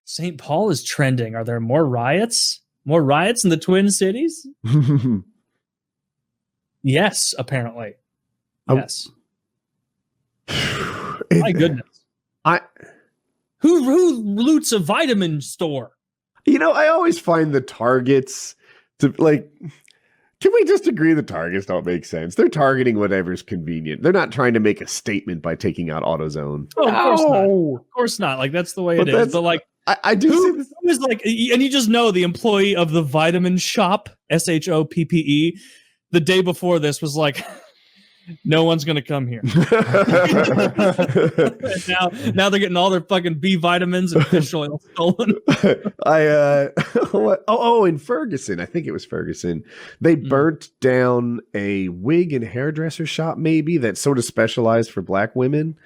St. Paul is trending. Are there more riots? More riots in the Twin Cities? Yes, apparently. Yes. My goodness. Who loots a vitamin store? I always find the targets to like. Can we just agree the targets don't make sense? They're targeting whatever's convenient. They're not trying to make a statement by taking out AutoZone. Oh, of course not. Of course not. Like, that's the way it is. But like, I do see this. Who is like, and you just know the employee of the vitamin shop, SHOPPE, the day before this was like, no one's going to come here. now they're getting all their fucking B vitamins and fish oil stolen. In Ferguson, I think it was Ferguson, they burnt down a wig and hairdresser shop, maybe, that sort of specialized for black women.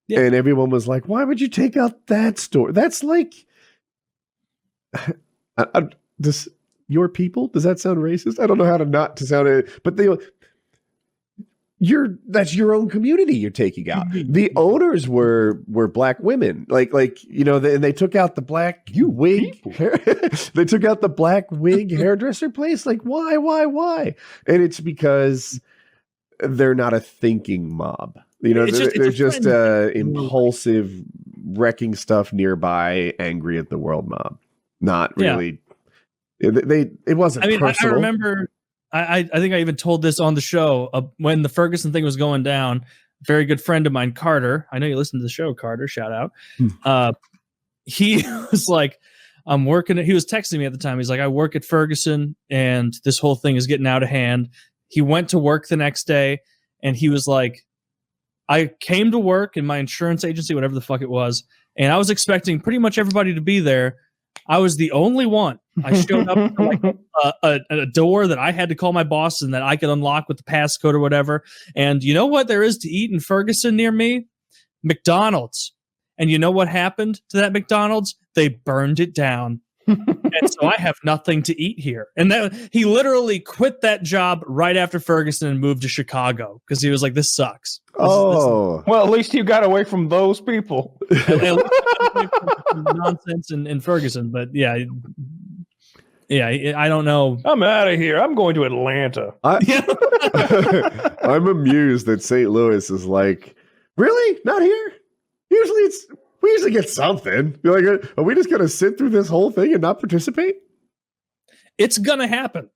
Yeah. And everyone was like, why would you take out that store? That's like, your people? Does that sound racist? I don't know how to not to sound it, but that's your own community you're taking out. The owners were black women, and they took out the black wig. They took out the black wig hairdresser place. Like, why? And it's because they're not a thinking mob. They're just impulsive, wrecking stuff nearby, angry at the world mob. Not really. Yeah. It wasn't. I mean, personal. I remember. I think I even told this on the show when the Ferguson thing was going down. Very good friend of mine, Carter. I know you listen to the show, Carter. Shout out. He was like, I'm working. He was texting me at the time. He's like, I work at Ferguson, and this whole thing is getting out of hand. He went to work the next day, and he was like, I came to work in my insurance agency, whatever the fuck it was, and I was expecting pretty much everybody to be there. I was the only one. I showed up to like a door that I had to call my boss and that I could unlock with the passcode or whatever. And you know what there is to eat in Ferguson near me? McDonald's. And you know what happened to that McDonald's? They burned it down. And so I have nothing to eat here. And he literally quit that job right after Ferguson and moved to Chicago because he was like, this sucks. Well, at least you got away from those people. Nonsense in Ferguson. But yeah, I don't know. I'm out of here. I'm going to Atlanta. I'm amused that St. Louis is like, really? Not here? We usually get something. You're like, are we just going to sit through this whole thing and not participate? It's going to happen.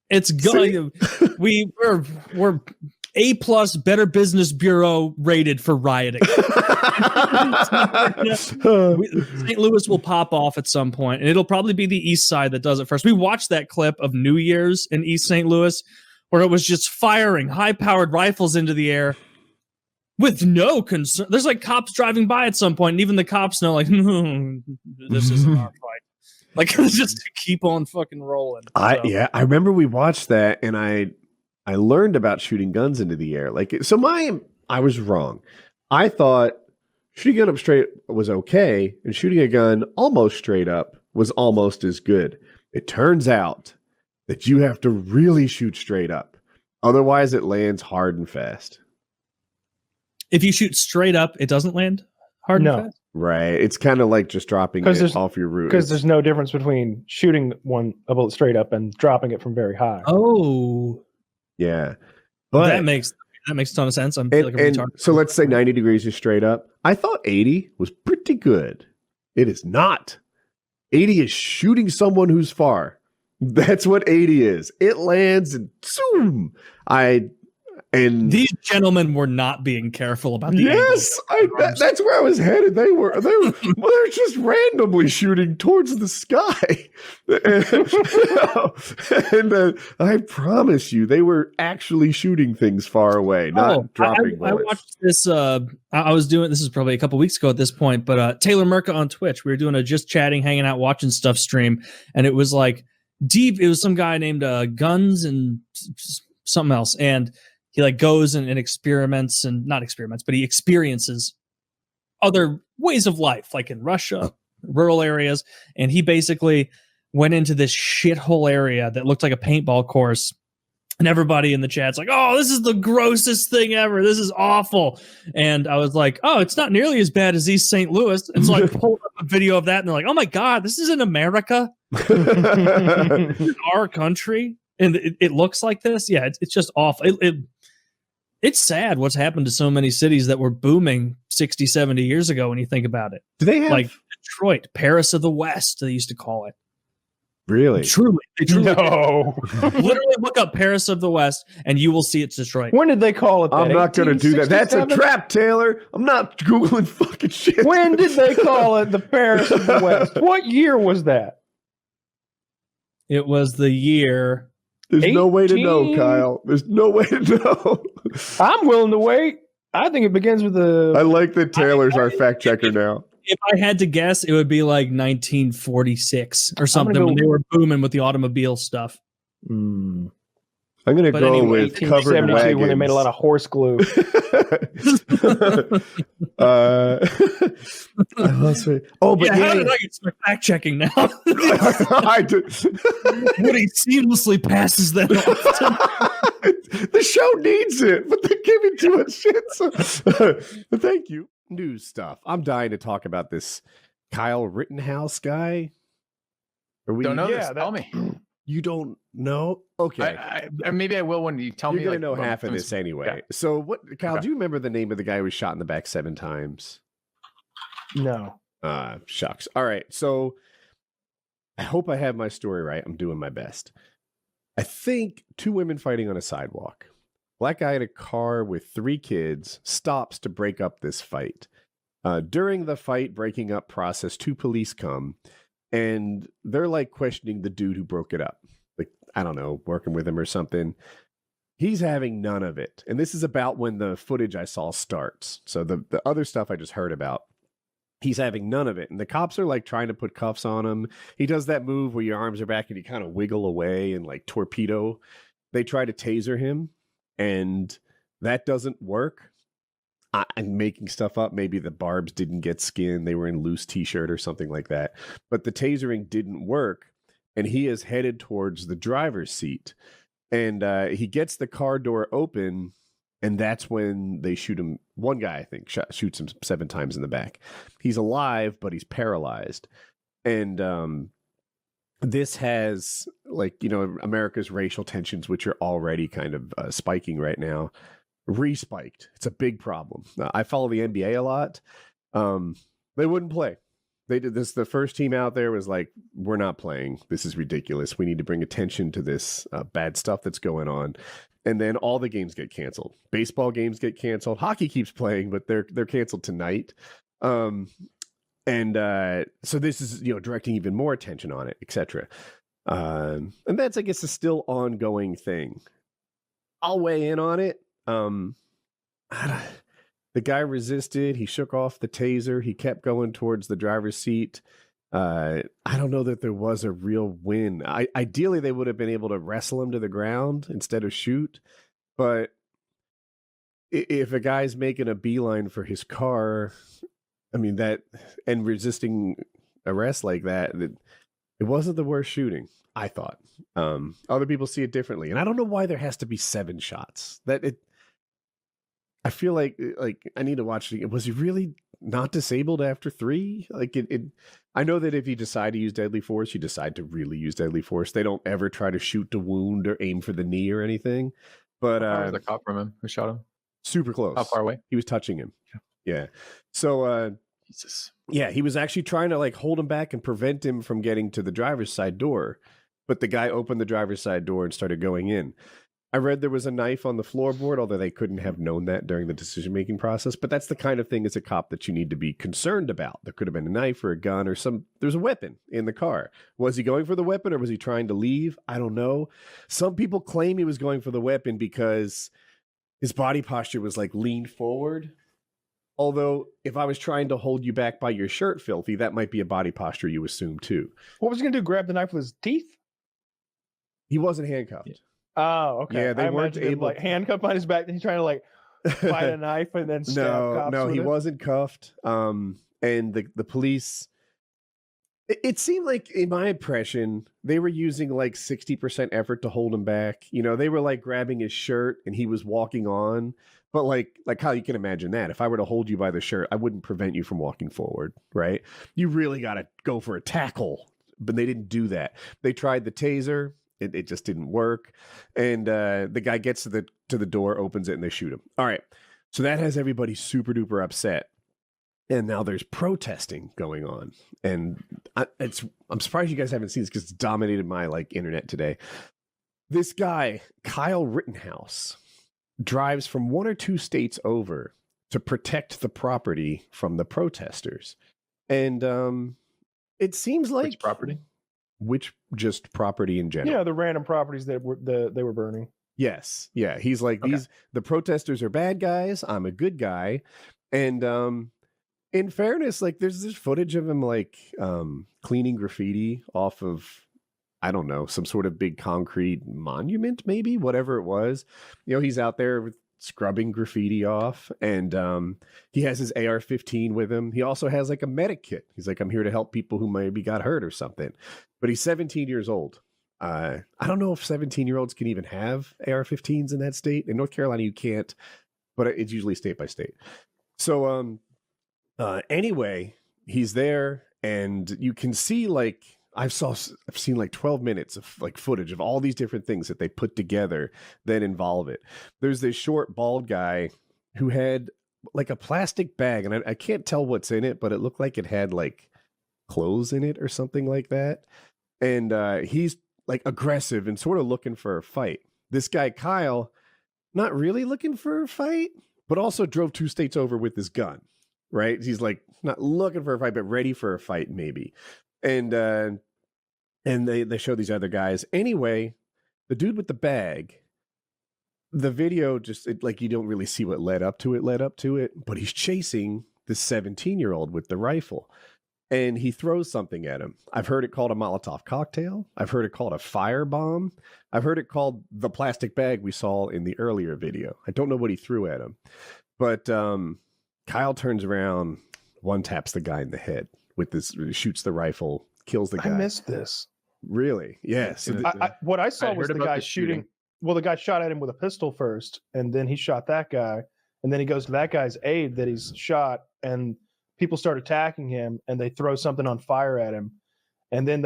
It's going to. We're A+ Better Business Bureau rated for rioting. St. Louis will pop off at some point, and it'll probably be the East Side that does it first. We watched that clip of New Year's in East St. Louis where it was just firing high-powered rifles into the air. With no concern. There's like cops driving by at some point, and even the cops know, like, this isn't our fight. Like, just keep on fucking rolling. I remember we watched that, and I learned about shooting guns into the air. I was wrong. I thought shooting a gun up straight was okay, and shooting a gun almost straight up was almost as good. It turns out that you have to really shoot straight up. Otherwise, it lands hard and fast. If you shoot straight up, it doesn't land hard and fast? Right. It's kind of like just dropping it off your root. Because there's no difference between shooting a bullet straight up and dropping it from very high. Oh. Yeah. But that makes a ton of sense. So let's say 90 degrees is straight up. I thought 80 was pretty good. It is not. 80 is shooting someone who's far. That's what 80 is. It lands and zoom. And these gentlemen were not being careful about the yes, that's where I was headed. They're just randomly shooting towards the sky, and I promise you, they were actually shooting things far away, not dropping bullets. I watched this. I was doing this is probably a couple weeks ago at this point, but Taylor Murka on Twitch, we were doing a just chatting, hanging out, watching stuff stream, and it was like deep. It was some guy named Guns and something else, and he like goes and experiments and not experiments, but he experiences other ways of life, like in Russia, rural areas. And he basically went into this shithole area that looked like a paintball course And everybody in the chat's like, oh, this is the grossest thing ever. This is awful. And I was like, oh, it's not nearly as bad as East St. Louis. And so I pulled up a video of that and they're like, oh my God, this is in America. In our country. And it looks like this. Yeah, it's just awful. It's sad what's happened to so many cities that were booming 60, 70 years ago when you think about it. Do they have like Detroit, Paris of the West, they used to call it. Really? Truly. No. Literally look up Paris of the West and you will see it's Detroit. When did they call it that? I'm not going to do that. That's a 1867? trap, Taylor. I'm not Googling fucking shit. When did they call it the Paris of the West? What year was that? It was the year. There's no way to know, Kyle. There's no way to know. I'm willing to wait. I think it begins with I like that Taylor's our fact checker now. If I had to guess, it would be like 1946 or something when they were booming with the automobile stuff. I'm going to go with covered wagons. When they made a lot of horse glue. Oh, but how did I get start fact checking now? I do. Woody seamlessly passes that off. The show needs it, but they're giving too much shit. So. Thank you. News stuff. I'm dying to talk about this Kyle Rittenhouse guy. Don't know this. Tell me. You don't know? Okay. Maybe I will when you tell me. You're going to know half of this anyway. Yeah. So, what, Kyle, do you remember the name of the guy who was shot in the back 7 times? No. Shucks. All right. So, I hope I have my story right. I'm doing my best. I think 2 women fighting on a sidewalk. Black guy in a car with 3 kids stops to break up this fight. During the fight breaking up process, 2 police come. And they're like questioning the dude who broke it up. Like, I don't know, working with him or something. He's having none of it. And this is about when the footage I saw starts. So the other stuff I just heard about, he's having none of it. And the cops are like trying to put cuffs on him. He does that move where your arms are back and you kind of wiggle away and like torpedo. They try to taser him and that doesn't work. I'm making stuff up. Maybe the barbs didn't get skin. They were in loose t-shirt or something like that. But the tasering didn't work. And he is headed towards the driver's seat. And he gets the car door open. And that's when they shoot him. One guy, I think, shoots him 7 times in the back. He's alive, but he's paralyzed. And this has, like, you know, America's racial tensions, which are already kind of spiking right now. Respiked. It's a big problem. I follow the NBA a lot. They wouldn't play. They did this. The first team out there was like, we're not playing. This is ridiculous. We need to bring attention to this bad stuff that's going on. And then all the games get canceled. Baseball games get canceled. Hockey keeps playing, but they're canceled tonight. So this is, you know, directing even more attention on it, etc. And that's, I guess, a still ongoing thing. I'll weigh in on it. The guy resisted. He shook off the taser. He kept going towards the driver's seat. I don't know that there was a real win. Ideally, they would have been able to wrestle him to the ground instead of shoot. But if a guy's making a beeline for his car, I mean, that and resisting arrest like that, it wasn't the worst shooting, I thought. Other people see it differently. And I don't know why there has to be 7 shots. I feel like I need to watch it. Was he really not disabled after 3? Like I know that if you decide to use deadly force, you decide to really use deadly force. They don't ever try to shoot to wound or aim for the knee or anything. But how far was the cop from him who shot him? Super close. How far away? He was touching him. Yeah. So Jesus. Yeah, he was actually trying to like hold him back and prevent him from getting to the driver's side door. But the guy opened the driver's side door and started going in. I read there was a knife on the floorboard, although they couldn't have known that during the decision-making process. But that's the kind of thing as a cop that you need to be concerned about. There could have been a knife or a gun or there's a weapon in the car. Was he going for the weapon or was he trying to leave? I don't know. Some people claim he was going for the weapon because his body posture was like leaned forward. Although if I was trying to hold you back by your shirt, filthy, that might be a body posture you assume too. What was he going to do? Grab the knife with his teeth? He wasn't handcuffed. Yeah. Oh, okay. Yeah, they weren't able like handcuffed on his back, and he's trying to like find a knife and then stab cops. No, with he it. wasn't cuffed. And the police, It seemed like, in my impression, they were using like 60% effort to hold him back. You know, they were like grabbing his shirt and he was walking on. But like how you can imagine that. If I were to hold you by the shirt, I wouldn't prevent you from walking forward, right? You really got to go for a tackle. But they didn't do that. They tried the taser. It just didn't work. And the guy gets to the door, opens it, and they shoot him. All right. So that has everybody super duper upset. And now there's protesting going on. And I'm surprised you guys haven't seen this because it's dominated my like internet today. This guy, Kyle Rittenhouse, drives from 1 or 2 states over to protect the property from the protesters. And it seems like... Which property? Just property in general. Yeah, the random properties that they were burning. Yes. Yeah. He's like, the protesters are bad guys. I'm a good guy. And in fairness, like there's this footage of him like cleaning graffiti off of, I don't know, some sort of big concrete monument, maybe, whatever it was. You know, he's out there with scrubbing graffiti off, and he has his AR-15 with him. He also has like a medic kit. He's like, I'm here to help people who maybe got hurt or something. But he's 17 years old. I don't know if 17-year-olds can even have AR-15s in that state. In North Carolina, you can't, but it's usually state by state. So anyway, he's there, and you can see like I've seen like 12 minutes of like footage of all these different things that they put together that involve it. There's this short, bald guy who had like a plastic bag, and I can't tell what's in it, but it looked like it had like clothes in it or something like that. And he's like aggressive and sort of looking for a fight. This guy, Kyle, not really looking for a fight, but also drove 2 states over with his gun, right? He's like not looking for a fight, but ready for a fight maybe. And they show these other guys. Anyway, the dude with the bag, the video just like you don't really see what led up to it, but he's chasing this 17-year-old with the rifle. And he throws something at him. I've heard it called a Molotov cocktail. I've heard it called a firebomb. I've heard it called the plastic bag we saw in the earlier video. I don't know what he threw at him. But Kyle turns around, one taps the guy in the head with this, shoots the rifle, kills the guy. I missed this. Really? Yes. Yeah. What I saw was the guy shooting. Well, the guy shot at him with a pistol first, and then he shot that guy. And then he goes to that guy's aide that he's shot, and people start attacking him, and they throw something on fire at him. And then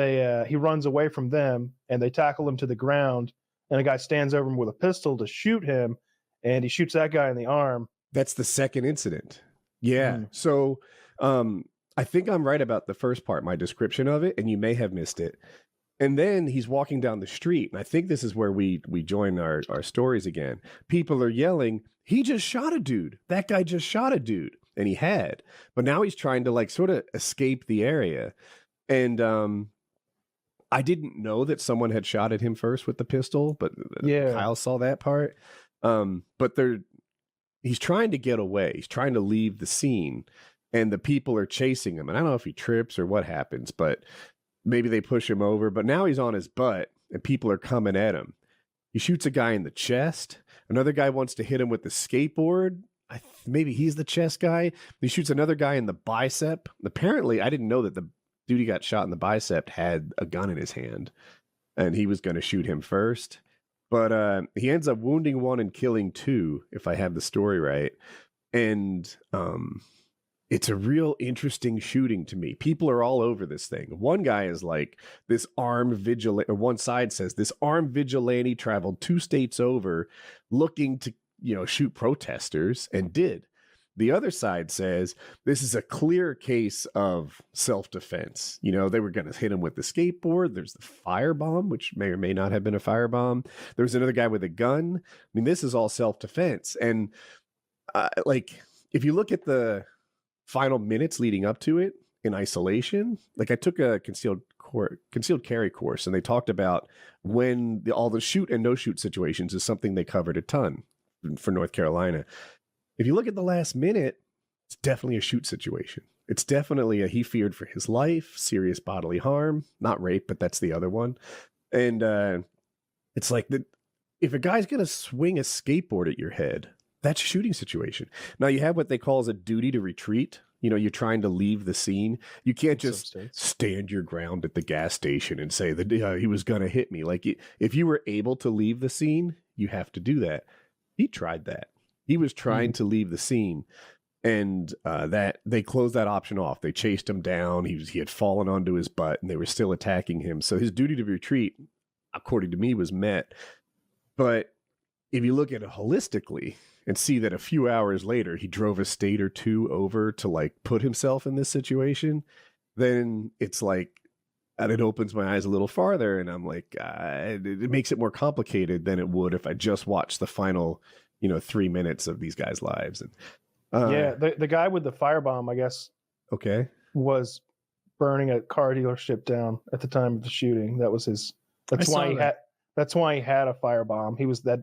he runs away from them, and they tackle him to the ground. And a guy stands over him with a pistol to shoot him, and he shoots that guy in the arm. That's the second incident. Yeah. So I think I'm right about the first part, my description of it, and you may have missed it. And then he's walking down the street, and I think this is where we join our stories again. People are yelling, he just shot a dude. That guy just shot a dude. And he had. But now he's trying to like sort of escape the area. And I didn't know that someone had shot at him first with the pistol, but Kyle saw that part. But he's trying to get away. He's trying to leave the scene, and the people are chasing him. And I don't know if he trips or what happens, but maybe they push him over. But now he's on his butt, and people are coming at him. He shoots a guy in the chest. Another guy wants to hit him with the skateboard. Maybe he's the chest guy. He shoots another guy in the bicep. Apparently, I didn't know that the dude who got shot in the bicep had a gun in his hand, and he was going to shoot him first. But he ends up wounding 1 and killing 2, if I have the story right. And it's a real interesting shooting to me. People are all over this thing. One guy is like, this armed vigilante, or one side says, this armed vigilante traveled 2 states over looking to, shoot protesters, and did. The other side says this is a clear case of self-defense. They were going to hit him with the skateboard. There's the firebomb, which may or may not have been a firebomb. There's another guy with a gun. I mean, this is all self-defense. And if you look at the final minutes leading up to it in isolation, like I took a concealed carry course, and they talked about when all the shoot and no shoot situations is something they covered a ton for North Carolina. If you look at the last minute, it's definitely a shoot situation. It's definitely he feared for his life, serious bodily harm, not rape, but that's the other one. And it's like if a guy's going to swing a skateboard at your head, That's a shooting situation. Now you have what they call as a duty to retreat. You know, you're trying to leave the scene. You can't just stand your ground at the gas station and say that he was going to hit me. Like if you were able to leave the scene, you have to do that. He tried that. He was trying to leave the scene, and that they closed that option off. They chased him down. He had fallen onto his butt, and they were still attacking him. So his duty to retreat, according to me, was met. But if you look at it holistically and see that a few hours later he drove a state or two over to like put himself in this situation, then it's like, and it opens my eyes a little farther, and I'm like, it makes it more complicated than it would if I just watched the final, 3 minutes of these guys' lives. And the guy with the firebomb, I guess, was burning a car dealership down at the time of the shooting. That was his. That's why he had a firebomb. He was there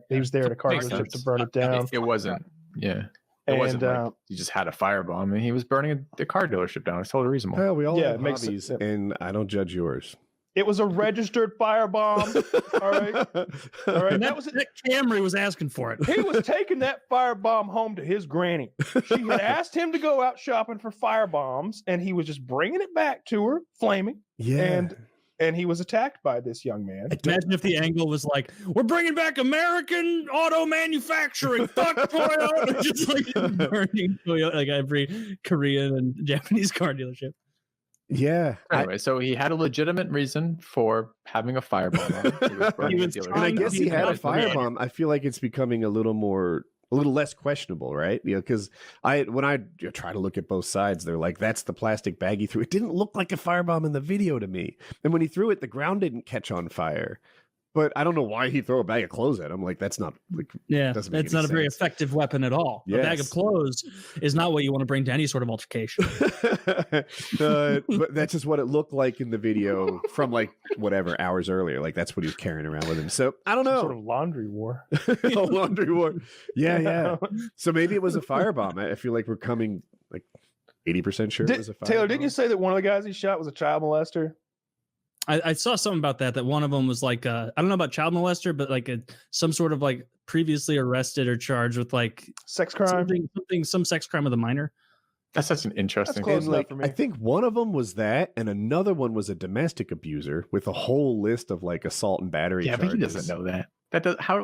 at a car dealership to burn it down. It wasn't. Yeah. It wasn't like he just had a firebomb and he was burning the car dealership down. It's totally reasonable. Yeah, we all have hobbies, and I don't judge yours. It was a registered firebomb. All right. And that Camry was asking for it. He was taking that firebomb home to his granny. She had asked him to go out shopping for firebombs, and he was just bringing it back to her, flaming. Yeah. And he was attacked by this young man. Imagine if the angle was like, "We're bringing back American auto manufacturing." Fuck Toyota, just like burning Toyota, like every Korean and Japanese car dealership. Yeah. Anyway, so he had a legitimate reason for having a firebomb. And I guess he had a firebomb. I feel like it's becoming a little less questionable, right? Because when I try to look at both sides, they're like, that's the plastic bag he threw. It didn't look like a firebomb in the video to me. And when he threw it, the ground didn't catch on fire. But I don't know why he threw a bag of clothes at him. Like, that's not like, that's not a very effective weapon at all. Yes. A bag of clothes is not what you want to bring to any sort of altercation. But that's just what it looked like in the video from like whatever hours earlier. Like that's what he was carrying around with him. So I don't know. Sort of laundry war. A laundry war. Yeah. So maybe it was a firebomb. I feel like we're coming like 80% sure it was a firebomb. Taylor, didn't you say that one of the guys he shot was a child molester? I saw something about that one of them was like, I don't know about child molester, but like some sort of like previously arrested or charged with like sex crime, some sex crime with a minor. That's such an interesting thing. Like, I think one of them was that, and another one was a domestic abuser with a whole list of like assault and battery charges. But he doesn't know that.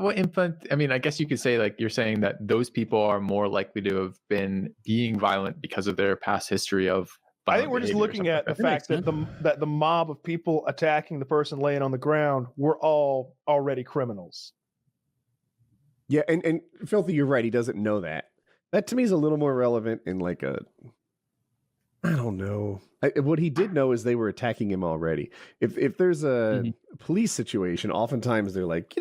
What influence? I mean, I guess you could say like you're saying that those people are more likely to have been being violent because of their past history of. I think we're just looking at the fact that the mob of people attacking the person laying on the ground were all already criminals. Yeah, and Filthy, you're right. He doesn't know that. That to me is a little more relevant in like I don't know. What he did know is they were attacking him already. If there's a police situation, oftentimes they're like,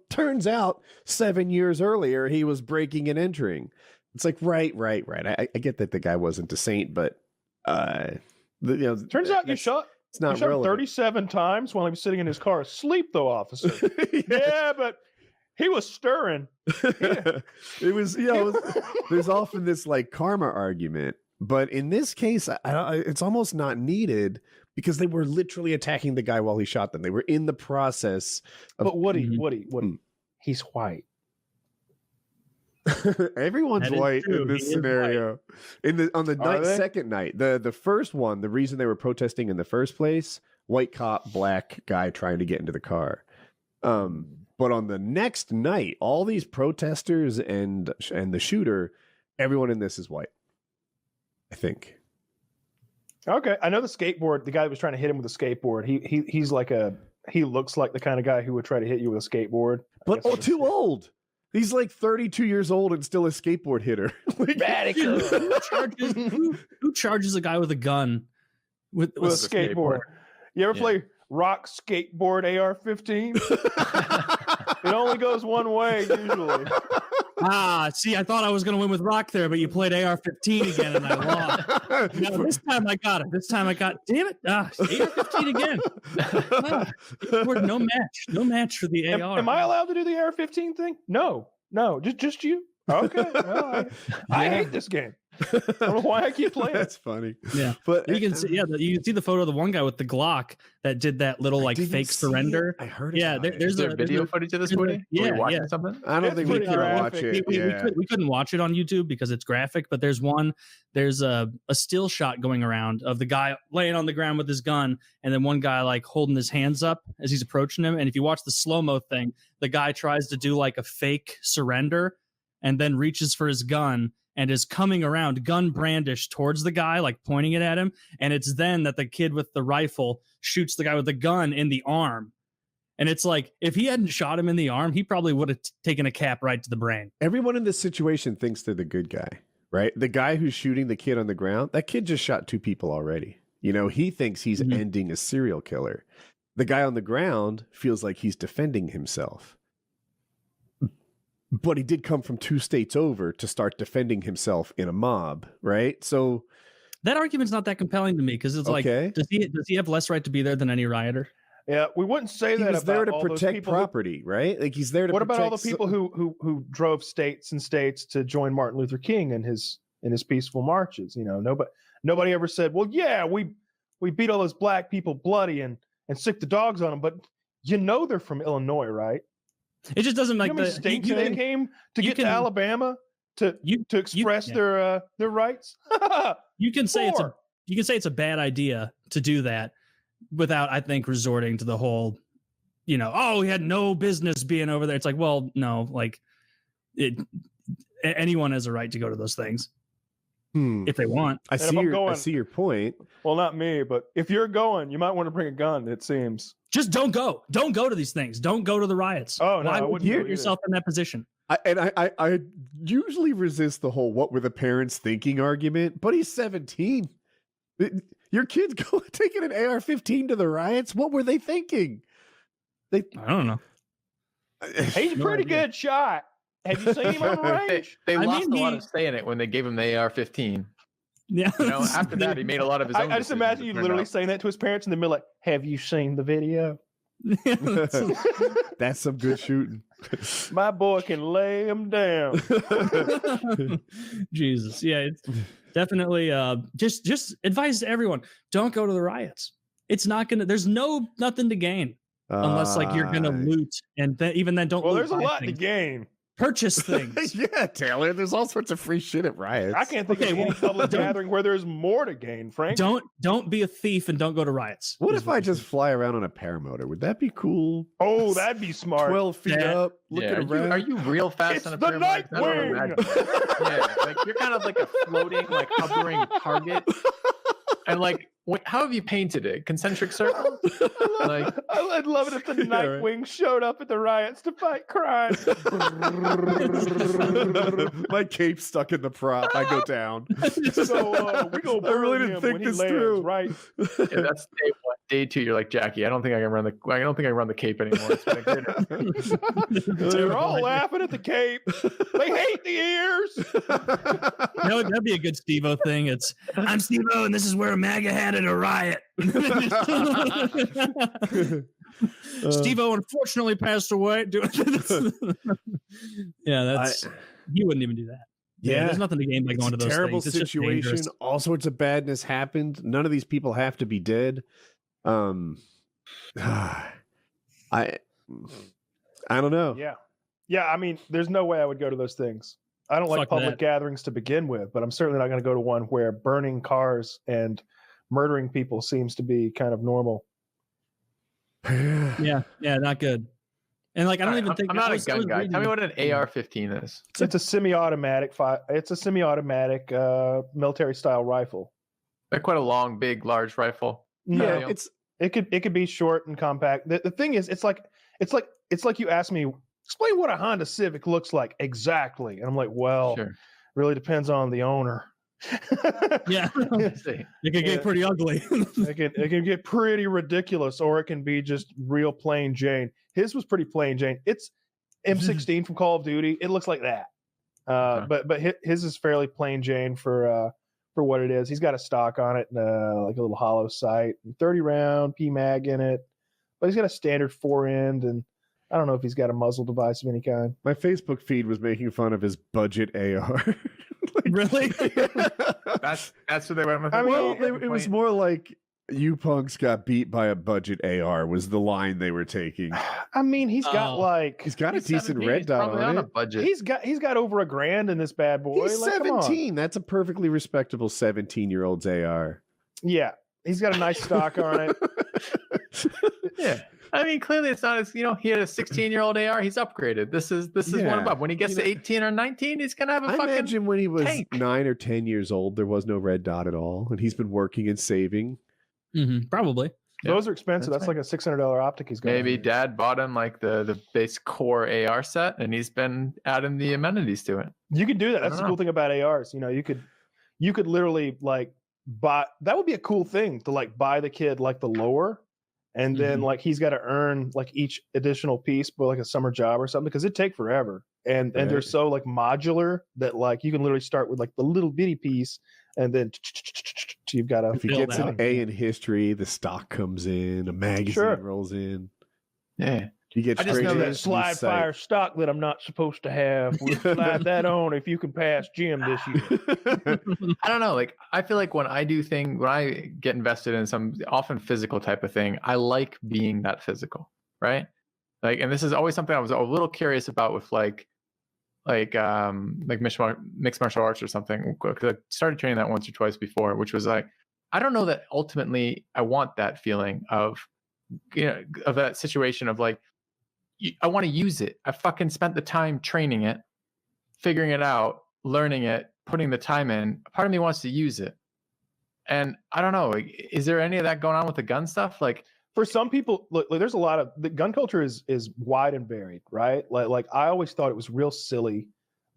turns out 7 years earlier he was breaking and entering. It's like, right. I get that the guy wasn't a saint, but turns out you shot. It's not relevant. 37 times while he was sitting in his car asleep, though, officer. Yeah, but he was stirring. Yeah. It was, there's often this like karma argument, but in this case, it's almost not needed because they were literally attacking the guy while he shot them. They were in the process. But Woody, he's white. Everyone's white in this scenario. On the second night, the first one, the reason they were protesting in the first place, white cop, black guy trying to get into the car. But on the next night, all these protesters and the shooter, everyone in this is white. I think. Okay, I know the guy that was trying to hit him with a skateboard. He looks like the kind of guy who would try to hit you with a skateboard. But too old. He's like 32 years old and still a skateboard hitter. Radical. Who charges a guy with a gun with a skateboard? You ever play Rock Skateboard AR-15? It only goes one way usually. See, I thought I was going to win with Rock there, but you played AR-15 again and I lost. No, this time I got it. Damn it. AR-15 again. No match for the AR. Am I allowed to do the AR-15 thing? No, just you. Okay. I hate this game. I don't know why I keep playing. That's funny. Yeah, but you can see. Yeah, you can see the photo of the one guy with the Glock that did that little like fake surrender. I heard. Yeah, There's video footage of this movie. Yeah, Were we watching something? I don't It's think we pretty can watch graphic. it. We couldn't watch it on YouTube because it's graphic. But there's a still shot going around of the guy laying on the ground with his gun, and then one guy like holding his hands up as he's approaching him. And if you watch the slow-mo thing, the guy tries to do like a fake surrender, and then reaches for his gun and is coming around, gun brandished towards the guy, like pointing it at him. And it's then that the kid with the rifle shoots the guy with the gun in the arm. And it's like, if he hadn't shot him in the arm, he probably would have taken a cap right to the brain. Everyone in this situation thinks they're the good guy, right? The guy who's shooting the kid on the ground, that kid just shot 2 people already. You know, he thinks he's ending a serial killer. The guy on the ground feels like he's defending himself. But he did come from 2 states over to start defending himself in a mob, right? So that argument's not that compelling to me because it's like, does he have less right to be there than any rioter? Yeah, we wouldn't say that. He was about there to all protect property, right? Like he's there to. What about all the people who drove states and states to join Martin Luther King in his peaceful marches? You know, nobody ever said, "Well, yeah, we beat all those black people bloody and sick the dogs on them," but you know they're from Illinois, right? It just doesn't like the states they came to get to Alabama to express their rights. You can say it's a bad idea to do that without, I think, resorting to the whole, you know, oh, he had no business being over there. It's like, well, no, like anyone has a right to go to those things if they want. I see your point. Well, not me, but if you're going, you might want to bring a gun. It seems. Just don't go. Don't go to these things. Don't go to the riots. Oh, no, why I would you put yourself in that position? I usually resist the whole "what were the parents thinking" argument, but he's 17. Your kid's taking an AR-15 to the riots. What were they thinking? I don't know. He's a pretty good shot. Have you seen him on the range? They lost a lot of say in it when they gave him the AR-15. Yeah. You know, after that, he made a lot of his own. I just imagine you literally saying that to his parents, and they'd be like, "Have you seen the video?" That's some good shooting. My boy can lay him down. Jesus, yeah, it's definitely. Just advice to everyone: don't go to the riots. It's not gonna. There's nothing to gain unless like you're gonna loot, and even then, don't. Well, there's a lot to gain. Purchase things. Yeah, Taylor. There's all sorts of free shit at riots. I can't think of any public gathering where there's more to gain, Frank. Don't be a thief and don't go to riots. What if I just fly around on a paramotor? Would that be cool? Oh, that'd be smart. 12 feet up, looking around. Are you real fast it's on a the paramotor? Nightwing. Yeah, like you're kind of like a floating, like hovering target. And like, how have you painted it? Concentric circles? Like, I'd love it if the Nightwing showed up at the riots to fight crime. My cape's stuck in the prop. I go down. So we go. I really didn't think this through. Right? Yeah, that's day 1. Day 2, you're like, Jackie, I don't think I can run the cape anymore. It's been a great They're all laughing at the cape. They hate the ears. That'd be a good Steve-O thing. I'm Steve-O, and this is where a MAGA had at a riot. Steve-O unfortunately passed away. Yeah, you wouldn't even do that. Yeah, there's nothing to gain by going to those terrible things. It's situation. All sorts of badness happened. None of these people have to be dead. I don't know. Yeah. I mean, there's no way I would go to those things. I don't like public gatherings to begin with, but I'm certainly not going to go to one where burning cars and murdering people seems to be kind of normal. Yeah, not good. And like, I don't even think I'm not a gun guy. Tell me what an AR-15 is. It's a semi-automatic. It's a semi-automatic military style rifle. Like quite a long, big, large rifle. Yeah, it could be short and compact. The thing is, it's like you asked me, explain what a Honda Civic looks like exactly, and I'm like, well, sure. Really depends on the owner. Yeah, it can get pretty ugly. it can get pretty ridiculous, or it can be just real plain Jane. His was pretty plain Jane. It's M16 from Call of Duty. It looks like that, but his is fairly plain Jane for what it is. He's got a stock on it, and like a little hollow sight, 30 round PMag in it, but he's got a standard 4-end, and I don't know if he's got a muzzle device of any kind. My Facebook feed was making fun of his budget AR. Really? That's what they went with. It was more like you punks got beat by a budget AR was the line they were taking. I mean, he's got He's got a decent 17, red dot on a it. budget. he's got over $1,000 in this bad boy. He's Like, come on. 17. That's a perfectly respectable 17-year-old's AR. Yeah, he's got a nice stock on it. Yeah. I mean, clearly it's not as, he had a 16-year-old AR. He's upgraded. This is one above. When he gets to 18 or 19, he's going to have a I fucking imagine when he was tank. 9 or 10 years old, there was no red dot at all. And he's been working and saving. Probably. Those are expensive. That's That's like a $600 optic he's got. Maybe dad bought him like the base core AR set and he's been adding the amenities to it. You could do that. I That's don't the cool thing about ARs. You could literally like buy. That would be a cool thing to like buy the kid like the lower, and then like he's got to earn like each additional piece for like a summer job or something because it'd take forever. And they're so like modular that like you can literally start with like the little bitty piece and then you've got to. If he gets an A in history, the stock comes in, a magazine rolls in. Yeah. You get I just know that slide fire stock that I'm not supposed to have. We'll slide that on if you can pass Jim this year. I don't know. Like, I feel like when I get invested in some often physical type of thing, I like being that physical, right? Like, and this is always something I was a little curious about with like mixed martial arts or something. Because I started training that once or twice before, which was like, I don't know that ultimately I want that feeling of that situation of like, I want to use it. I fucking spent the time training it, figuring it out, learning it, putting the time in. Part of me wants to use it. And I don't know, like, is there any of that going on with the gun stuff? Like, for some people, look, there's a lot of the gun culture is wide and varied, right? Like I always thought it was real silly,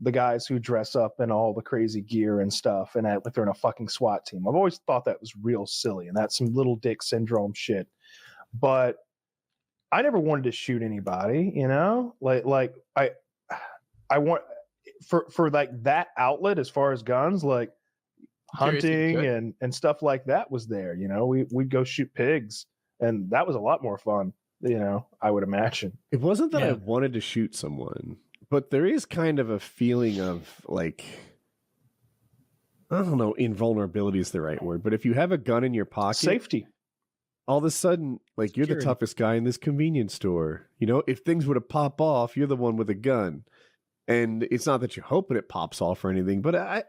the guys who dress up in all the crazy gear and stuff and act like they're in a fucking SWAT team. I've always thought that was real silly, and that's some little dick syndrome shit. But I never wanted to shoot anybody, like I want for like that outlet as far as guns, like hunting and stuff like that was there. We'd go shoot pigs, and that was a lot more fun, I would imagine. It wasn't that I wanted to shoot someone, but there is kind of a feeling of like, I don't know, invulnerability is the right word, but if you have a gun in your pocket, safety. All of a sudden, like you're the toughest guy in this convenience store. If things were to pop off, you're the one with a gun. And it's not that you're hoping it pops off or anything, but I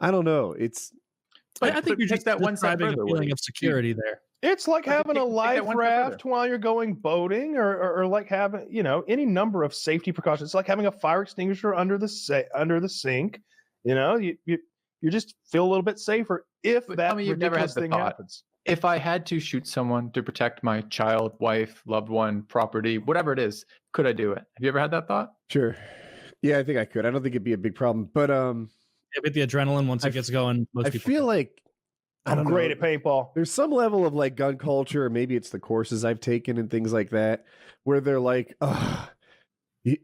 don't know. I think you're just that one step describing further. a feeling of security there. It's like having a life raft while you're going boating, or like having, any number of safety precautions. It's like having a fire extinguisher under the sink. You just feel a little bit safer if that ridiculous thing happens. If I had to shoot someone to protect my child, wife, loved one, property, whatever it is, could I do it? Have you ever had that thought? Sure. Yeah, I think I could. I don't think it'd be a big problem, but with the adrenaline once it gets going, I feel like I'm great at paintball. There's some level of like gun culture, or maybe it's the courses I've taken and things like that, where they're like,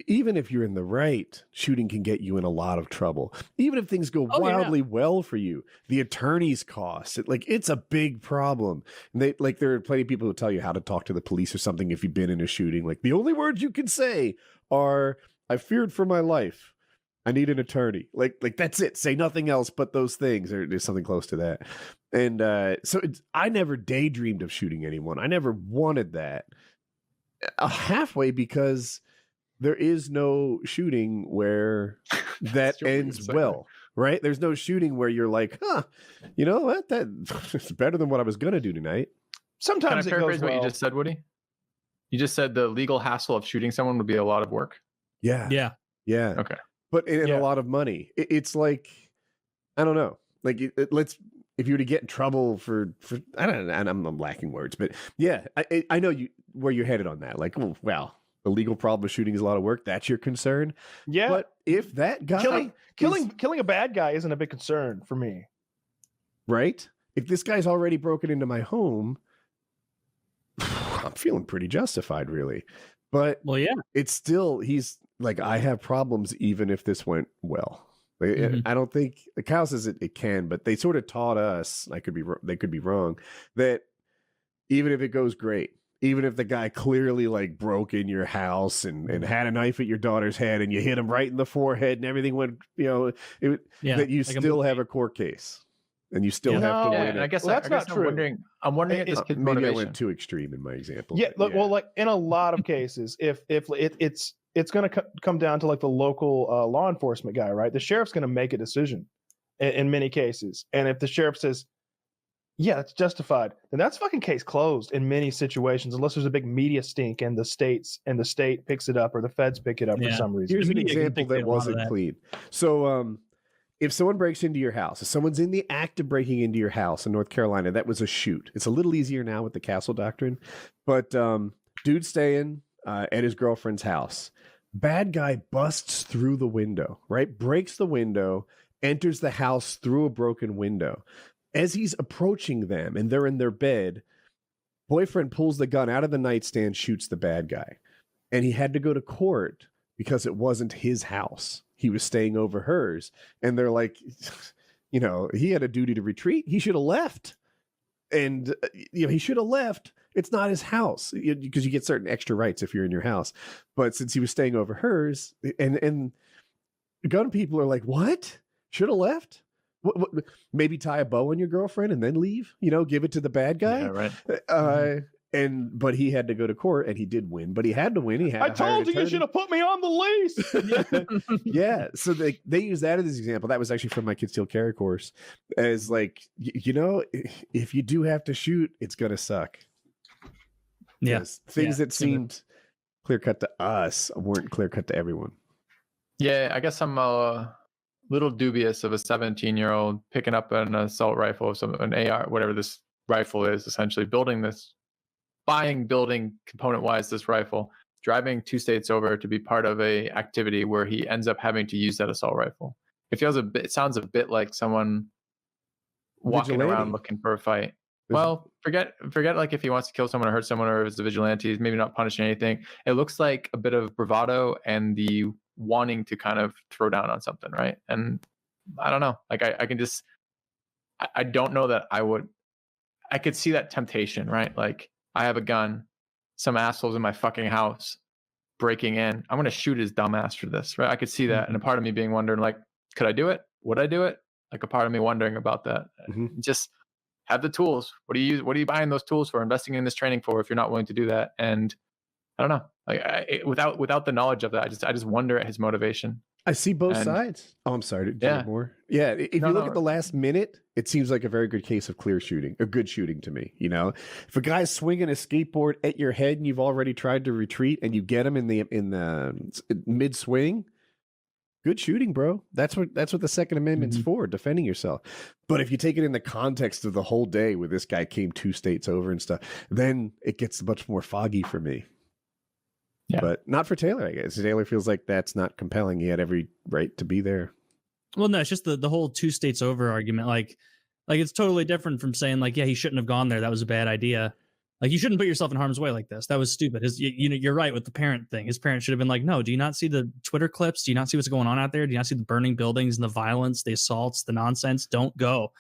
even if you're in the right, shooting can get you in a lot of trouble. Even if things go wildly well for you, the attorney's costs, it's a big problem. And there are plenty of people who tell you how to talk to the police or something if you've been in a shooting. Like the only words you can say are, "I feared for my life. I need an attorney." Like that's it. Say nothing else but those things, or there's something close to that. And so I never daydreamed of shooting anyone. I never wanted that. Halfway because there is no shooting where that ends well, right? There's no shooting where you're like, you know what? That's better than what I was going to do tonight. Sometimes Can I paraphrase what you just said, Woody? You just said the legal hassle of shooting someone would be a lot of work. Yeah. Yeah. Okay. But in a lot of money. It's like, I don't know. Like if you were to get in trouble for I don't know, and I'm lacking words, but yeah, I know where you're headed on that. Like, well, the legal problem of shooting is a lot of work. That's your concern. Yeah. But if that guy killing a bad guy isn't a big concern for me. Right? If this guy's already broken into my home, I'm feeling pretty justified, really. But it's still, he's like, I have problems even if this went well. I don't think Kyle says it can, but they sort of taught us, they could be wrong, that even if it goes great, even if the guy clearly like broke in your house and had a knife at your daughter's head and you hit him right in the forehead and everything went, that you like still have a court case and you still have to No, win and it. I guess that's not true. I'm wondering if this kid's Maybe motivation. I went too extreme in my example. Yeah, but well, like in a lot of cases, if it's going to come down to like the local law enforcement guy, right? The sheriff's going to make a decision in many cases, and if the sheriff says, "Yeah, it's justified," then that's fucking case closed in many situations, unless there's a big media stink and the state picks it up or the feds pick it up for some reason. Here's an media can example dictate that a lot of wasn't that. clean. So, if someone breaks into your house, if someone's in the act of breaking into your house in North Carolina, that was a shoot. It's a little easier now with the castle doctrine, but dude staying at his girlfriend's house. Bad guy busts through the window, right? Breaks the window, enters the house through a broken window. As he's approaching them and they're in their bed, boyfriend pulls the gun out of the nightstand, shoots the bad guy. And he had to go to court because it wasn't his house. He was staying over hers. And they're like, he had a duty to retreat. He should have left. And, he should have left. It's not his house because you get certain extra rights if you're in your house. But since he was staying over hers, and gun people are like, what? Should have left? What, maybe tie a bow on your girlfriend and then leave? Give it to the bad guy? Yeah, right. But he had to go to court and he did win. But he had to win. I told you should have put me on the lease. Yeah. So they use that as an example. That was actually from my Kid Steel Carry course. As like, if you do have to shoot, it's gonna suck. Yeah. Things that seemed clear cut to us weren't clear cut to everyone. Yeah, I guess I'm a little dubious of a 17-year-old picking up an assault rifle, an AR, whatever this rifle is, essentially building component-wise this rifle, driving 2 states over to be part of a activity where he ends up having to use that assault rifle. It sounds a bit like someone walking around looking for a fight. Well, forget like if he wants to kill someone or hurt someone or if it's a vigilante, he's maybe not punishing anything. It looks like a bit of bravado and the wanting to kind of throw down on something, right? And I don't know. Like I don't know that I could see that temptation, right? Like I have a gun, some assholes in my fucking house breaking in. I'm gonna shoot his dumb ass for this, right? I could see that. Mm-hmm. And a part of me being wondering, like, could I do it? Would I do it? Like a part of me wondering about that. Mm-hmm. Just have the tools. What are you buying those tools for? Investing in this training for if you're not willing to do that? And I don't know. Like without the knowledge of that, I just wonder at his motivation. I see both sides. Oh, I'm sorry. More. Yeah. If you look at the last minute, it seems like a very good case of clear shooting, a good shooting to me. If a guy's swinging a skateboard at your head and you've already tried to retreat and you get him in the mid swing, good shooting, bro. That's what the Second Amendment's for, defending yourself. But if you take it in the context of the whole day where this guy came 2 states over and stuff, then it gets much more foggy for me. Yeah. But not for Taylor, I guess. Taylor feels like that's not compelling. He had every right to be there. Well, no, it's just the whole 2 states over argument. Like it's totally different from saying like, yeah, he shouldn't have gone there. That was a bad idea. Like you shouldn't put yourself in harm's way like this. That was stupid. You're right with the parent thing. His parents should have been like, no, do you not see the Twitter clips? Do you not see what's going on out there? Do you not see the burning buildings and the violence, the assaults, the nonsense? Don't go.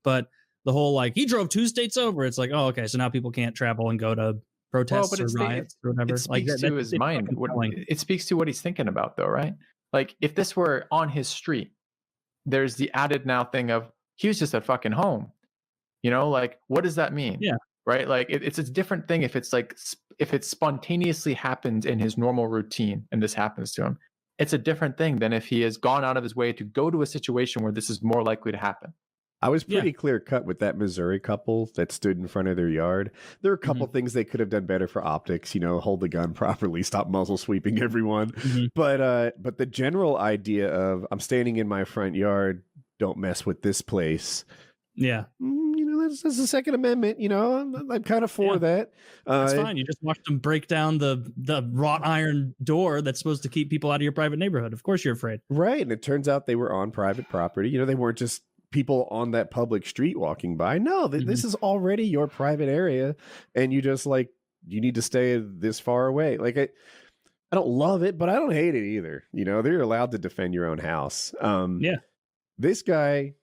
But the whole like he drove 2 states over. It's like, oh, okay, so now people can't travel and go to protests or riots or whatever. It speaks to his mind. It speaks to what he's thinking about, though, right? Like if this were on his street, there's the added now thing of he was just at fucking home. Like what does that mean? Yeah. Right. Like it's a different thing if it spontaneously happens in his normal routine and this happens to him. It's a different thing than if he has gone out of his way to go to a situation where this is more likely to happen. I was pretty clear cut with that Missouri couple that stood in front of their yard. There are a couple things they could have done better for optics, hold the gun properly, stop muzzle sweeping everyone. Mm-hmm. But the general idea of I'm standing in my front yard, don't mess with this place. Yeah. That's the Second Amendment. I'm kind of for that. That's fine. You just watched them break down the wrought iron door that's supposed to keep people out of your private neighborhood. Of course you're afraid. Right. And it turns out they were on private property. They weren't just people on that public street walking by. No, this is already your private area. And you just you need to stay this far away. Like I don't love it, but I don't hate it either. They're allowed to defend your own house. This guy,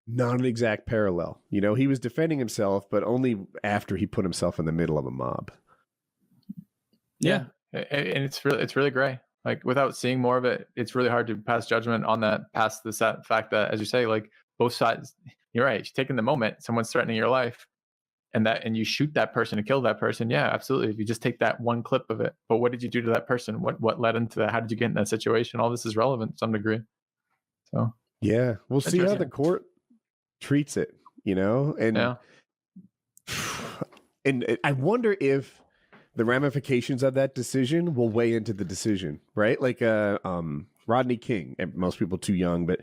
not an exact parallel. He was defending himself, but only after he put himself in the middle of a mob. Yeah. And it's really gray. Like without seeing more of it, it's really hard to pass judgment on that. Past the fact that, as you say, like both sides. You're right. You're taking the moment. Someone's threatening your life, and you shoot that person and kill that person. Yeah, absolutely. If you just take that one clip of it, but what did you do to that person? What led into that? How did you get in that situation? All this is relevant to some degree. So yeah, we'll see how the court treats it. And and I wonder if the ramifications of that decision will weigh into the decision, right? Like Rodney King, and most people too young, but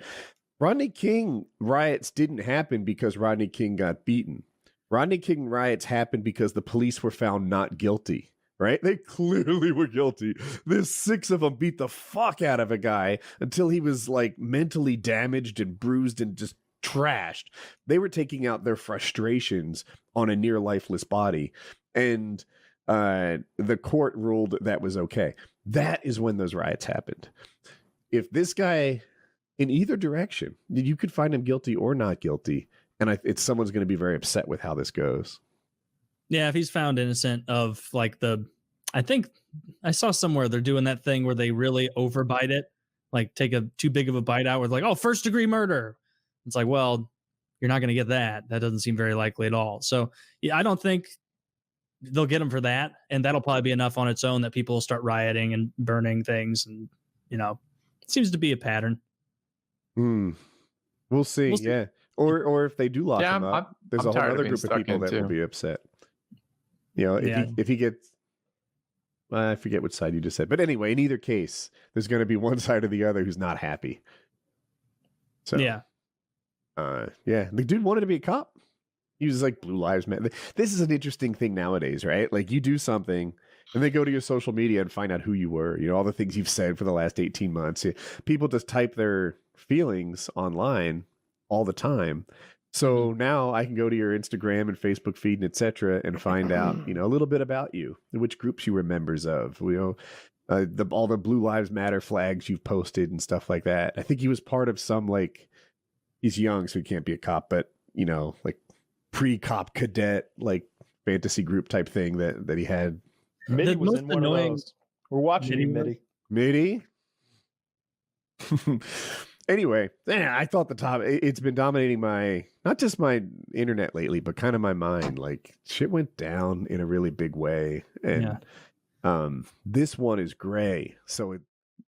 Rodney King riots didn't happen because Rodney King got beaten. Rodney King riots happened because the police were found not guilty, right? They clearly were guilty. There's 6 of them beat the fuck out of a guy until he was like mentally damaged and bruised and just trashed. They were taking out their frustrations on a near lifeless body. And the court ruled that was okay. That is when those riots happened. If this guy, in either direction, you could find him guilty or not guilty, and someone's going to be very upset with how this goes. Yeah, if he's found innocent of like I think I saw somewhere they're doing that thing where they really overbite it, like take a too big of a bite out with like, oh, 1st degree murder. It's like, well, you're not going to get that. That doesn't seem very likely at all. So yeah, I don't think they'll get him for that, and that'll probably be enough on its own that people will start rioting and burning things, and it seems to be a pattern. We'll see. Yeah, or if they do lock him up, there's a whole other group of people that will be upset. If he gets, I forget which side you just said, but anyway, in either case, there's going to be one side or the other who's not happy. So the dude wanted to be a cop. He was like, Blue Lives Matter. This is an interesting thing nowadays, right? Like you do something and they go to your social media and find out who you were, all the things you've said for the last 18 months. People just type their feelings online all the time. So now I can go to your Instagram and Facebook feed and etc. and find out, a little bit about you, which groups you were members of, all the Blue Lives Matter flags you've posted and stuff like that. I think he was part of some, like, he's young, so he can't be a cop, but like pre-cop cadet, like fantasy group type thing that he had. Mitty was in one of those. We're watching you, Mitty. Mitty? Anyway, I thought it's been dominating not just my internet lately, but kind of my mind. Like shit went down in a really big way. And this one is gray. So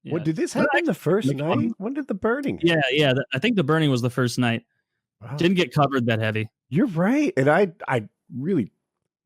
what did this happen the first night? When did the burning happen? Yeah. I think the burning was the first night. Wow. Didn't get covered that heavy. You're right. And I really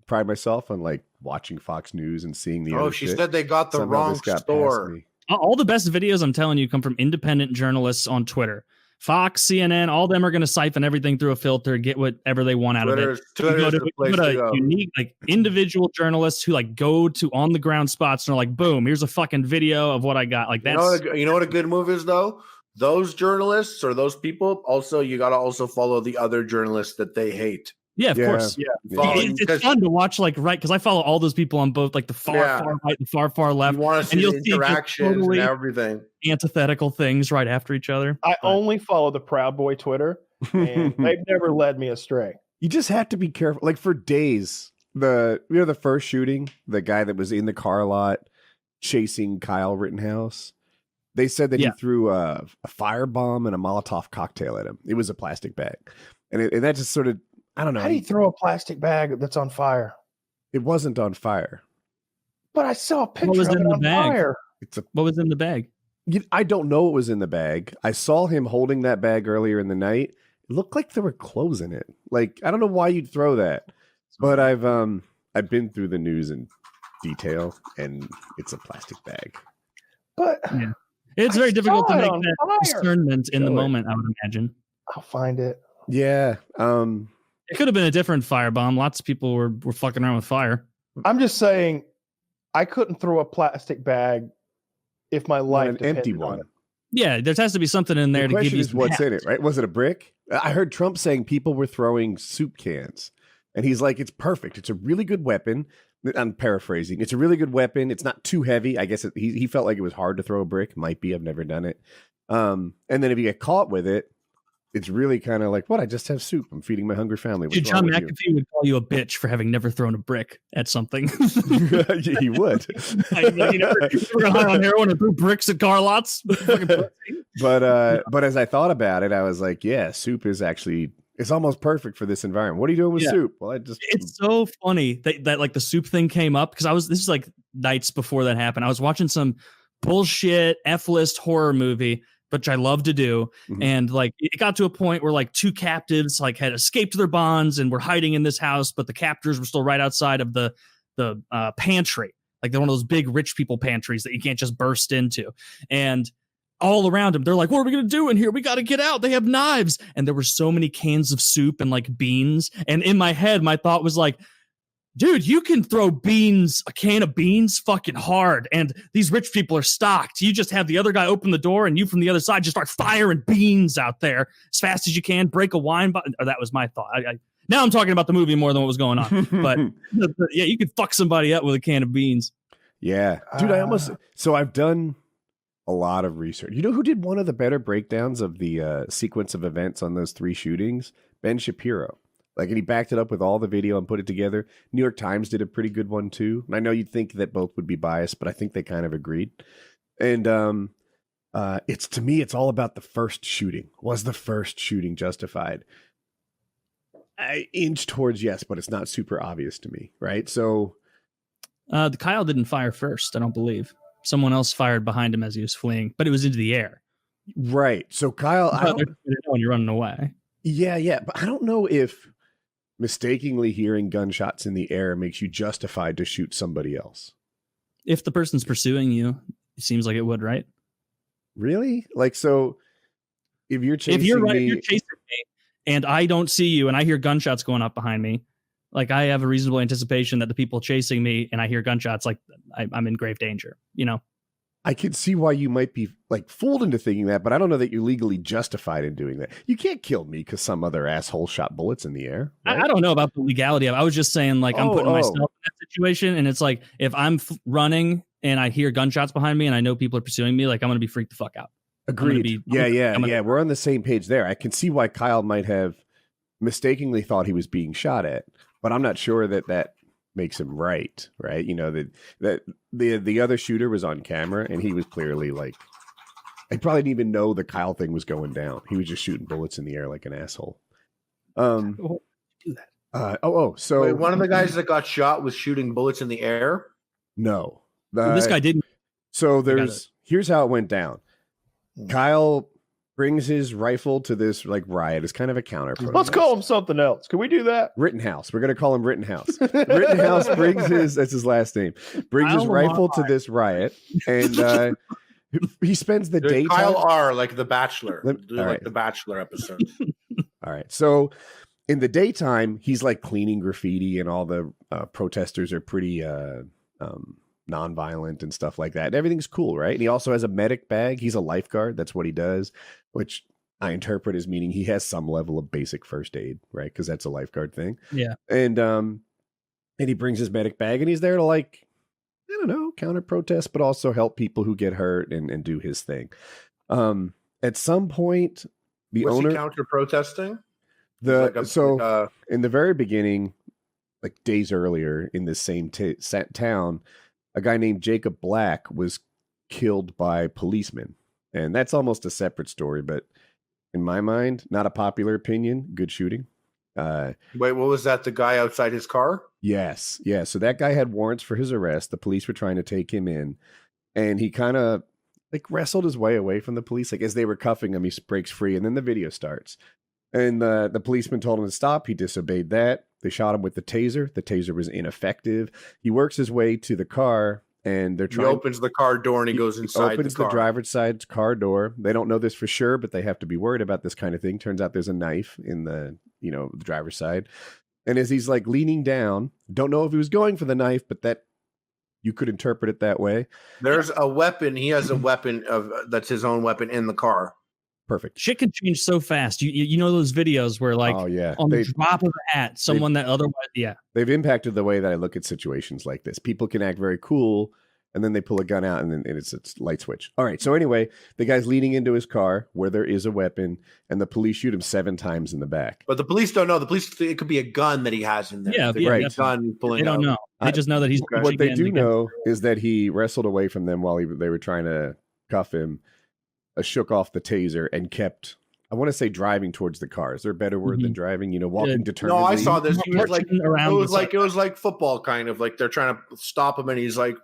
pride myself on like watching Fox News and seeing the other shit. Said they got the wrong store. All the best videos, I'm telling you, come from independent journalists on Twitter. Fox, CNN, all of them are going to siphon everything through a filter, get whatever they want out of it. Twitter's the place to go. Unique, like individual journalists who like go to on the ground spots and are like, boom, here's a fucking video of what I got. Like that's you know what a good move is though? Those journalists or those people, also you got to also follow the other journalists that they hate. Yeah, of course. Yeah. It's fun to watch, like, right? Because I follow all those people on both, like the far right, the far left. You want to see the interactions totally and everything. Antithetical things right after each other. I only follow the Proud Boy Twitter, and they've never led me astray. You just have to be careful. Like for days, the first shooting, the guy that was in the car lot chasing Kyle Rittenhouse, they said that he threw a firebomb and a Molotov cocktail at him. It was a plastic bag, and that just sort of. I don't know. How do you throw a plastic bag that's on fire? It wasn't on fire. But I saw a picture of it on fire. What was in the bag? I don't know what was in the bag. I saw him holding that bag earlier in the night. It looked like there were clothes in it. Like, I don't know why you'd throw that. But I've been through the news in detail, and it's a plastic bag. But it's very difficult to make that discernment in the moment, I would imagine. I'll find it. Yeah. It could have been a different firebomb. Lots of people were fucking around with fire. I'm just saying, I couldn't throw a plastic bag if my life an empty one. Yeah, there has to be something in there to give you. What's in it, right? Was it a brick? I heard Trump saying people were throwing soup cans, and he's like, "It's perfect. It's a really good weapon." I'm paraphrasing. It's a really good weapon. It's not too heavy. I guess he felt like it was hard to throw a brick. Might be. I've never done it. And then if you get caught with it. it's really kind of like, what? I just have soup. I'm feeding my hungry family. Dude, John McAfee would call you a bitch for having never thrown a brick at something. He would. You never got high on heroin or threw bricks at car lots. But as I thought about it, I was like, yeah, soup is actually, it's almost perfect for this environment. What are you doing with soup? Well, it's so funny that like the soup thing came up because this is like nights before that happened. I was watching some bullshit F-list horror movie, which I love to do. Mm-hmm. And like it got to a point where like two captives like had escaped their bonds and were hiding in this house, but the captors were still right outside of the pantry. Like they're one of those big rich people pantries that you can't just burst into. And all around them, they're like, what are we going to do in here? We got to get out. They have knives. And there were so many cans of soup and like beans. And in my head, my thought was like, dude, you can throw a can of beans fucking hard. And these rich people are stocked. You just have the other guy open the door and you from the other side just start firing beans out there as fast as you can, break a wine bottle. That was my thought. Now I'm talking about the movie more than what was going on. But yeah, you could fuck somebody up with a can of beans. Yeah. Dude, I've done a lot of research. You know who did one of the better breakdowns of the sequence of events on those 3 shootings? Ben Shapiro. Like, and he backed it up with all the video and put it together. New York Times did a pretty good one too. And I know you'd think that both would be biased, but I think they kind of agreed. And to me, it's all about the first shooting. Was the first shooting justified? I inch towards yes, but it's not super obvious to me, right? So the Kyle didn't fire first, I don't believe. Someone else fired behind him as he was fleeing, but it was into the air. Right. So Kyle, when you're running away. Yeah. But I don't know if mistakenly hearing gunshots in the air makes you justified to shoot somebody else. If the person's pursuing you, it seems like it would, right? Really? Like, so if you're chasing if you're chasing me and I don't see you and I hear gunshots going up behind me, like I have a reasonable anticipation that the people chasing me and I hear gunshots, like I'm in grave danger, you know? I could see why you might be like fooled into thinking that, but I don't know that you're legally justified in doing that. You can't kill me because some other asshole shot bullets in the air. Right? I don't know about the legality of it. I was just saying, like, I'm putting myself in that situation, and it's like if I'm running and I hear gunshots behind me and I know people are pursuing me, like I'm gonna be freaked the fuck out. Agreed. Yeah. We're on the same page there. I can see why Kyle might have mistakenly thought he was being shot at, but I'm not sure that makes him right. You know, that the other shooter was on camera and he was clearly like, I probably didn't even know the Kyle thing was going down. He was just shooting bullets in the air like an asshole. Do that. So wait, one of the guys that got shot was shooting bullets in the air? No. This guy didn't. So here's how it went down. Kyle brings his rifle to this like riot. It's kind of a counter protest. Let's call him something else. Can we do that? Rittenhouse. We're going to call him Rittenhouse. Rittenhouse that's his last name, brings his rifle to this riot, and he spends the daytime. Kyle R, like The Bachelor. The Bachelor episode. All right. So in the daytime, he's like cleaning graffiti, and all the protesters are pretty nonviolent and stuff like that. And everything's cool, right? And he also has a medic bag. He's a lifeguard. That's what he does, which I interpret as meaning he has some level of basic first aid, right? Because that's a lifeguard thing. Yeah. And he brings his medic bag, and he's there to like, I don't know, counter protest, but also help people who get hurt and do his thing. At some point, the owner counter protesting. In the very beginning, like days earlier in this same town, a guy named Jacob Black was killed by policemen. And that's almost a separate story, but in my mind, not a popular opinion, good shooting. Wait, what was that? The guy outside his car? Yes. Yeah. So that guy had warrants for his arrest. The police were trying to take him in, and he kind of like wrestled his way away from the police. Like as they were cuffing him, he breaks free, and then the video starts. And the policeman told him to stop. He disobeyed that. They shot him with the taser. The taser was ineffective. He works his way to the car, and they're trying. He opens the car door and he goes inside. Opens the driver's side car door. They don't know this for sure, but they have to be worried about this kind of thing. Turns out there's a knife in the driver's side. And as he's like leaning down, don't know if he was going for the knife, but that you could interpret it that way. There's a weapon. He has a weapon that's his own weapon in the car. Perfect. Shit can change so fast. You know those videos where like on the drop of a hat, someone that otherwise, they've impacted the way that I look at situations like this. People can act very cool And then they pull a gun out, and then it's light switch. All right. So anyway, the guy's leaning into his car where there is a weapon, and the police shoot him 7 times in the back. But the police don't know. The police, it could be a gun that he has in there. Yeah, right. Gun pulling they don't know. They just know that he's. What they do know is that he wrestled away from them while they were trying to cuff him, shook off the taser, and kept. I want to say driving towards the car. Is there a better word than driving? Walking determinedly. No, I saw this. He was like, around it was like football, kind of like they're trying to stop him, and he's like,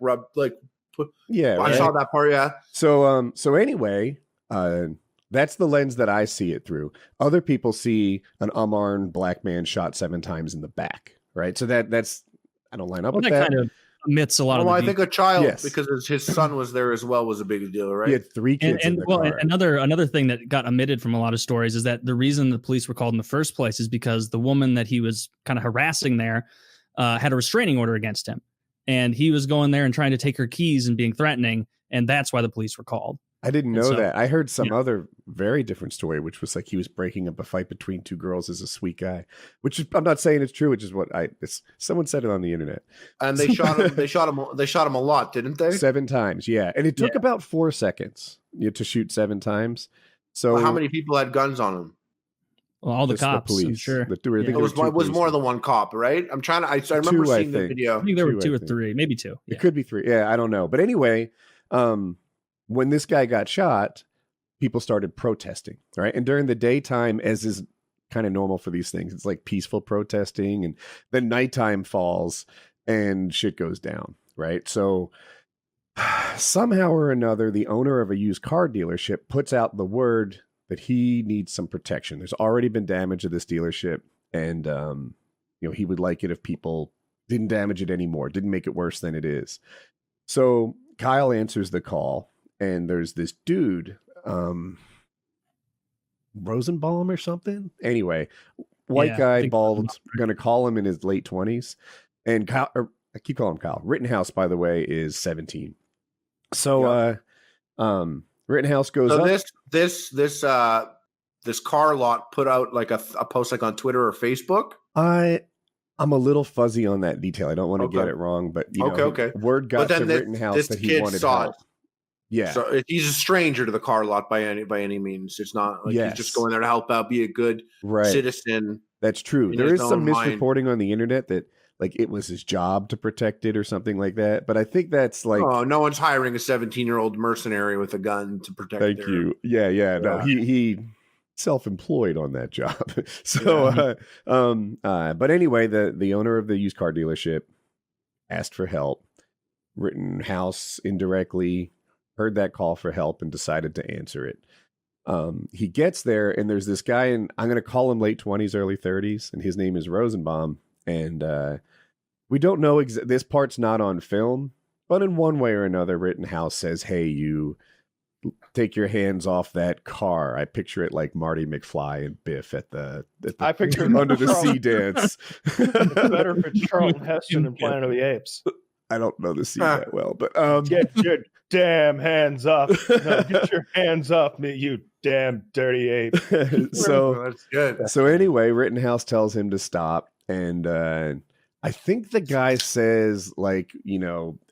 yeah. I saw that part. Yeah. So anyway, that's the lens that I see it through. Other people see an unarmed black man shot 7 times in the back. Right. So that's I don't line up with that. Kind of omits a lot of. I think a child, because his son was there as well, was a big deal, right? He had 3 kids in the car. Another thing that got omitted from a lot of stories is that the reason the police were called in the first place is because the woman that he was kind of harassing there had a restraining order against him, and he was going there and trying to take her keys and being threatening, and that's why the police were called. I didn't know that. I heard some other very different story, which was like he was breaking up a fight between 2 girls as a sweet guy, which is, I'm not saying it's true, which is what someone said it on the internet. And they shot him. They shot him a lot, didn't they? 7 times, yeah. And it took about 4 seconds to shoot 7 times. So how many people had guns on him? Well, all the cops, police. I'm sure. It was more than 1 cop, right? I'm trying to. I remember seeing the video. I think there were 2 or 3, maybe 2. It could be 3. Yeah, I don't know. But anyway, when this guy got shot, people started protesting, right? And during the daytime, as is kind of normal for these things, it's like peaceful protesting, and then nighttime falls and shit goes down, right? So somehow or another, the owner of a used car dealership puts out the word that he needs some protection. There's already been damage to this dealership, and he would like it if people didn't damage it anymore, didn't make it worse than it is. So Kyle answers the call, and there's this dude, Rosenbaum or something. Anyway, white guy, bald, going to call him in his late 20s. And Kyle, I keep calling him Kyle. Rittenhouse, by the way, is 17. So, Rittenhouse goes up. This car lot put out like a post like on Twitter or Facebook. I'm a little fuzzy on that detail. I don't want to get it wrong, but word got to Rittenhouse that he wanted help. Yeah. So he's a stranger to the car lot by any means. It's not like he's just going there to help out, be a good citizen. That's true. There is some misreporting on the internet that like it was his job to protect it or something like that. But I think that's like, no one's hiring a 17-year-old mercenary with a gun to protect. Thank you. Yeah. No, he self-employed on that job. So, but anyway, the owner of the used car dealership asked for help. Rittenhouse indirectly heard that call for help and decided to answer it. He gets there, and there's this guy, and I'm going to call him late 20s, early 30s, and his name is Rosenbaum. And we don't know this part's not on film, but in one way or another, Rittenhouse says, "Hey, you take your hands off that car." I picture it like Marty McFly and Biff at the I picture under the sea dance. It's better for Charlton Heston in Planet of the Apes. I don't know the scene that well, but get your damn hands up! No, get your hands up, me, you damn dirty ape. That's good. So anyway, Rittenhouse tells him to stop, and I think the guy says like,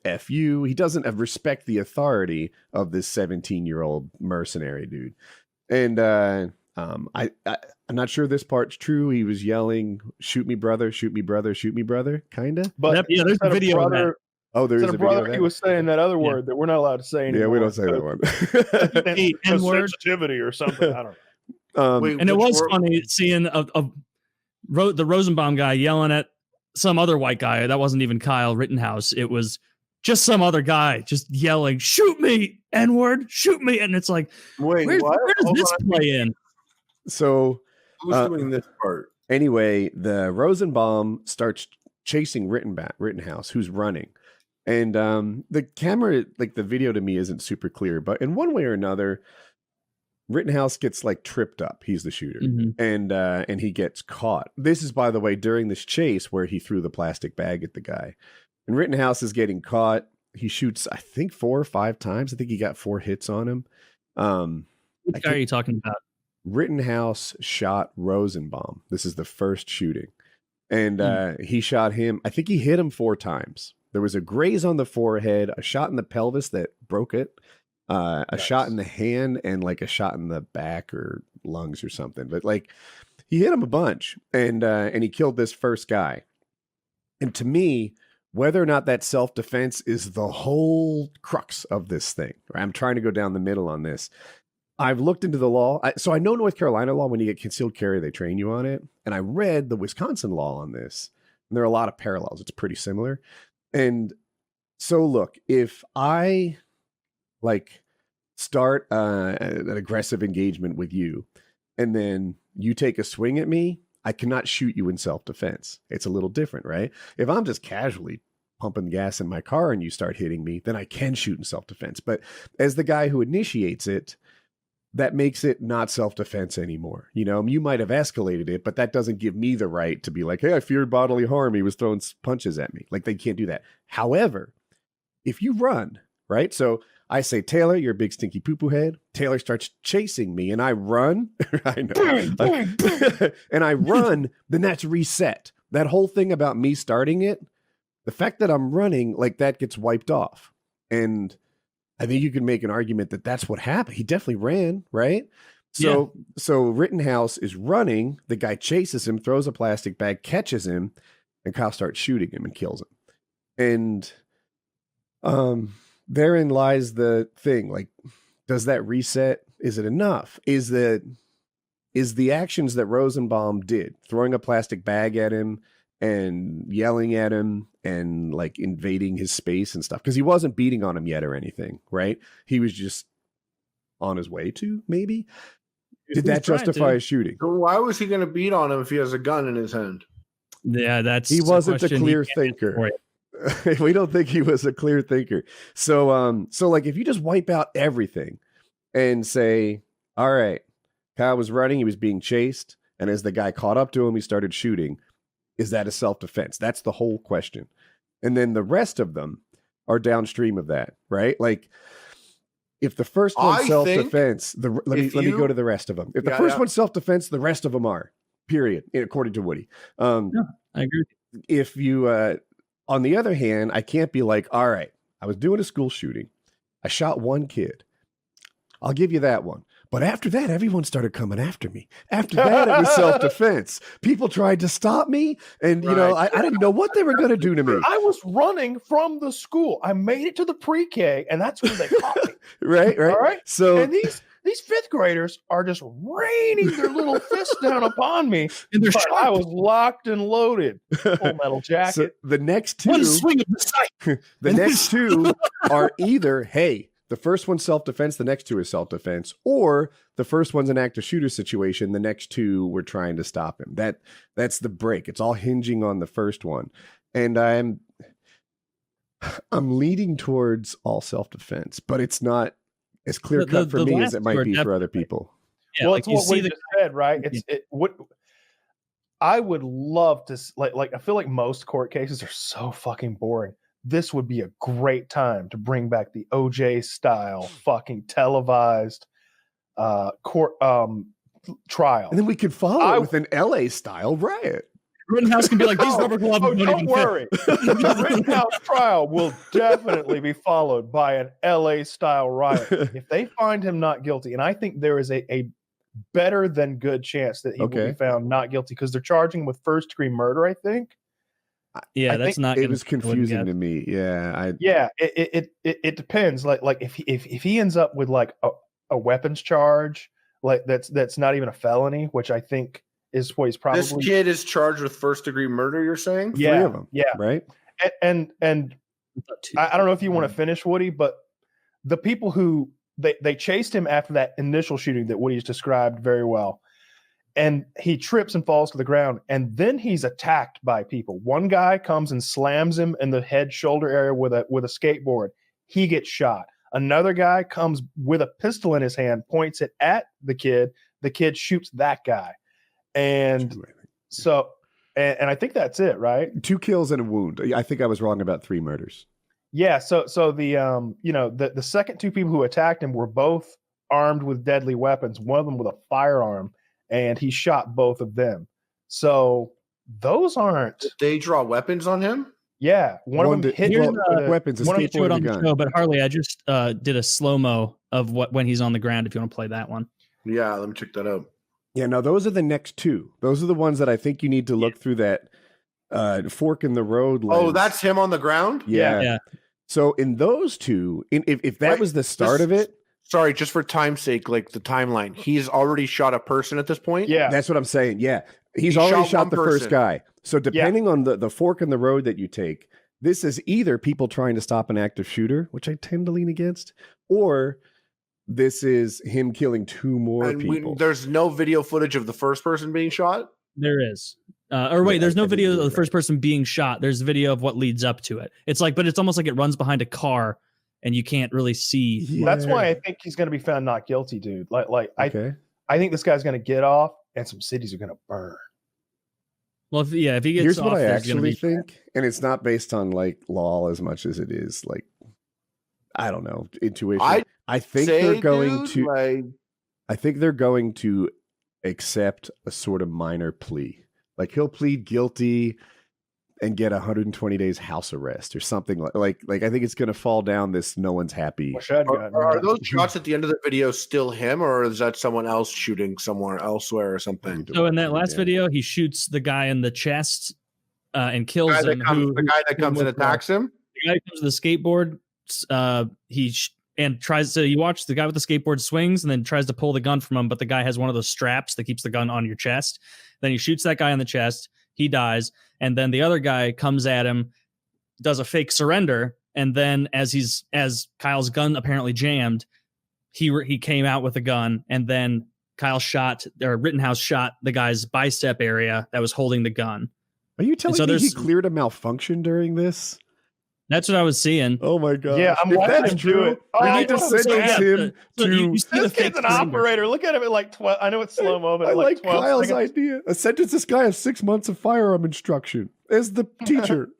F you. He doesn't respect the authority of this 17-year-old mercenary dude, and I'm not sure this part's true. He was yelling, "Shoot me, brother! Shoot me, brother! Shoot me, brother!" Kinda. But there's a video of that. Oh, there's a brother. He was saying that other word that we're not alled to say anymore. Yeah, we don't say that one. Sensitivity or something. I don't know. And it was funny seeing the Rosenbaum guy yelling at some other white guy. That wasn't even Kyle Rittenhouse. It was just some other guy just yelling, "Shoot me, N-word, shoot me!" And it's like, where does this play in? So who's doing this part? Anyway, the Rosenbaum starts chasing Rittenhouse, who's running. And the camera, like the video to me isn't super clear, but in one way or another, Rittenhouse gets like tripped up. He's the shooter, and he gets caught. This is, by the way, during this chase where he threw the plastic bag at the guy. And Rittenhouse is getting caught. He shoots, I think, 4 or 5 times. I think he got 4 hits on him. Which guy are you talking about? Rittenhouse shot Rosenbaum. This is the first shooting. And he shot him. I think he hit him 4 times. There was a graze on the forehead, a shot in the pelvis that broke it, a Nice. shot in the hand, and like a shot in the back or lungs or something. But like he hit him a bunch, and he killed this first guy. And to me, whether or not that's self-defense is the whole crux of this thing. Right? I'm trying to go down the middle on this. I've looked into the law. So I know North Carolina law, when you get concealed carry, they train you on it. And I read the Wisconsin law on this. And there are a lot of parallels. It's pretty similar. And so look, if I like start an aggressive engagement with you, and then you take a swing at me, I cannot shoot you in self-defense. It's a little different, right? If I'm just casually pumping gas in my car and you start hitting me, then I can shoot in self-defense. But as the guy who initiates it, that makes it not self-defense anymore. You know, you might have escalated it, but that doesn't give me the right to be like, hey, I feared bodily harm. He was throwing punches at me. Like, they can't do that. However, if you run, right? So I say, Taylor, you're a big stinky poo-poo head. Taylor starts chasing me and I run. I know. And I run, then that's reset. That whole thing about me starting it, the fact that I'm running, like, that gets wiped off. And I think you can make an argument that that's what happened. He definitely ran, right? So Rittenhouse is running. The guy chases him, throws a plastic bag, catches him, and Kyle starts shooting him and kills him. And therein lies the thing. Like, does that reset? Is it enough? Is the actions that Rosenbaum did, throwing a plastic bag at him and yelling at him and like invading his space and stuff, because he wasn't beating on him yet or anything, right? He was just on his way to, maybe. Did that justify his shooting? So why was he going to beat on him if he has a gun in his hand? Yeah, he wasn't a clear thinker. We don't think he was a clear thinker. So like, if you just wipe out everything and say, all right, Kyle was running, he was being chased, and as the guy caught up to him, he started shooting. Is that a self-defense? That's the whole question. And then the rest of them are downstream of that, right? Like, if the first one's self-defense, let me go to the rest of them. If the first one's self-defense, the rest of them are, period, according to Woody. I agree. If you, on the other hand, I can't be like, all right, I was doing a school shooting. I shot one kid. I'll give you that one. But after that, everyone started coming after me. After that, it was self-defense. People tried to stop me. And, you know, I didn't know what they were going to do to me. I was running from the school. I made it to the pre-K, and that's when they caught me. Right. All right. So, and these fifth graders are just raining their little fists down upon me. And I was locked and loaded. Full metal jacket. So the next two, one swing of the sight. The next two are either, hey, the first one's self-defense, the next two is self-defense, or the first one's an active shooter situation, the next two were trying to stop him. That's the break. It's all hinging on the first one. And I'm leaning towards all self-defense, but it's not as clear-cut for me as it might be for other people. Yeah, well, it's what we just said, right? I would love to, like I feel like most court cases are so fucking boring. This would be a great time to bring back the OJ style fucking televised court trial. And then we could follow it with an LA style riot. Rittenhouse can be like, these rubber gloves don't worry. The Rittenhouse trial will definitely be followed by an LA style riot. If they find him not guilty, and I think there is a better than good chance that he will be found not guilty, because they're charging with first degree murder, I think. Yeah, that's not. It was confusing to me. Yeah, it depends. Like if he ends up with like a weapons charge, like that's not even a felony, which I think is what he's probably. This kid is charged with first degree murder. You're saying? Yeah, 3 of them. Yeah, right. And I don't know if you want to finish, Woody, but the people who they chased him after that initial shooting that Woody's described very well. And he trips and falls to the ground, and then he's attacked by people. One guy comes and slams him in the head shoulder area with a skateboard. He gets shot. Another guy comes with a pistol in his hand, points it at the kid. The kid shoots that guy. And so, and I think that's it, right? 2 kills and a wound. I think I was wrong about 3 murders. Yeah. So the the second 2 people who attacked him were both armed with deadly weapons. One of them with a firearm. And he shot both of them. So those aren't. Did they draw weapons on him? Yeah, one of them hit here's him with a- weapons, a I wanted to show it skateboard, on and a the gun. show, but Harley, I just did a slow-mo of when he's on the ground. If you want to play that one. Yeah, let me check that out. Yeah, no, those are the next two. Those are the ones that I think you need to look through that fork in the road lens. Oh, that's him on the ground? Yeah. So in those two, if that was the start of it, Sorry, just for time's sake, like the timeline. He's already shot a person at this point? Yeah. that's what I'm saying. Yeah, he's He already shot shot one the first person. guy. So depending on the fork in the road that you take, this is either people trying to stop an active shooter, which I tend to lean against, or this is him killing two more And people. there's no video footage of the first person being shot? There is. There's no I video didn't of do the first person being shot. There's video of what leads up to it. It's like, but it's almost like it runs behind a car and you can't really see. Yeah. That's why I think he's going to be found not guilty, dude. Okay. I think this guy's going to get off, and some cities are going to burn. Well, if he gets Here's off, what I there's gonna actually be- think, and it's not based on like law as much as it is like, I don't know, intuition. I think they're going to. I think they're going to accept a sort of minor plea. Like he'll plead guilty and get 120 days house arrest or something like I think it's going to fall down this no one's happy. Are those shots at the end of the video still him, or is that someone else shooting somewhere elsewhere or something? So in that last video, he shoots the guy in the chest and kills The him. guy that comes and attacks him? The guy who comes with the skateboard, you watch the guy with the skateboard swings and then tries to pull the gun from him, but the guy has one of those straps that keeps the gun on your chest. Then he shoots that guy in the chest. He dies, and then the other guy comes at him, does a fake surrender, and then as Kyle's gun apparently jammed, he came out with a gun, and then Rittenhouse shot the guy's bicep area that was holding the gun. Are you telling so me he there's- cleared a malfunction during this? That's what I was seeing. Oh my god! Yeah, I'm if watching that's him do true, it. Oh, we I need to know. sentence So, him so to. you see the This fake kid's an surrender. operator. Look at him at like 12. I know it's slow mo, but I at like 12 Kyle's seconds. idea. Sentence this guy of 6 months of firearm instruction as the teacher.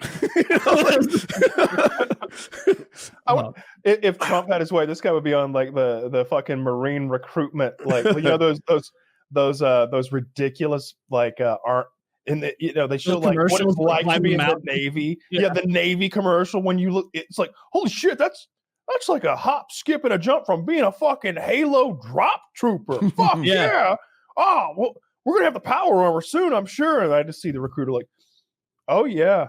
If Trump had his way, this guy would be on like the fucking Marine recruitment, like those ridiculous like aren't in the they show like what it's like to be in the Navy. Yeah, the Navy commercial when you look, it's like holy shit, that's like a hop, skip, and a jump from being a fucking Halo drop trooper. Fuck yeah. Oh well, we're gonna have the power armor soon, I'm sure. And I just see the recruiter like, oh yeah,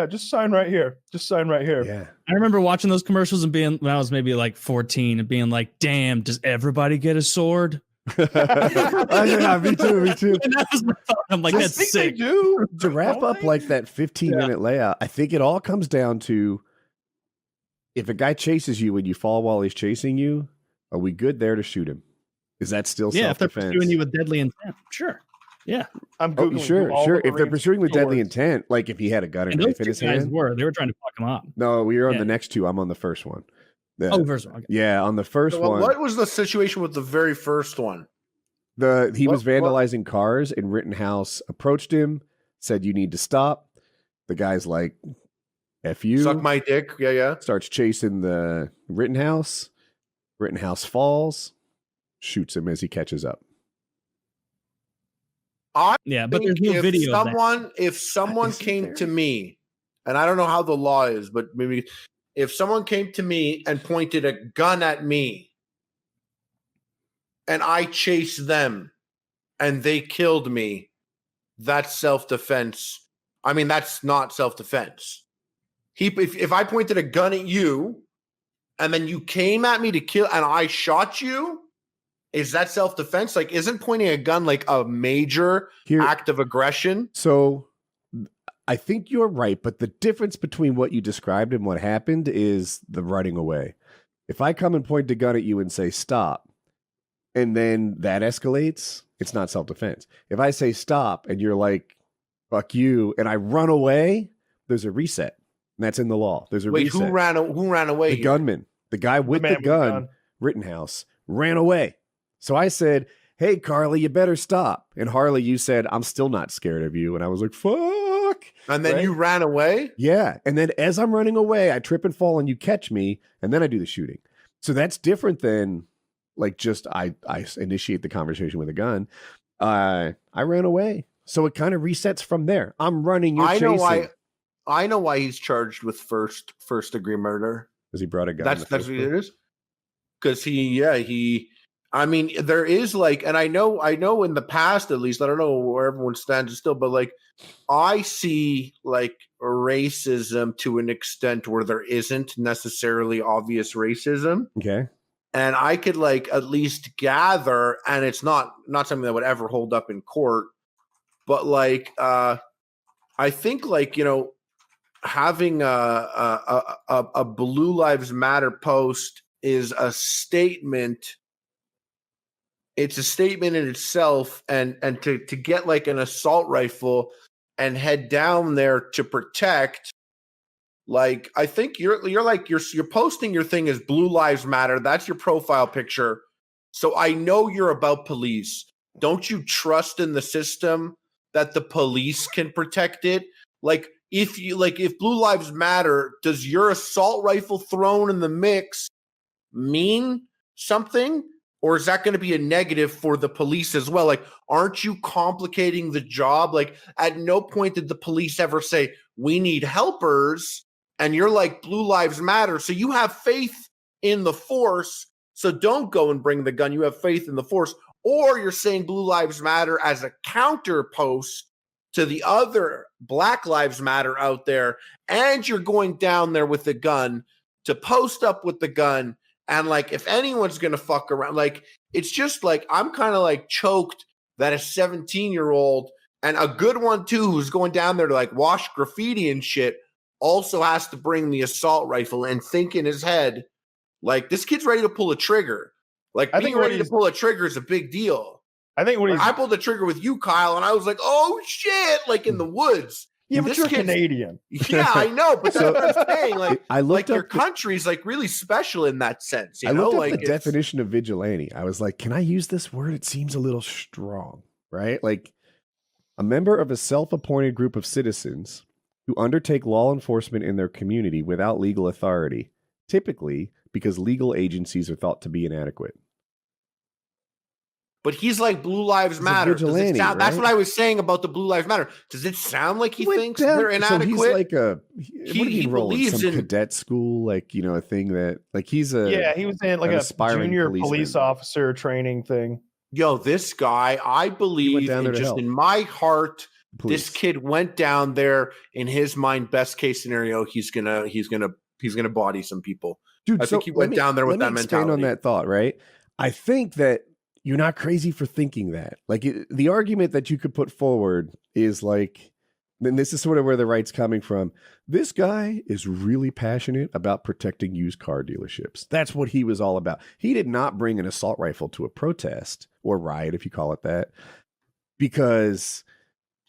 just sign right here. Yeah. I remember watching those commercials and being, when I was maybe like 14, and being like, damn, does everybody get a sword? Yeah, me too. And that was my thought. I'm like, I that's think sick. they do. To wrap Don't up they? like that 15-minute layout, I think it all comes down to if a guy chases you and you fall while he's chasing you, are we good there to shoot him? Is that still Yeah, if they're self-defense? pursuing you with deadly intent, sure. Yeah. I'm Oh, Googling all sure. the If they're Marines pursuing with deadly swords. intent, like if he had a gun or And those knife in two his guys hand. they were trying to fuck him up. No, we were on Yeah. the next two. I'm on the first one. Oh, first one. Okay. Yeah, on the first Well, one. what was the situation with the very first one? He was What- vandalizing cars, and Rittenhouse approached him, said, "You need to stop." The guy's like, "F you." Suck my dick. Yeah. Starts chasing the Rittenhouse. Rittenhouse falls, shoots him as he catches up. Yeah, but think there's no if video of that. If someone Isn't came there? to me, and I don't know how the law is, but maybe if someone came to me and pointed a gun at me and I chased them and they killed me, that's self-defense. I mean, that's not self-defense. If I pointed a gun at you and then you came at me to kill and I shot you, is that self-defense? Like, isn't pointing a gun like a major Here, act of aggression? so I think you're right, but the difference between what you described and what happened is the running away. If I come and point a gun at you and say stop, and then that escalates, it's not self-defense. If I say stop and you're like, fuck you, and I run away, there's a reset. And that's in the law. There's a Wait, reset. who ran away? The here? gunman. The guy with man the with gun, Rittenhouse, ran away. So I said, hey, Carly, you better stop. And Harley, you said, I'm still not scared of you. And I was like, fuck. And then Right? you ran away? Yeah. And then as I'm running away, I trip and fall and you catch me. And then I do the shooting. So that's different than like just I initiate the conversation with a gun. I ran away. So it kind of resets from there. I'm running. You're I know chasing. I know why he's charged with first degree murder. Because he brought a gun. That's what it is. Because I mean, there is like, and I know in the past, at least, I don't know where everyone stands still, but like, I see like racism to an extent where there isn't necessarily obvious racism. Okay. And I could like at least gather, and it's not something that would ever hold up in court, but like, I think like, you know, having a Blue Lives Matter post is a statement. It's a statement in itself, and to get like an assault rifle and head down there to protect, like, I think you're posting your thing as Blue Lives Matter. That's your profile picture. So I know you're about police. Don't you trust in the system that the police can protect it? Like, if Blue Lives Matter, does your assault rifle thrown in the mix mean something? Or is that going to be a negative for the police as well? Like, aren't you complicating the job? Like, at no point did the police ever say, we need helpers. And you're like, Blue Lives Matter. So you have faith in the force. So don't go and bring the gun. You have faith in the force. Or you're saying Blue Lives Matter as a counter post to the other Black Lives Matter out there. And you're going down there with the gun to post up with the gun. And like, if anyone's going to fuck around, like, it's just like, I'm kind of like choked that a 17-year-old, and a good one too, who's going down there to like wash graffiti and shit, also has to bring the assault rifle and think in his head, like, this kid's ready to pull a trigger. Like, being ready to pull a trigger is a big deal. I think I pulled the trigger with you, Kyle, and I was like, oh shit, like in the woods. Yeah, but you're Canadian. Yeah, I know, but that's what I'm saying. Like, I looked like up your country's like really special in that sense. You know, looked up like the definition of vigilante. I was like, can I use this word? It seems a little strong, right? Like, a member of a self-appointed group of citizens who undertake law enforcement in their community without legal authority, typically because legal agencies are thought to be inadequate. But he's like Blue Lives Matter. Vigilante, right? That's what I was saying about the Blue Lives Matter. Does it sound like he thinks they're inadequate? So he's like he believes in cadet school, like, you know, a thing that like he was in like a junior police officer training thing. Yo, this guy, I believe in my heart, this kid went down there. In his mind, best case scenario, he's gonna body some people. Dude, I think he went down there with that mentality. On that thought, right? I think that you're not crazy for thinking that. Like, the argument that you could put forward is like, and this is sort of where the right's coming from. This guy is really passionate about protecting used car dealerships. That's what he was all about. He did not bring an assault rifle to a protest or riot, if you call it that, because,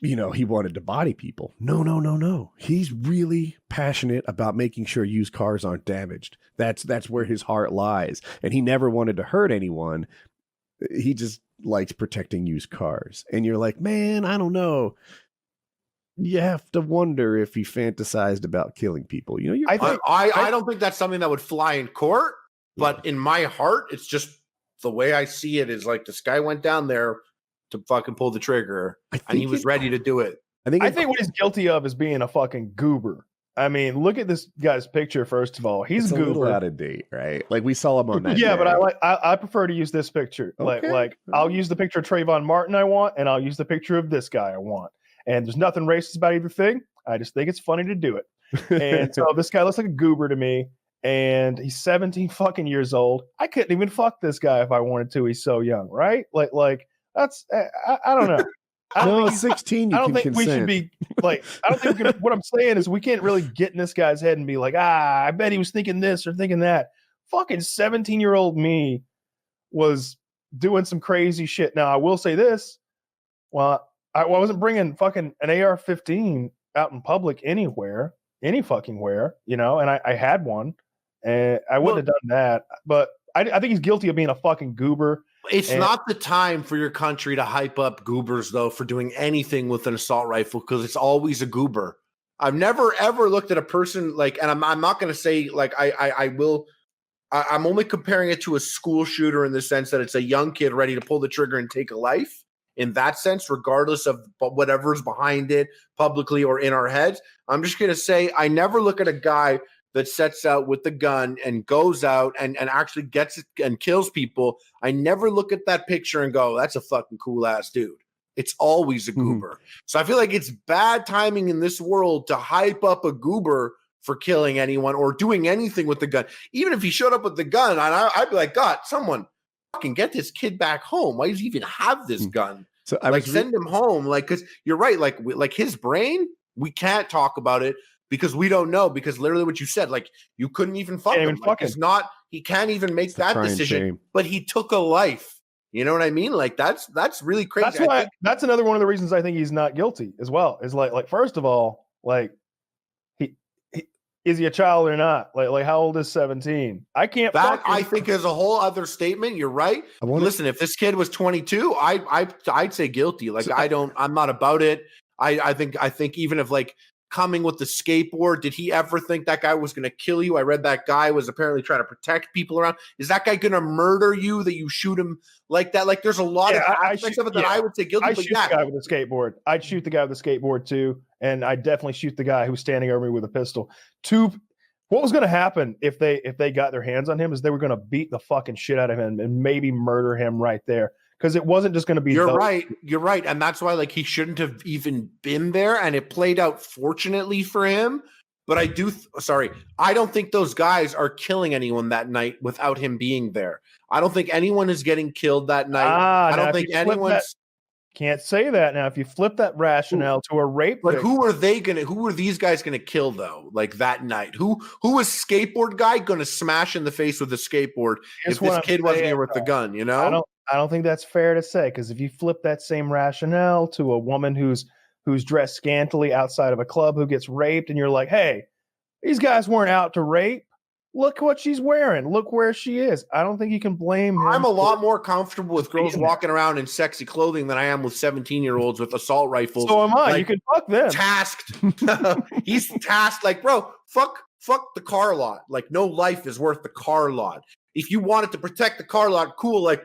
you know, he wanted to body people. No. He's really passionate about making sure used cars aren't damaged. That's where his heart lies. And he never wanted to hurt anyone. He just likes protecting used cars. And you're like, man, I don't know. You have to wonder if he fantasized about killing people. You know, I don't think that's something that would fly in court, but in my heart, it's just the way I see it is like, this guy went down there to fucking pull the trigger and he was ready to do it. I think what he's guilty of is being a fucking goober. I mean, look at this guy's picture. First of all, he's a little out of date, right? Like, we saw him on that. Yeah, but I prefer to use this picture. Okay. Like I'll use the picture of Trayvon Martin I want, and I'll use the picture of this guy I want. And there's nothing racist about either thing. I just think it's funny to do it. And so this guy looks like a goober to me, and he's 17 fucking years old. I couldn't even fuck this guy if I wanted to. He's so young, right? Like that's I don't know. I don't think 16. I don't think we should be like. I don't think we can, what I'm saying is we can't really get in this guy's head and be like, I bet he was thinking this or thinking that. Fucking 17-year-old me was doing some crazy shit. Now I will say this: well, I wasn't bringing fucking an AR-15 out in public anywhere, any fucking where, you know. And I had one, and I wouldn't have done that. But I think he's guilty of being a fucking goober. It's not the time for your country to hype up goobers, though, for doing anything with an assault rifle, because it's always a goober. I've never, ever looked at a person like, and I'm not going to say like I'm only comparing it to a school shooter in the sense that it's a young kid ready to pull the trigger and take a life. in that sense, regardless of whatever's behind it, publicly or in our heads. I'm just going to say I never look at a guy that sets out with the gun and goes out and actually gets it and kills people. I never look at that picture and go, that's a fucking cool ass dude. It's always a goober. So I feel like it's bad timing in this world to hype up a goober for killing anyone or doing anything with the gun. Even if he showed up with the gun, I'd be like, God, someone fucking get this kid back home. Why does he even have this gun? So send him home. Like, because you're right. Like his brain, we can't talk about it because we don't know. Because literally what you said, like you couldn't even fuck him. It's not. He can't even make that decision. But he took a life. You know what I mean? Like that's really crazy. That's why. That's another one of the reasons I think he's not guilty as well. Is like first of all, like he is he a child or not? Like how old is 17? I can't. That I think is a whole other statement. You're right. Listen, if this kid was 22, I'd say guilty. Like I'm not about it. I think even if like coming with the skateboard, did he ever think that guy was going to kill you? I read that guy was apparently trying to protect people around. Is that guy going to murder you that you shoot him like that? Like there's a lot of aspects of it that I would say guilty. I shoot the guy with a skateboard. I'd shoot the guy with a skateboard too. And I definitely shoot the guy who's standing over me with a pistol. What was going to happen if they got their hands on him is they were going to beat the fucking shit out of him and maybe murder him right there. Because it wasn't just going to be. You're right, and that's why like he shouldn't have even been there, and it played out fortunately for him. But I don't think those guys are killing anyone that night without him being there. I don't think anyone is getting killed that night. I don't think anyone's. Can't say that now. If you flip that rationale to a rape, but who are these guys gonna kill though? Like that night, who is skateboard guy gonna smash in the face with a skateboard if this kid wasn't here with the gun? You know, I don't think that's fair to say, because if you flip that same rationale to a woman who's dressed scantily outside of a club who gets raped, and you're like, hey, these guys weren't out to rape. Look what she's wearing. Look where she is. I don't think you can blame him. I'm a lot more comfortable with girls walking around in sexy clothing than I am with 17-year-olds with assault rifles. So am I. Like, you can fuck them. Tasked. He's tasked. Like, bro, fuck the car lot. Like, no life is worth the car lot. If you wanted to protect the car lot, cool. Like,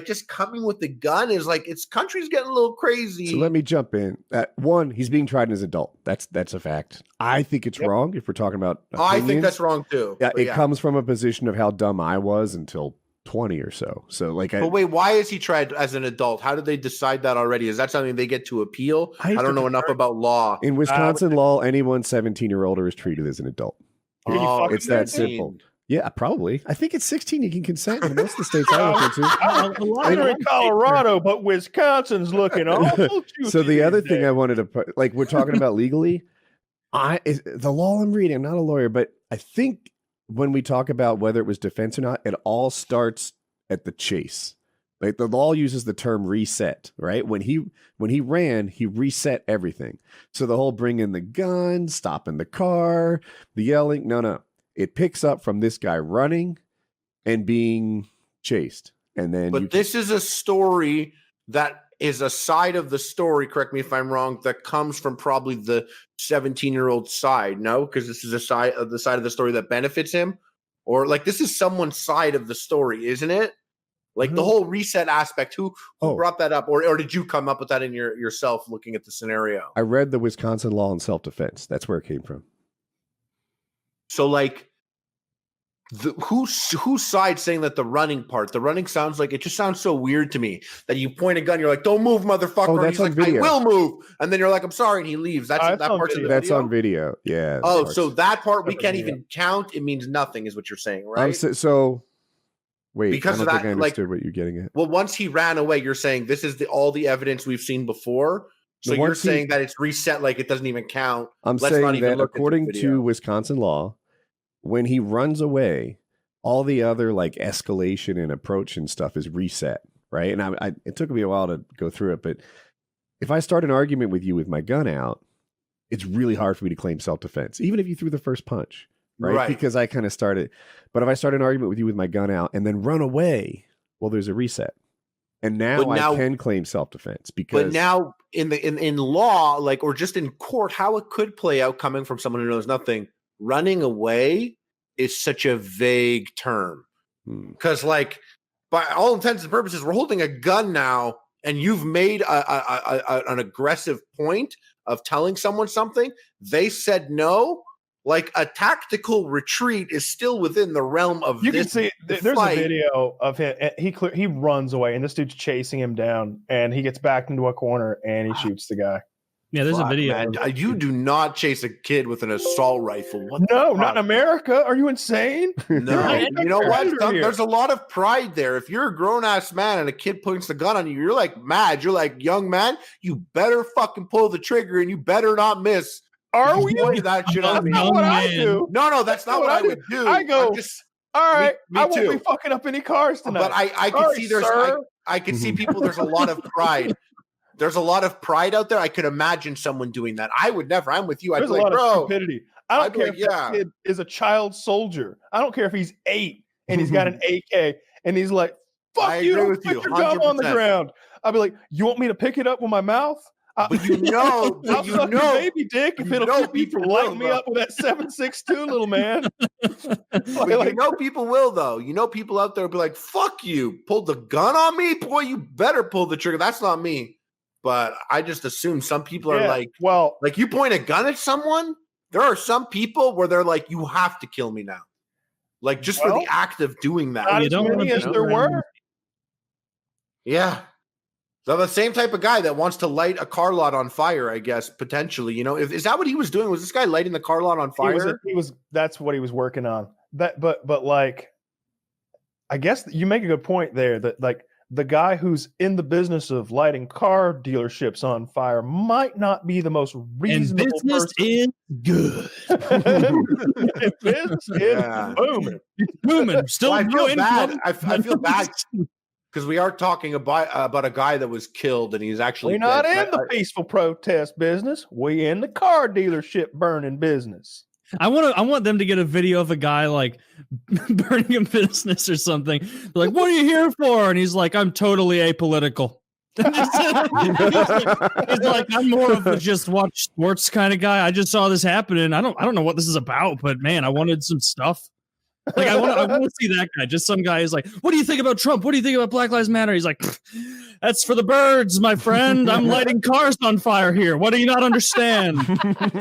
just coming with the gun is like, country's getting a little crazy. So let me jump in. One, he's being tried as an adult. That's a fact. I think it's wrong if we're talking about opinions. I think that's wrong too. Yeah, it comes from a position of how dumb I was until 20 or so. So like, but wait, why is he tried as an adult? How did they decide that already? Is that something they get to appeal? I don't know enough about law. In Wisconsin law, anyone 17 or older is treated as an adult. It's that simple. Yeah, probably. I think it's 16 you can consent in most of the states I look into. I'm in Colorado, but Wisconsin's looking awful. So the other thing I wanted to put, like we're talking about legally, the law I'm reading, I'm not a lawyer, but I think when we talk about whether it was defense or not, it all starts at the chase. Like the law uses the term reset, right? When he ran, he reset everything. So the whole bring in the gun, stopping the car, the yelling, no. It picks up from this guy running and being chased. And then this is a story that is a side of the story, correct me if I'm wrong, that comes from probably the 17-year-old side, no? Because this is a side of the story that benefits him? Or like this is someone's side of the story, isn't it? Like the whole reset aspect, who brought that up? Or did you come up with that in yourself looking at the scenario? I read the Wisconsin law on self-defense. That's where it came from. So like whose side saying that the running sounds like, it just sounds so weird to me that you point a gun, you're like, don't move, motherfucker. Oh, that's on video. I will move. And then you're like, I'm sorry. And he leaves. That part's in the video. That's on video. Yeah. Oh, so that part we can't even count. It means nothing is what you're saying, right? So wait, because I don't think I understood like, what you're getting at. Well, once he ran away, you're saying this is all the evidence we've seen before. So you're saying that it's reset, like it doesn't even count. I'm saying that according to Wisconsin law, when he runs away, all the other like escalation and approach and stuff is reset, right? And it took me a while to go through it, but if I start an argument with you with my gun out, it's really hard for me to claim self-defense, even if you threw the first punch, right? Because I kind of started. But if I start an argument with you with my gun out and then run away, well, there's a reset. And now I can claim self-defense because. But now in law, like, or just in court, how it could play out coming from someone who knows nothing. Running away is such a vague term because, like, by all intents and purposes, we're holding a gun now and you've made an aggressive point of telling someone something, they said no, like a tactical retreat is still within the realm of You this can see there's fight. a video of him. He runs away, and this dude's chasing him down, and he gets backed into a corner, and he shoots the guy. Yeah, there's a video. Man, you do not chase a kid with an assault rifle. What No, not in America. Are you insane? No, you know what? There's a lot of pride there. If you're a grown ass man and a kid points the gun on you, you're like mad. You're like, young man, you better fucking pull the trigger and you better not miss. Are we? That shit out of me. That's what I do. No, that's not what I would do. I go, all right, me I won't too. be fucking up any cars tonight. But I can see I can see people. There's a lot of pride. There's a lot of pride out there. I could imagine someone doing that. I would never. I'm with you. I'd There's be a like, lot bro. of stupidity. I don't care if that kid is a child soldier. I don't care if he's 8 and he's got an AK and he's like, fuck you, don't put your gun on the ground. I'll be like, you want me to pick it up with my mouth? But you know, I'll suck your baby dick if it'll keep you from lighting me up with that 7.62, little man. You know people will, though. You know people out there will be like, fuck you, pulled the gun on me? Boy, you better pull the trigger. That's not me. But I just assume some people are like, well, like you point a gun at someone, there are some people where they're like, you have to kill me now. Like just for the act of doing that. Not as many as there were. Yeah. So the same type of guy that wants to light a car lot on fire, I guess, potentially. You know, is that what he was doing? Was this guy lighting the car lot on fire? He was. That's what he was working on. But like, I guess you make a good point there. That like the guy who's in the business of lighting car dealerships on fire might not be the most reasonable. And business is good. Business is booming. It's booming. Still, well, I feel bad. I feel bad. Because we are talking about a guy that was killed, and he's actually we're not in the peaceful protest business. We in the car dealership burning business. I want them to get a video of a guy like burning a business or something. They're like, "What are you here for?" And he's like, "I'm totally apolitical." He's like, "I'm more of a just watch sports kind of guy. I just saw this happening. I don't know what this is about, but man, I wanted some stuff." Like I want to see that guy. Just some guy is like, "What do you think about Trump? What do you think about Black Lives Matter?" He's like, "That's for the birds, my friend. I'm lighting cars on fire here. What do you not understand?"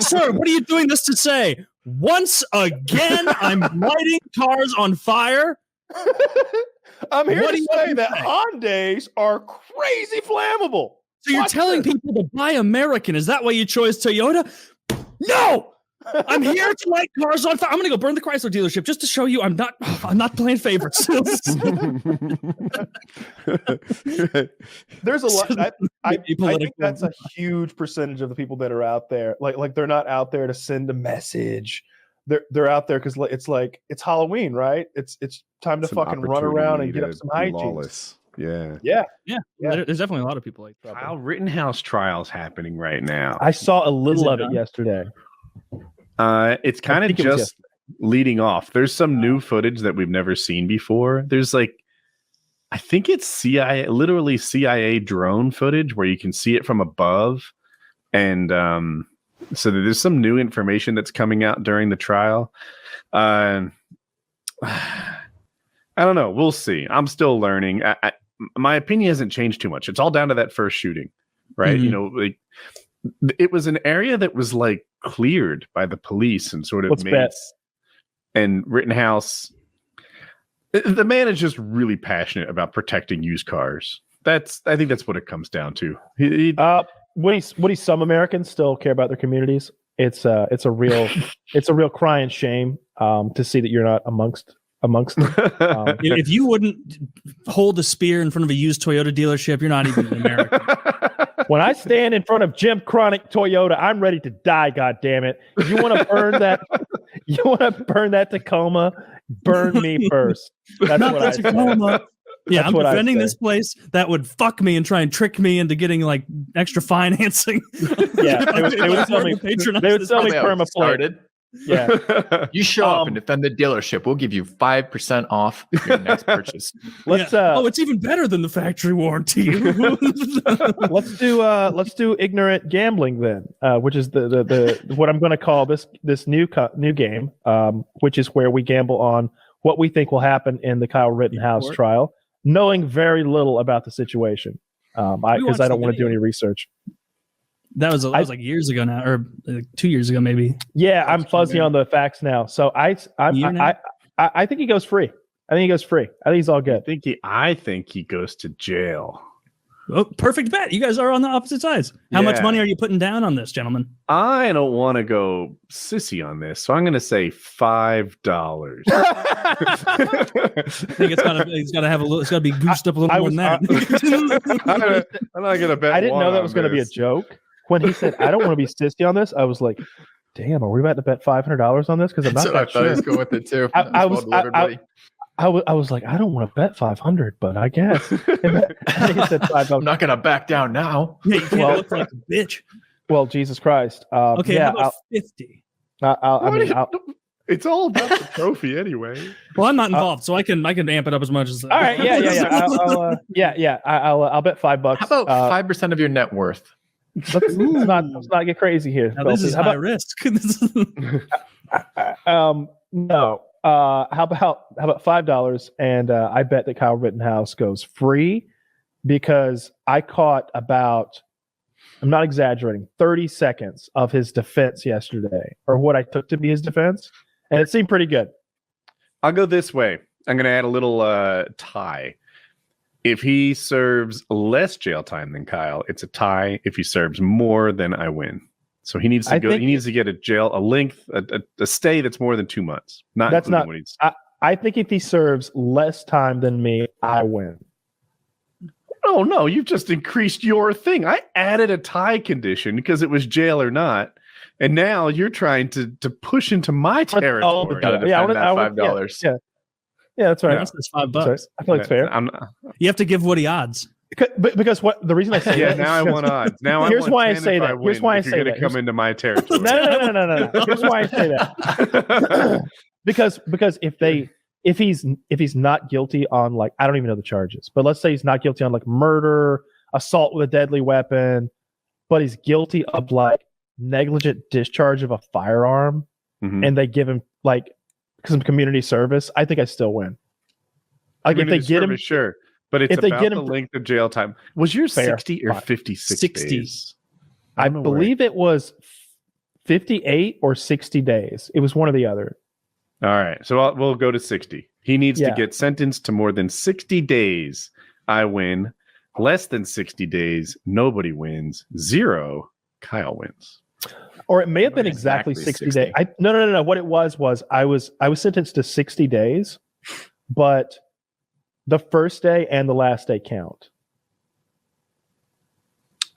"Sir, what are you doing this to say? Once again, I'm lighting cars on fire." I'm here to say that Hyundais are crazy flammable. So you're telling people to buy American? Is that why you chose Toyota? No. I'm here to light cars on fire. I'm going to go burn the Chrysler dealership just to show you I'm not playing favorites. There's a lot. I think that's a huge percentage of the people that are out there. Like they're not out there to send a message. They're out there because it's Halloween, right? It's time to fucking run around and get up some hijinks. Yeah. There's definitely a lot of people like that. Kyle Rittenhouse trials happening right now. I saw a little of it yesterday. It's kind of just leading off. There's some new footage that we've never seen before. There's I think it's CIA drone footage where you can see it from above. And so there's some new information that's coming out during the trial. I don't know. We'll see. I'm still learning. My opinion hasn't changed too much. It's all down to that first shooting, right? Mm-hmm. You know, it was an area that was cleared by the police and sort of and Rittenhouse, the man is just really passionate about protecting used cars. I think that's what it comes down to. Woody, some Americans still care about their communities. It's a real crying shame to see that you're not amongst them. If you wouldn't hold a spear in front of a used Toyota dealership, you're not even an American. When I stand in front of Jim Chronic Toyota, I'm ready to die. God damn it! You want to burn that? You want to burn that Tacoma? Burn me first. That's what I say. Yeah, I'm defending this place that would fuck me and try and trick me into getting extra financing. Yeah, they would sell me permaplate. Yeah, you show up and defend the dealership. We'll give you 5% off your next purchase. It's even better than the factory warranty. Let's do ignorant gambling then, which is the what I'm going to call this new game, which is where we gamble on what we think will happen in the Kyle Rittenhouse trial, knowing very little about the situation. because I don't want to do any research. That was like years ago now, or like 2 years ago maybe. Yeah, I'm fuzzy on the facts now. So I think he goes free. I think he's all good. I think he goes to jail. Oh, perfect bet. You guys are on the opposite sides. How much money are you putting down on this, gentlemen? I don't want to go sissy on this, so I'm going to say $5. I think it's gotta have a little. It's gotta be goosed up a little more than that. I'm not going to bet. I didn't know that was going to be a joke. When he said, "I don't want to be sissy on this," I was like, "Damn, are we about to bet $500 on this?" Because I'm not that sure. I thought he was going with it too. I was like, I don't want to bet 500, but I guess. And he said $5. I'm not going to back down now. Yeah, you can't look like a bitch. Well, Jesus Christ. Okay, yeah, how about 50? It's all about the trophy anyway. Well, I'm not involved, so I can amp it up as much as. All right, yeah. I'll bet $5. How about 5% of your net worth? Let's not get crazy here. Now, this is high risk. No. How about $5? And I bet that Kyle Rittenhouse goes free because I caught about, I'm not exaggerating, 30 seconds of his defense yesterday, or what I took to be his defense, and it seemed pretty good. I'll go this way. I'm going to add a little tie. If he serves less jail time than Kyle, it's a tie. If he serves more, then I win. So he needs to go. He needs to get a stay that's more than 2 months. I think if he serves less time than me, I win. Oh no, you've just increased your thing. I added a tie condition because it was jail or not, and now you're trying to push into my territory. Yeah, $5. Yeah, that's right. That's $5. I feel like it's fair. You have to give Woody odds. Because the reason I say now I want odds. Now here's why I say that. Here's why I say that. Come into my territory. No. Here's why I say that. because if he's not guilty on, like, I don't even know the charges, but let's say he's not guilty on like murder, assault with a deadly weapon, but he's guilty of like negligent discharge of a firearm, and they give him like some community service, I think I still win. Like community if they get him, sure. But it's about the length of jail time. Was yours 60 or 56 days? I believe it was 58 or 60 days. It was one or the other. All right. So we'll go to 60. He needs to get sentenced to more than 60 days. I win. Less than 60 days, nobody wins. 0, Kyle wins. Or it may have been exactly 60 days. No. What it was I was sentenced to 60 days, but the first day and the last day count.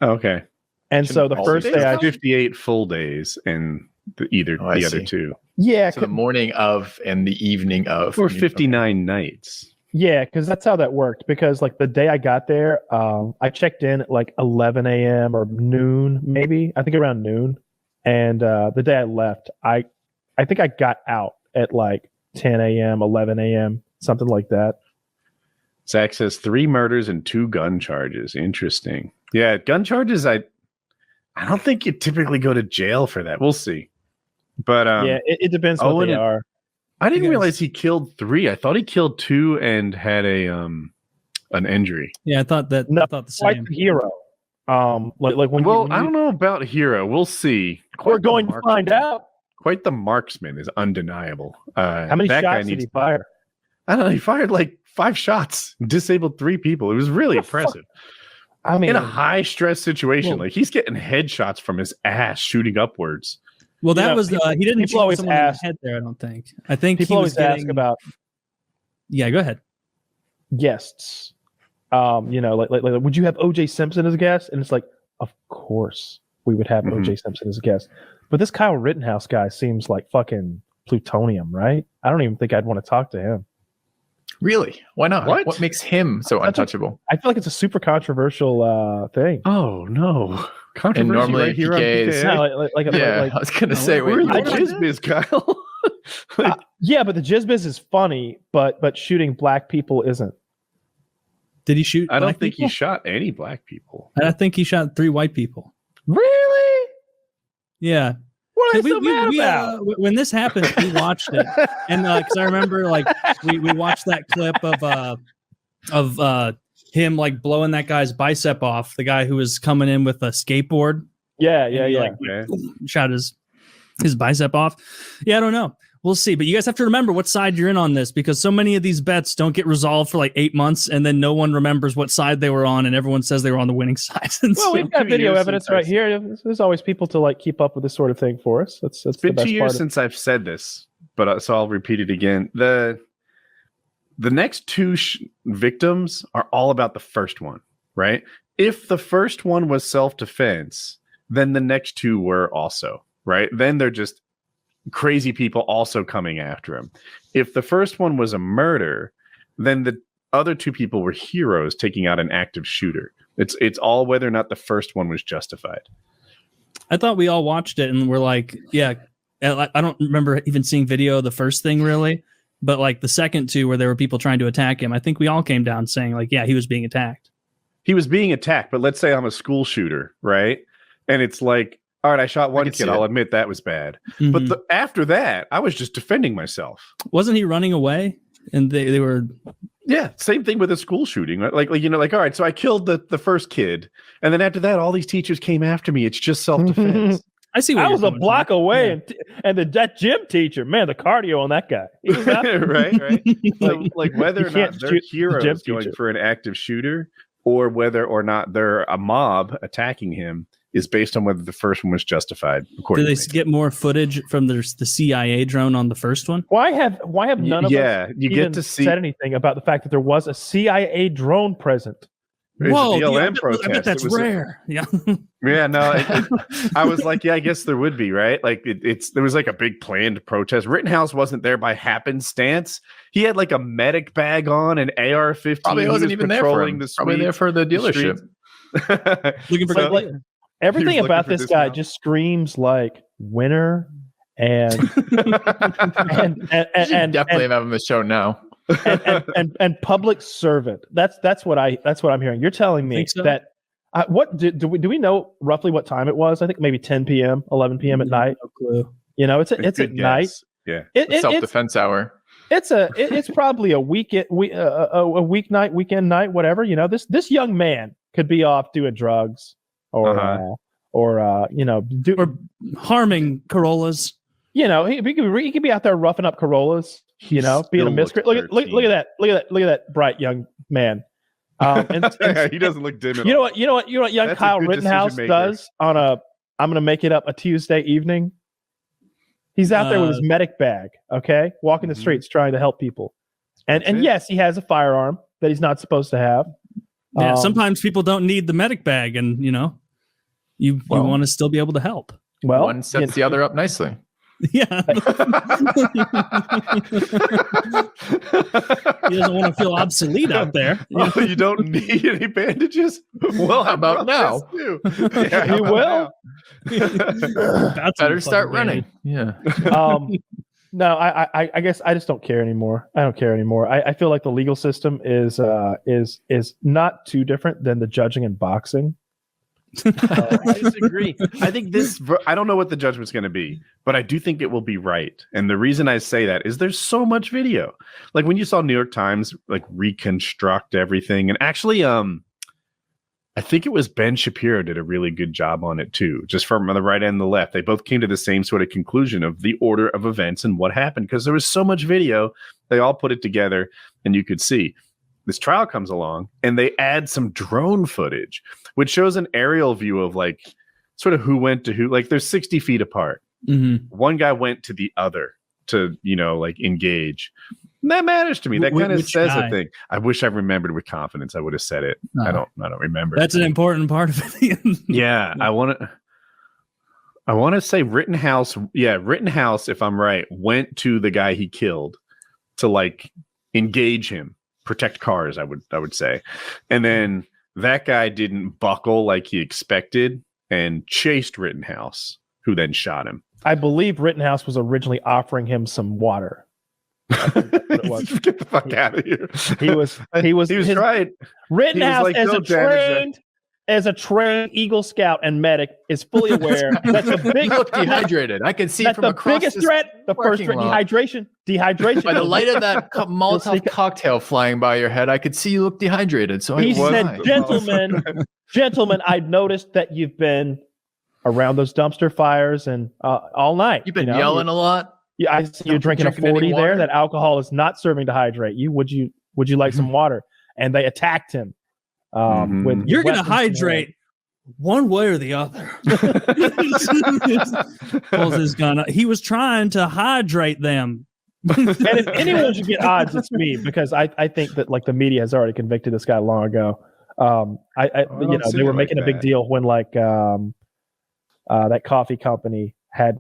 Okay. And so the first day I 58 full days and the other two. Yeah. So the morning of and the evening of. Or 59 nights. Yeah, because that's how that worked. Because like the day I got there, I checked in at like 11 a.m. or noon, maybe. I think around noon. And the day I left, I think I got out at like 10 a.m., 11 a.m., something like that. Zach says 3 murders and 2 gun charges. Interesting. Yeah, gun charges, I don't think you typically go to jail for that. We'll see. But yeah, it depends what they are. I didn't realize he killed 3. I thought he killed 2 and had an injury. Yeah, I thought the same. Like the hero. Like when I don't know about hero. We'll see. We're going to find out. Quite the marksman is undeniable. How many shots did he fire? I don't know. He fired like 5 shots, disabled 3 people. It was really impressive. I mean, in a high stress situation, like he's getting headshots from his ass shooting upwards. Well, that was he didn't people always someone ask, in the head there. I don't think. I think people always ask about. Yeah, go ahead. Guests, like would you have O.J. Simpson as a guest? And it's like, of course we would have O.J. Simpson as a guest. But this Kyle Rittenhouse guy seems like fucking plutonium, right? I don't even think I'd want to talk to him. Really? Why not? What makes him so untouchable? I feel like it's a super controversial thing. Oh no. Controversy and normally right here PKAs, on PKA. I was gonna say, wait, the jizz Kyle. Yeah, but the jizz is funny, but shooting black people isn't. Did he shoot? I don't think he shot any black people. I think he shot 3 white people. Really? Yeah. What are you so mad about? When this happened, we watched it, and because I remember, like we watched that clip of him like blowing that guy's bicep off, the guy who was coming in with a skateboard. Yeah. Like, shot his bicep off. Yeah, I don't know. We'll see. But you guys have to remember what side you're in on this, because so many of these bets don't get resolved for like 8 months, and then no one remembers what side they were on, and everyone says they were on the winning side. Well, we've got video evidence right here. There's always people to like keep up with this sort of thing for us. That's it's been 2 years since I've said this, but so I'll repeat it again. The next two victims are all about the first one, right? If the first one was self-defense, then the next two were also, right? Then they're just crazy people also coming after him. If the first one was a murder, then the other two people were heroes taking out an active shooter. It's all whether or not the first one was justified. I thought we all watched it and we're like, yeah, I don't remember even seeing video of the first thing really, but like the second two where there were people trying to attack him, I think we all came down saying like, yeah, he was being attacked. He was being attacked, but let's say I'm a school shooter, right? And it's like, all right, I shot one kid. I'll admit that was bad. Mm-hmm. But after that, I was just defending myself. Wasn't he running away? And they were... Yeah, same thing with a school shooting. Right? Like all right, so I killed the first kid. And then after that, all these teachers came after me. It's just self-defense. I see. I was a block away, and that gym teacher, man, the cardio on that guy. He was right. Like whether or not they're heroes going for an active shooter, or whether or not they're a mob attacking him, is based on whether the first one was justified. Did they get more footage from the CIA drone on the first one? Why have none of us you get to see said anything about the fact that there was a CIA drone present? Whoa, BLM protest. I bet that's rare. Yeah. Yeah, no. I was like, yeah, I guess there would be, right? Like there was like a big planned protest. Rittenhouse wasn't there by happenstance. He had like a medic bag on, an AR-15. Probably wasn't even there for him. Probably there for the dealership. Looking for everything about this guy just screams like winner and definitely have him on the show now. and public servant. That's what I'm hearing. You're telling me that what do we know roughly what time it was? I think maybe 10 p.m., 11 p.m. at night. No clue. You know, it's at night. Yeah, self-defense hour. It's probably a weeknight, weekend night, whatever. You know, this young man could be off doing drugs or harming Corollas. You know, he could be out there roughing up Corollas. You know, being a miscreant. Look at that bright young man. He doesn't look dim at all. You know what young That's Kyle Rittenhouse does on I'm gonna make it up, a Tuesday evening. He's out there with his medic bag, okay, walking the streets trying to help people. And yes, he has a firearm that he's not supposed to have. Yeah, sometimes people don't need the medic bag, and you know, you want to still be able to help. Well, one sets the other up nicely. Yeah. He doesn't want to feel obsolete out there. Oh, you don't need any bandages? Well, how about now? Yeah, he will. Better start running. Yeah. No, I guess I just don't care anymore. I don't care anymore. I feel like the legal system is not too different than the judging in boxing. I disagree. I think I don't know what the judgment's going to be, but I do think it will be right. And the reason I say that is there's so much video. Like when you saw New York Times like reconstruct everything, and actually I think it was Ben Shapiro did a really good job on it too, just from the right and the left. They both came to the same sort of conclusion of the order of events and what happened, because there was so much video. They all put it together and you could see. This trial comes along and they add some drone footage, which shows an aerial view of like sort of who went to who. Like they're 60 feet apart. Mm-hmm. One guy went to the other to, like engage. And that matters to me. That kind of says a thing. I wish I remembered with confidence. I would have said it. I don't remember. That's an important part of it. Yeah. I want to say Rittenhouse. Yeah. Rittenhouse, if I'm right, went to the guy he killed to like engage him. Protect cars, I would say. And then that guy didn't buckle like he expected and chased Rittenhouse, who then shot him. I believe Rittenhouse was originally offering him some water. Get the fuck out of here. He was trying. Rittenhouse as a trained as a trained Eagle Scout and medic, is fully aware that the You big look dehydrated. I can see that from the across biggest this threat, the first parking threat, lot. dehydration. By the light of that Molotov sneak- cocktail flying by your head, I could see you look dehydrated. So He I said, why? gentlemen, I've noticed that you've been around those dumpster fires and all night. You've been yelling a lot. Yeah, I see you're drinking a 40 there. That alcohol is not serving to hydrate you. Would you like some water? And they attacked him. With You're going to weapons hydrate one way or the other. Pulls his gun up. He was trying to hydrate them. And if anyone should get odds, it's me, because I think that like the media has already convicted this guy long ago. They were making a big deal when like that coffee company had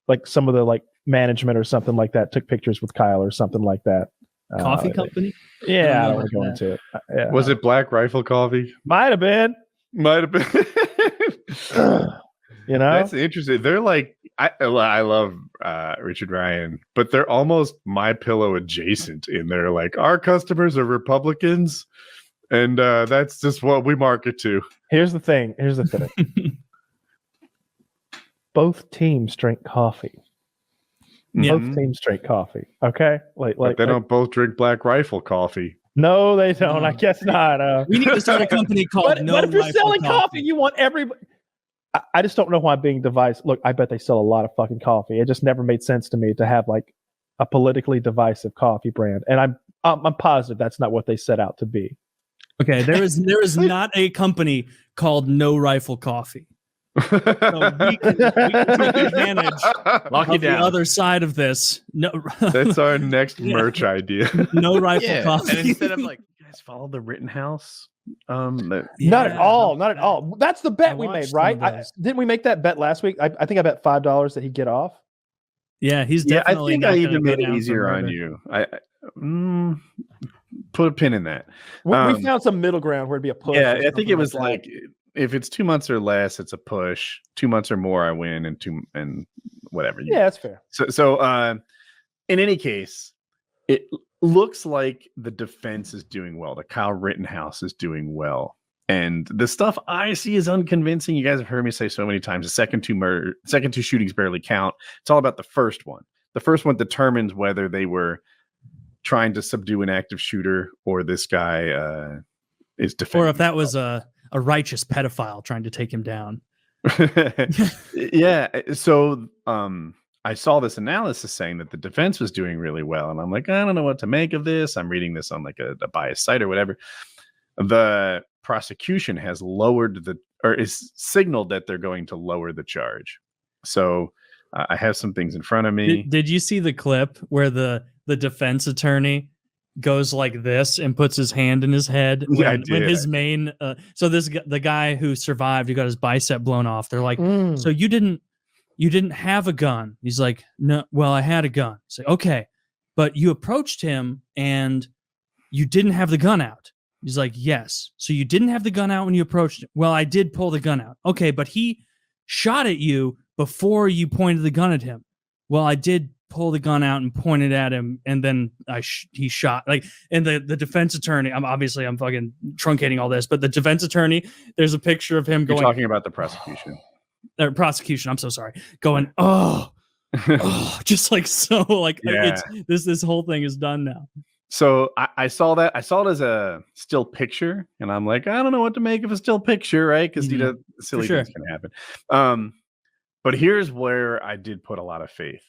like some of the like management or something like that took pictures with Kyle or something like that. Coffee company? Yeah, I don't want to go into it. Yeah. Was it Black Rifle Coffee? Might have been. You know, that's interesting. They're like, I love Richard Ryan, but they're almost My Pillow adjacent in there. Like, our customers are Republicans, and that's just what we market to. Here's the thing. Both teams drink coffee. Yeah. Both teams drink coffee. Okay, But they don't both drink Black Rifle Coffee. No, they don't. I guess not. We need to start a company called but if you're selling coffee, you want everybody. I just don't know why I'm being divisive. Look, I bet they sell a lot of fucking coffee. It just never made sense to me to have like a politically divisive coffee brand, and I'm positive that's not what they set out to be. Okay, there is not a company called No Rifle Coffee. So we can take advantage Lock you of the down. other side of this. No, That's our next merch idea. No Rifle Coffee. And instead of like, You guys follow the Rittenhouse? Not at all. That's the bet we made, right? Didn't we make that bet last week? I think I bet $5 that he'd get off. Yeah, he's I definitely. think not I gonna even go made it down for easier on murder. you. Put a pin in that. We found some middle ground where it'd be a push. Yeah, or I think it was that. like if it's 2 months or less, it's a push. 2 months or more, I win, and whatever. Yeah, that's fair. So in any case, it looks like the defense is doing well. The Kyle Rittenhouse is doing well. And the stuff I see is unconvincing. You guys have heard me say so many times, the second two shootings barely count. It's all about the first one. The first one determines whether they were trying to subdue an active shooter or this guy is defending. Or if that was a righteous pedophile trying to take him down. Yeah. So I saw this analysis saying that the defense was doing really well. And I'm like, I don't know what to make of this. I'm reading this on like a biased site or whatever. The prosecution has is signaled that they're going to lower the charge. So I have some things in front of me. Did you see the clip where the defense attorney goes like this and puts his hand in his head when his main the guy who survived, who got his bicep blown off, they're like, so you didn't have a gun? He's like, no, well, I had a gun. It's like, okay, but you approached him and you didn't have the gun out. He's like, yes. So you didn't have the gun out when you approached him. Well, I did pull the gun out. Okay, but he shot at you before you pointed the gun at him. Well, I did pull the gun out and point it at him, and then he shot. Like, and the defense attorney, I'm fucking truncating all this, but the defense attorney, there's a picture of him You're going. talking about the prosecution. Prosecution. I'm so sorry. Going, just like so, like it's this whole thing is done now. So I saw that. I saw it as a still picture, and I'm like, I don't know what to make of a still picture, right? Because silly things can happen. But here's where I did put a lot of faith.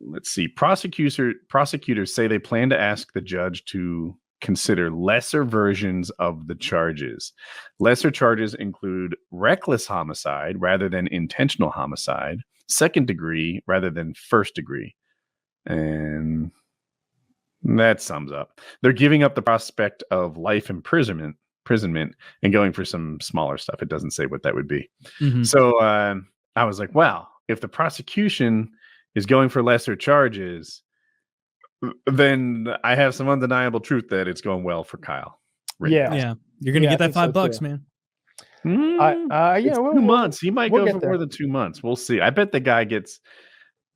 Let's see. Prosecutors say they plan to ask the judge to consider lesser versions of the charges. Lesser charges include reckless homicide rather than intentional homicide, second degree rather than first degree. And that sums up. They're giving up the prospect of life imprisonment and going for some smaller stuff. It doesn't say what that would be. Mm-hmm. So I was like, wow, if the prosecution is going for lesser charges, then I have some undeniable truth that it's going well for Kyle. Yeah. You're going to get that $5, man. 2 months. He might go for more than 2 months. We'll see. I bet the guy gets,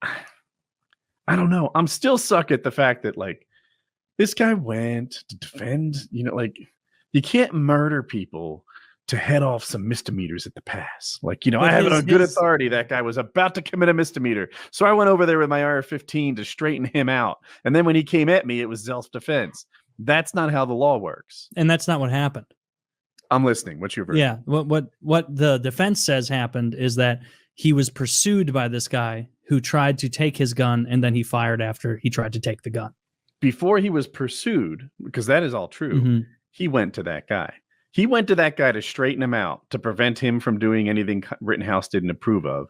I don't know. I'm still suck at the fact that like this guy went to defend, like You can't murder people to head off some misdemeanors at the pass. Like, But I have it his- on good his- authority that guy was about to commit a misdemeanor. So I went over there with my AR-15 to straighten him out. And then when he came at me, it was self-defense. That's not how the law works. And that's not what happened. I'm listening. What's your version? Yeah. What the defense says happened is that he was pursued by this guy who tried to take his gun, and then he fired after he tried to take the gun. Before he was pursued, because that is all true, Mhm. he went to that guy. He went to that guy to straighten him out, to prevent him from doing anything Rittenhouse didn't approve of.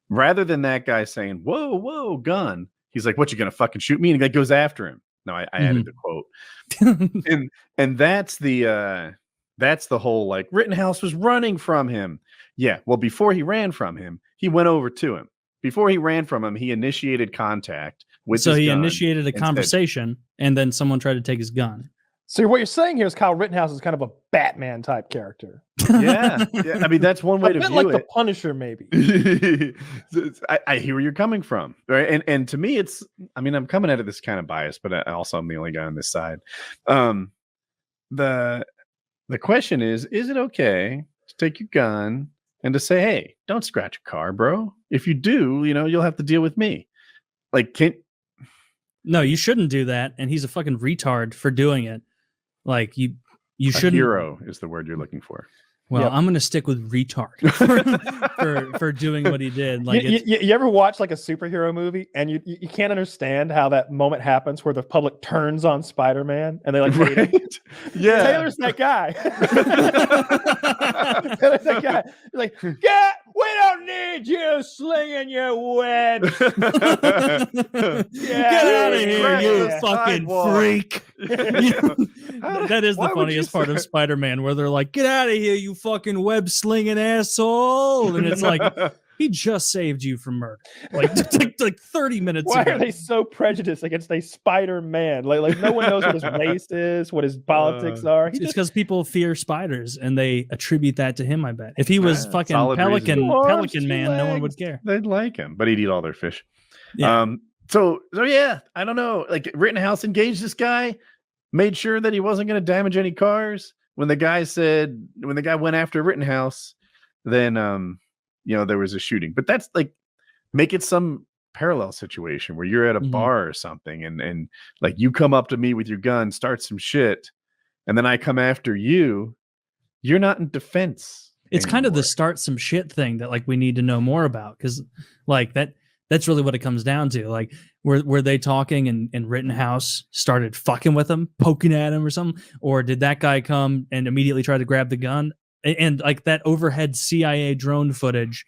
Rather than that guy saying, whoa, whoa, gun, he's like, what, you going to fucking shoot me? And the guy goes after him. No, I added the quote. and that's the whole, like, Rittenhouse was running from him. Yeah, well, before he ran from him, he went over to him. Before he ran from him, he initiated contact with So his he gun initiated a and said, conversation, and then someone tried to take his gun. So what you're saying here is Kyle Rittenhouse is kind of a Batman type character. yeah, I mean, that's one way A to bit view like it. the Punisher, maybe. I hear where you're coming from, right? And to me, it's, I mean, I'm coming out of this kind of bias, but I also I'm the only guy on this side. The question is it okay to take your gun and to say, hey, don't scratch a car, bro? If you do, you'll have to deal with me. Like, No, you shouldn't do that. And he's a fucking retard for doing it. Like you shouldn't. Hero is the word you're looking for. Well, Yep. I'm going to stick with retard for doing what he did. Like, You ever watch like a superhero movie and you can't understand how that moment happens where the public turns on Spider-Man and they like hate him? Yeah. Taylor's that guy. Taylor's that guy. He's like, yeah, we don't need you slinging your web. get out of here, you yeah. fucking freak. That is the funniest part of Spider-Man, where they're like, get out of here, you fucking web slinging asshole. And it's like, he just saved you from murder. Like 30 minutes Why ago. are they so prejudiced against a Spider-Man? Like no one knows what his race is, what his politics are. It's because people fear spiders and they attribute that to him, I bet. If he was fucking Pelican Man, no one would care. They'd like him, but he'd eat all their fish. Yeah. So yeah, I don't know. Like, Rittenhouse engaged this guy, made sure that he wasn't going to damage any cars. When the guy went after Rittenhouse, then there was a shooting. But that's like, make it some parallel situation where you're at a bar or something, and like you come up to me with your gun, start some shit, and then I come after you. You're not in defense. It's kind of the start some shit thing that like we need to know more about, because like that's really what it comes down to. Like, were they talking and Rittenhouse started fucking with him, poking at him or something? Or did that guy come and immediately try to grab the gun? And like that overhead CIA drone footage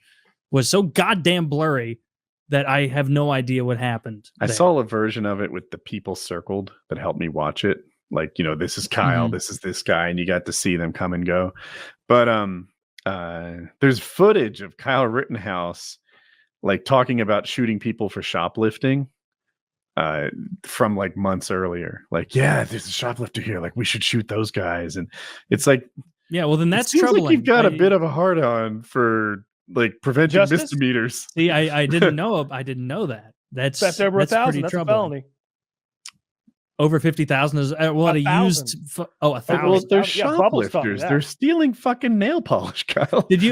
was so goddamn blurry that I have no idea what happened. I saw a version of it with the people circled that helped me watch it. Like, this is Kyle, this is this guy, and you got to see them come and go. But there's footage of Kyle Rittenhouse like talking about shooting people for shoplifting from like months earlier. Like, yeah, there's a shoplifter here, like we should shoot those guys. And it's like, yeah, well then that's it seems troubling. Like you've got a bit of a hard on for like preventing misdemeanors. See, I didn't know that. That's over 1,000. That's troubling. a felony. Over 50,000 is what a used. 1,000. Well, they're Yeah, Bubbles taught me shoplifters. that. They're stealing fucking nail polish, Kyle. Have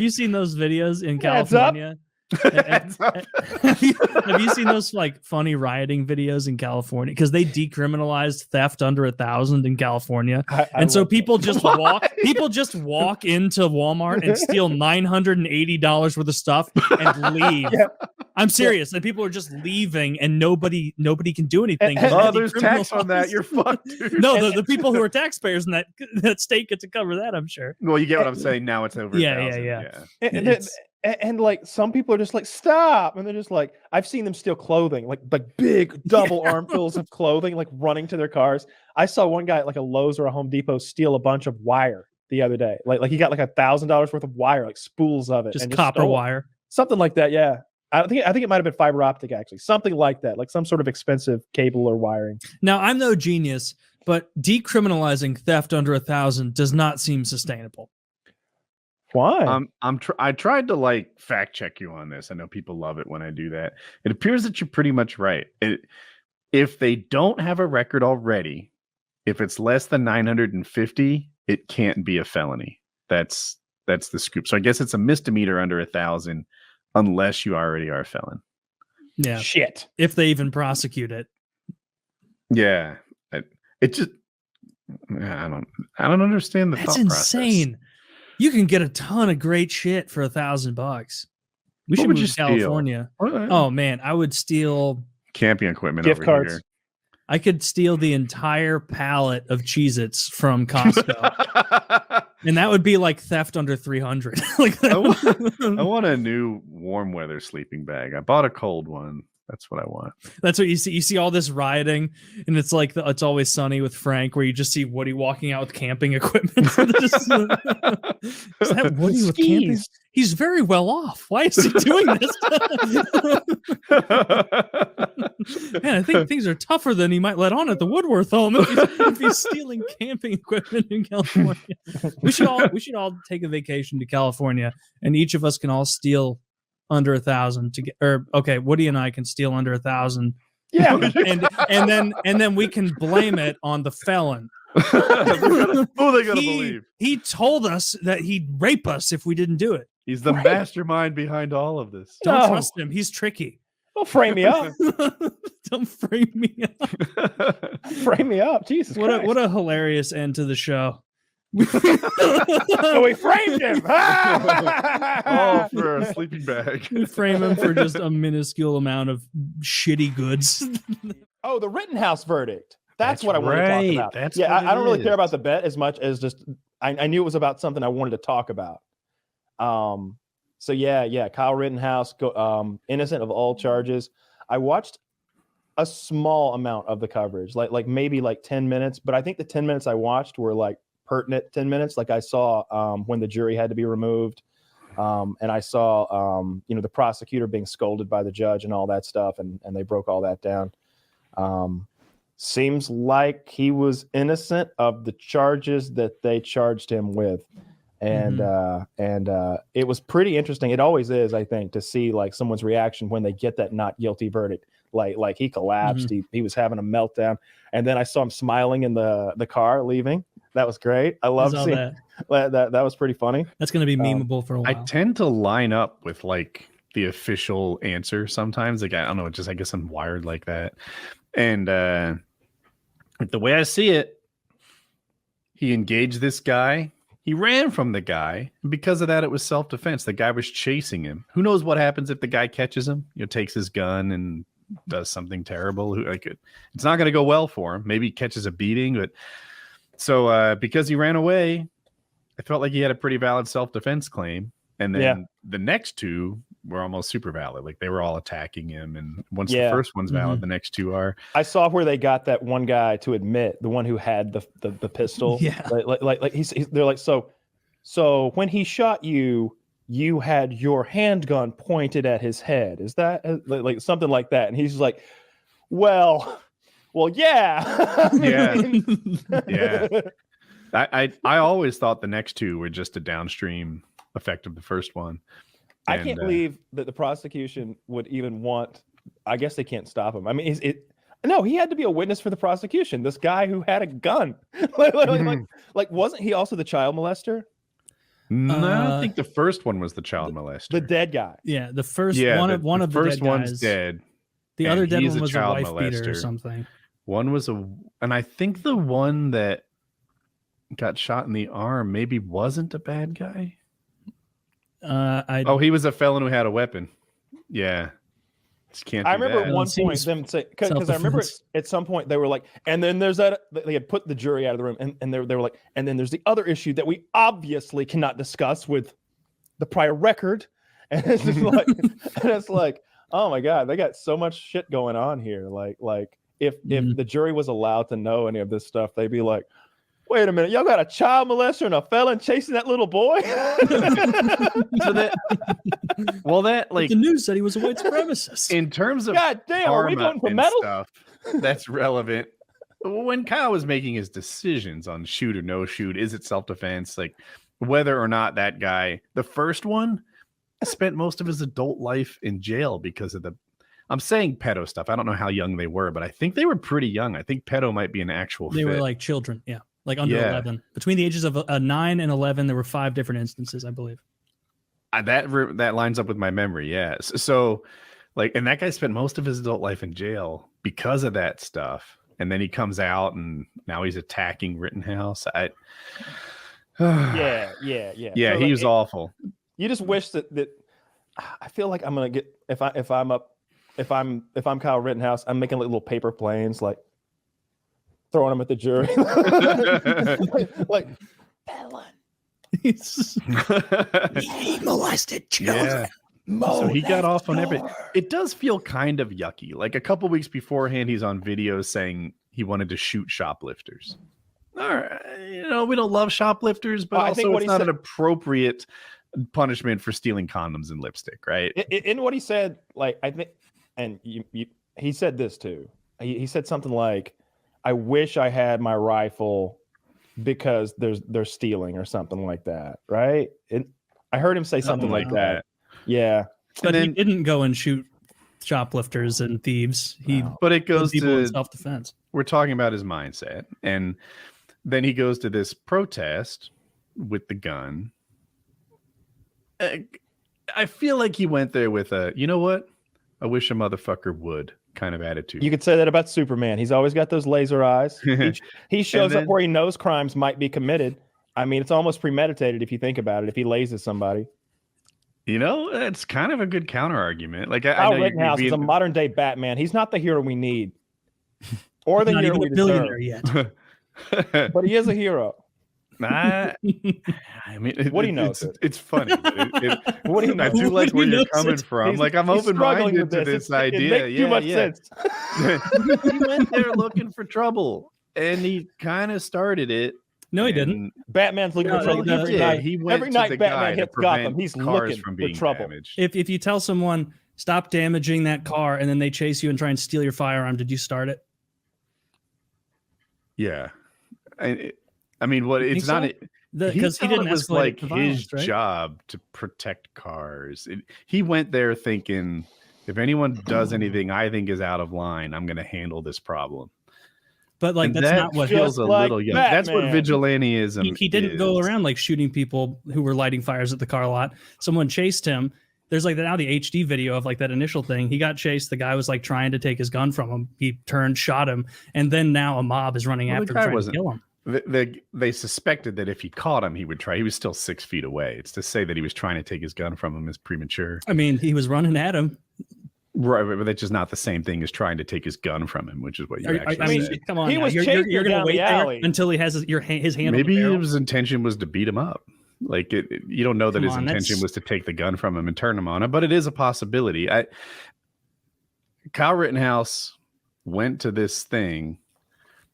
you seen those videos in California? Have you seen those like funny rioting videos in California? Because they decriminalized theft under 1,000 in California, and so people just walk into Walmart and steal $980 worth of stuff and leave. Yeah. I'm serious, and people are just leaving, and nobody can do anything. There's tax on that. You're fucked, dude. No, the people who are taxpayers in that state get to cover that, I'm sure. Well, you get what I'm saying. Now it's over. Yeah. And like some people are just like, stop, and they're just like, I've seen them steal clothing, like big double armfuls of clothing, like running to their cars. I saw one guy at like a Lowe's or a Home Depot steal a bunch of wire the other day. Like he got like $1,000 worth of wire, like spools of it, Just and copper stole wire, something like that. Yeah, I think it might have been fiber optic, actually, something like that, like some sort of expensive cable or wiring. Now, I'm no genius, but decriminalizing theft under 1,000 does not seem sustainable. Why? I tried to like fact check you on this. I know people love it when I do that. It appears that you're pretty much right. If they don't have a record already, if it's less than 950, it can't be a felony. That's the scoop. So I guess it's a misdemeanor under 1,000 unless you already are a felon. Yeah. Shit. If they even prosecute it. Yeah. It just I don't understand the That's thought process. insane. You can get a ton of great shit for $1,000. We should would move you to steal? California. Oh man, I would steal Camping equipment Gift over cards. here. I could steal the entire pallet of Cheez-Its from Costco. And that would be like theft under 300. Like I want a new warm weather sleeping bag. I bought a cold one. That's what I want. That's what you see. You see all this rioting, and it's like It's Always Sunny with Frank, where you just see Woody walking out with camping equipment. Is that Woody with camping? He's very well off. Why is he doing this? Man, I think things are tougher than he might let on at the Woodworth home if he's stealing camping equipment in California. We should all take a vacation to California, and each of us can all steal under 1,000 to get, or okay, Woody and I can steal under 1,000. Yeah, and then we can blame it on the felon. Who are they gonna believe? He told us that he'd rape us if we didn't do it. He's the mastermind behind all of this. Don't trust him. He's tricky. Don't frame me up. Don't frame me up. Frame me up. Jesus Christ. What a hilarious end to the show. We framed him. Oh, for a sleeping bag. We frame him for just a minuscule amount of shitty goods. Oh, the Rittenhouse verdict. That's what I want right. to talk about. I don't really care about the bet as much as just I knew it was about something I wanted to talk about. So yeah, Kyle Rittenhouse, innocent of all charges. I watched a small amount of the coverage, like maybe 10 minutes, but I think the 10 minutes I watched were like pertinent 10 minutes. Like I saw when the jury had to be removed, and I saw the prosecutor being scolded by the judge and all that stuff, and they broke all that down. Seems like he was innocent of the charges that they charged him with. And it was pretty interesting. It always is, I think, to see like someone's reaction when they get that not guilty verdict. Like he collapsed, he was having a meltdown, and then I saw him smiling in the car leaving. That was great. I love seeing that. That was pretty funny. That's going to be memeable for a while. I tend to line up with like the official answer sometimes. Like I don't know, I guess I'm wired like that. And the way I see it, he engaged this guy. He ran from the guy. And because of that, it was self-defense. The guy was chasing him. Who knows what happens if the guy catches him? Takes his gun and does something terrible. It's not going to go well for him. Maybe he catches a beating. But so because he ran away, I felt like he had a pretty valid self-defense claim. And then the next two were almost super valid. Like they were all attacking him. And once the first one's valid, the next two are. I saw where they got that one guy to admit, the one who had the pistol. Yeah. Like they're like, so when he shot you, you had your handgun pointed at his head. Is that like something like that? And he's like, well, yeah. Yeah. I always thought the next two were just a downstream effect of the first one. I can't believe that the prosecution would even want. I guess they can't stop him. I mean, no, he had to be a witness for the prosecution. This guy who had a gun, like wasn't he also the child molester? No, I don't think the first one was the child molester. The dead guy. Yeah, the first one of the first dead one's guys. dead. The other dead one was a child wife beater or molester. something. One was and I think the one that got shot in the arm maybe wasn't a bad guy. He was a felon who had a weapon. Yeah. Just can't I remember at one point them say, because I remember at some point they were like, and then there's that they had put the jury out of the room, and they were like, and then there's the other issue that we obviously cannot discuss with the prior record. And it's just like, oh my God, they got so much shit going on here. Like if the jury was allowed to know any of this stuff, they'd be like, wait a minute, y'all got a child molester and a felon chasing that little boy? The news said he was a white supremacist. In terms of God damn, are we voting for metal stuff, that's relevant. When Kyle was making his decisions on shoot or no shoot, is it self-defense? Like whether or not that guy, the first one, spent most of his adult life in jail because of I'm saying pedo stuff. I don't know how young they were, but I think they were pretty young. I think pedo might be an actual They fit. were like children. Yeah. Like under Yeah. 11. Between the ages of 9 and 11, there were 5 different instances, I believe. That lines up with my memory. Yeah. So like, and that guy spent most of his adult life in jail because of that stuff. And then he comes out and now he's attacking Rittenhouse. Yeah. Yeah, So, he like, was awful. You just wish that I feel like I'm gonna get if I'm Kyle Rittenhouse, I'm making like little paper planes, like throwing them at the jury. like He molested children. Yeah. So he got off on everything. It does feel kind of yucky. Like a couple weeks beforehand, he's on video saying he wanted to shoot shoplifters. All right, we don't love shoplifters, but I think also what it's he not said- an appropriate punishment for stealing condoms and lipstick, right? in what he said, like I think, and he said this too. He said something like, "I wish I had my rifle because they're stealing or something like that." Right? I heard him say something like that. Yeah, But And he then- didn't go and shoot shoplifters and thieves. He But it goes people in to self-defense. we're talking about his mindset, and then he goes to this protest with the gun. I feel like he went there with a, you know what? I wish a motherfucker would kind of attitude. you could say that about Superman. He's always got those laser eyes. He shows then- up where he knows crimes might be committed. I mean, it's almost premeditated if you think about it. If he lasers somebody, It's kind of a good counter argument. Like I Kyle know you're Rittenhouse is a being- modern day Batman. He's not the hero we need, or the Not hero even we a billionaire deserve. yet. But he is a hero. I mean, What he knows it's funny. But What do you know? I do like What where he you're knows coming it. from. He's- Like I'm he's struggling open-minded with to this idea. It makes too much sense. He went there looking for trouble, and he kind of started it. No, he didn't. and- Batman's looking No, for trouble he every did. night. He went Every to night the Batman guy to hits Gotham, prevent he's cars looking from for being trouble. damaged. If you tell someone stop damaging that car and then they chase you and try and steal your firearm, did you start it? Yeah, I mean, what? think It's not. so? Because he thought didn't it was escalate like to his violence, right? job to protect cars. He went there thinking, if anyone does anything I think is out of line, I'm going to handle this problem. But like And that's that not what feels Just a like little young. That's what Batman. vigilantism. he didn't go is. around like shooting people who were lighting fires at the car lot. Someone chased him. There's like now the HD video of like that initial thing. He got chased. The guy was like trying to take his gun from him. He turned, shot him, and then now a mob is running Well, the after him guy trying to wasn't- kill him. They suspected that if he caught him, he would try. He was still 6 feet away. It's to say that he was trying to take his gun from him is premature. I mean, he was running at him. Right, but that's just not the same thing as trying to take his gun from him, which is what you actually I mean, said. come on. He now. was You're chasing going down to wait the there alley. until he has his hand. On Maybe the barrel? his intention was to beat him up. Like you don't know that Come his on, intention that's- was to take the gun from him and turn him on him, but it is a possibility. Kyle Rittenhouse went to this thing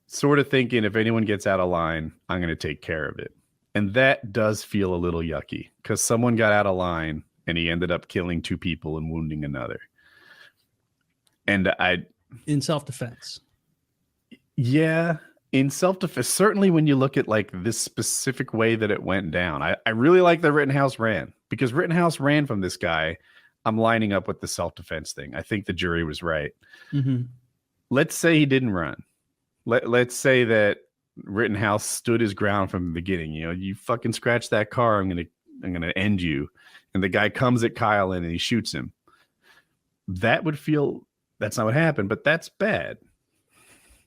sort of thinking if anyone gets out of line, I'm going to take care of it. And that does feel a little yucky because someone got out of line and he ended up killing 2 people and wounding another. And in self-defense. yeah, in self-defense, certainly when you look at like this specific way that it went down, I really like that Rittenhouse ran because Rittenhouse ran from this guy. I'm lining up with the self-defense thing. I think the jury was right. Mm-hmm. Let's say he didn't run. Let's say that Rittenhouse stood his ground from the beginning. You fucking scratch that car, I'm gonna end you. And the guy comes at Kyle and he shoots him. That would feel that's not what happened, but that's bad.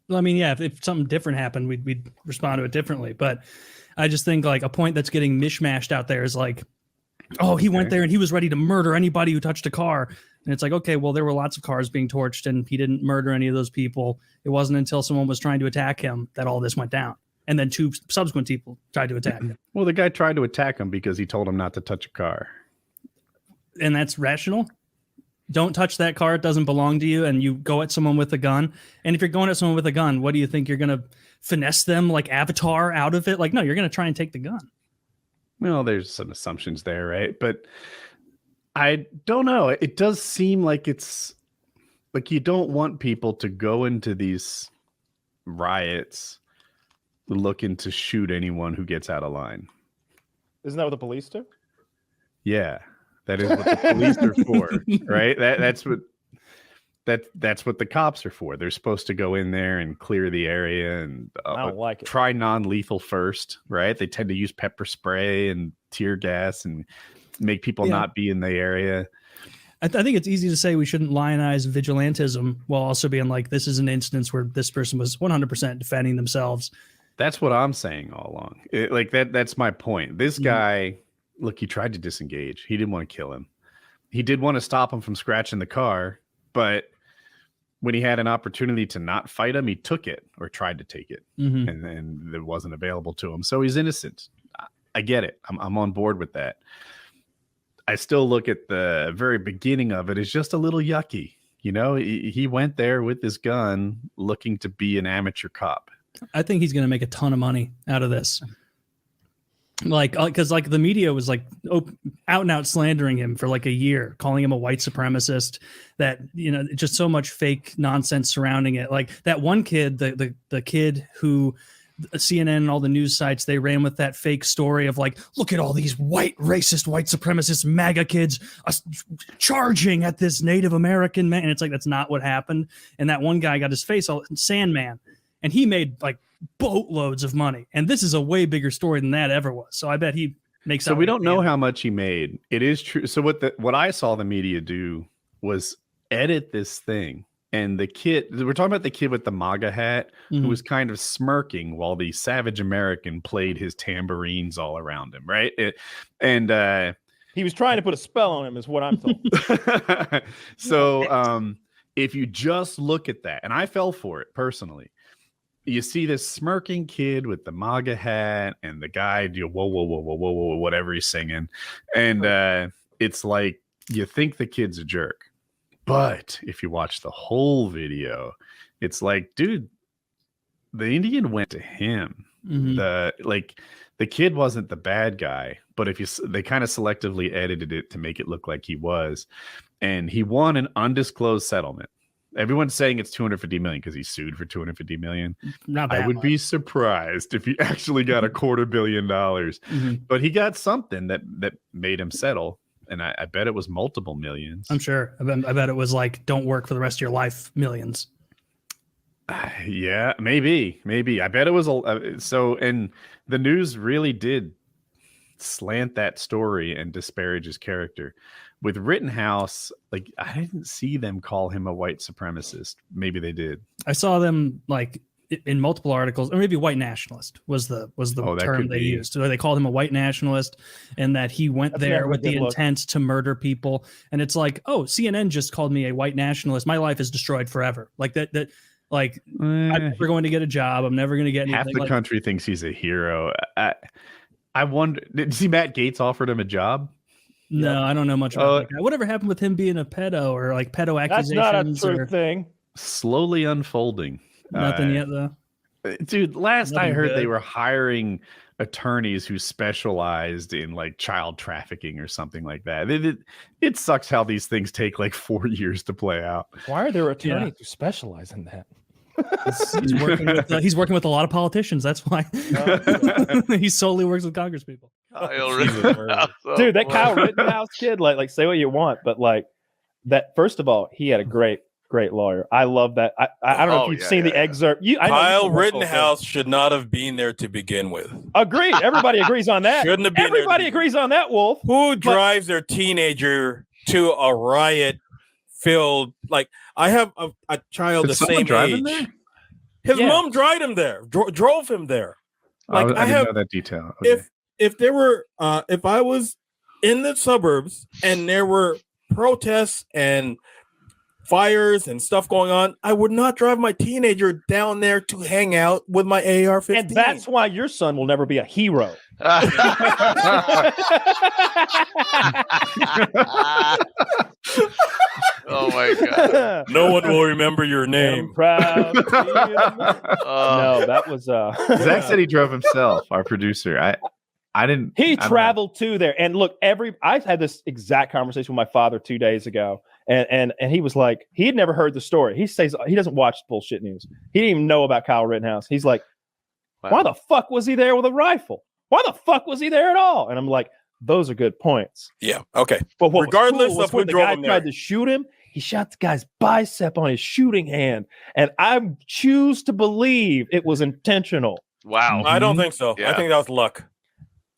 Well, I mean, yeah, if something different happened, we'd respond to it differently. But I just think like a point that's getting mishmashed out there is like, oh, he went there and he was ready to murder anybody who touched a car. And it's like, okay, well, there were lots of cars being torched and he didn't murder any of those people. It wasn't until someone was trying to attack him that all this went down. And then 2 subsequent people tried to attack him. Well, the guy tried to attack him because he told him not to touch a car. And that's rational. Don't touch that car. It doesn't belong to you. And you go at someone with a gun. And if you're going at someone with a gun, what do you think? You're going to finesse them like Avatar out of it? Like, no, you're going to try and take the gun. Well, there's some assumptions there, right? But I don't know. It does seem like it's like you don't want people to go into these riots looking to shoot anyone who gets out of line. Isn't that what the police do? Yeah, that is what the police are for, right? That's what that's what the cops are for. They're supposed to go in there and clear the area and I don't like it. try non-lethal first, right? They tend to use pepper spray and tear gas and make people not be in the area. I think it's easy to say we shouldn't lionize vigilantism while also being like, this is an instance where this person was 100% defending themselves. That's what I'm saying all along. That's my point. This guy, look, he tried to disengage. He didn't want to kill him. He did want to stop him from scratching the car, but when he had an opportunity to not fight him, he took it or tried to take it, and then it wasn't available to him. So he's innocent. I get it. I'm on board with that. I still look at the very beginning of it as just a little yucky. You know, he went there with his gun looking to be an amateur cop. I think he's going to make a ton of money out of this. Like, because like the media was like out and out slandering him for like a year, calling him a white supremacist, that, you know, just so much fake nonsense surrounding it. Like that one kid, the kid who CNN and all the news sites, they ran with that fake story of like, look at all these white supremacist MAGA kids charging at this Native American man. And it's like, that's not what happened. And that one guy got his face all Sandman, and he made like boatloads of money. And this is a way bigger story than that ever was. So I bet he makes. So we don't know how much he made. It is true. So what I saw the media do was edit this thing. And the kid, we're talking about the kid with the MAGA hat who was kind of smirking while the savage American played his tambourines all around him, right? He was trying to put a spell on him, is what I'm told. So if you just look at that, and I fell for it personally, you see this smirking kid with the MAGA hat and the guy, whoa, whatever he's singing. And it's like, you think the kid's a jerk. But if you watch the whole video, it's like, dude, the Indian went to him. The kid wasn't the bad guy, but they kind of selectively edited it to make it look like he was, and he won an undisclosed settlement. Everyone's saying it's $250 million because he sued for $250 million. Not that I would much. be surprised if he actually got $250 million, but he got something that made him settle. And I bet it was multiple millions. I'm sure. I bet it was like, don't work for the rest of your life, millions. Yeah, maybe. I bet it was and the news really did slant that story and disparage his character. With Rittenhouse, like, I didn't see them call him a white supremacist. Maybe they did. I saw them like in multiple articles, or maybe white nationalist was the term they used. So they called him a white nationalist, and that he went there with the intent to murder people. And it's like, oh, CNN just called me a white nationalist. My life is destroyed forever. Like that. Like, I'm never going to get a job. I'm never going to get anything. Half the country thinks he's a hero. I wonder, did you see Matt Gaetz offered him a job? No, I don't know much about that guy. Whatever happened with him being a pedo or like pedo accusations? That's not a true thing. Slowly unfolding. Nothing yet, though. Dude, last I heard, good. they were hiring attorneys who specialized in like child trafficking or something like that. It sucks how these things take like 4 years to play out. Why are there attorneys who specialize in that? He's working with a lot of politicians. That's why he solely works with Congress people. Dude, that Kyle Rittenhouse kid, like say what you want, but like that. First of all, he had a great lawyer. I love that. I don't know if you've seen the excerpt. Kyle Rittenhouse should not have been there to begin with. Agreed. Everybody agrees on that. Shouldn't have been. Everybody agrees on that, Wolf. Who drives their teenager to a riot filled? Like, I have a child the same age. There? His mom drove him there. Drove him there. Like, I didn't know that detail. Okay. If there were, if I was in the suburbs and there were protests and fires and stuff going on, I would not drive my teenager down there to hang out with my AR-15. And that's why your son will never be a hero. Oh my god! No one will remember your name. I'm proud. No, that was Zach said he drove himself. Our producer. I didn't. He traveled to there, and look, I had this exact conversation with my father 2 days ago, and he was like, he had never heard the story. He says he doesn't watch bullshit news. He didn't even know about Kyle Rittenhouse. He's like, why the fuck was he there with a rifle? Why the fuck was he there at all? And I'm like, those are good points. Yeah. Okay. But what regardless was of who when the drove guy him there, tried to shoot him, he shot the guy's bicep on his shooting hand, and I choose to believe it was intentional. Wow. I don't think so. Yeah. I think that was luck.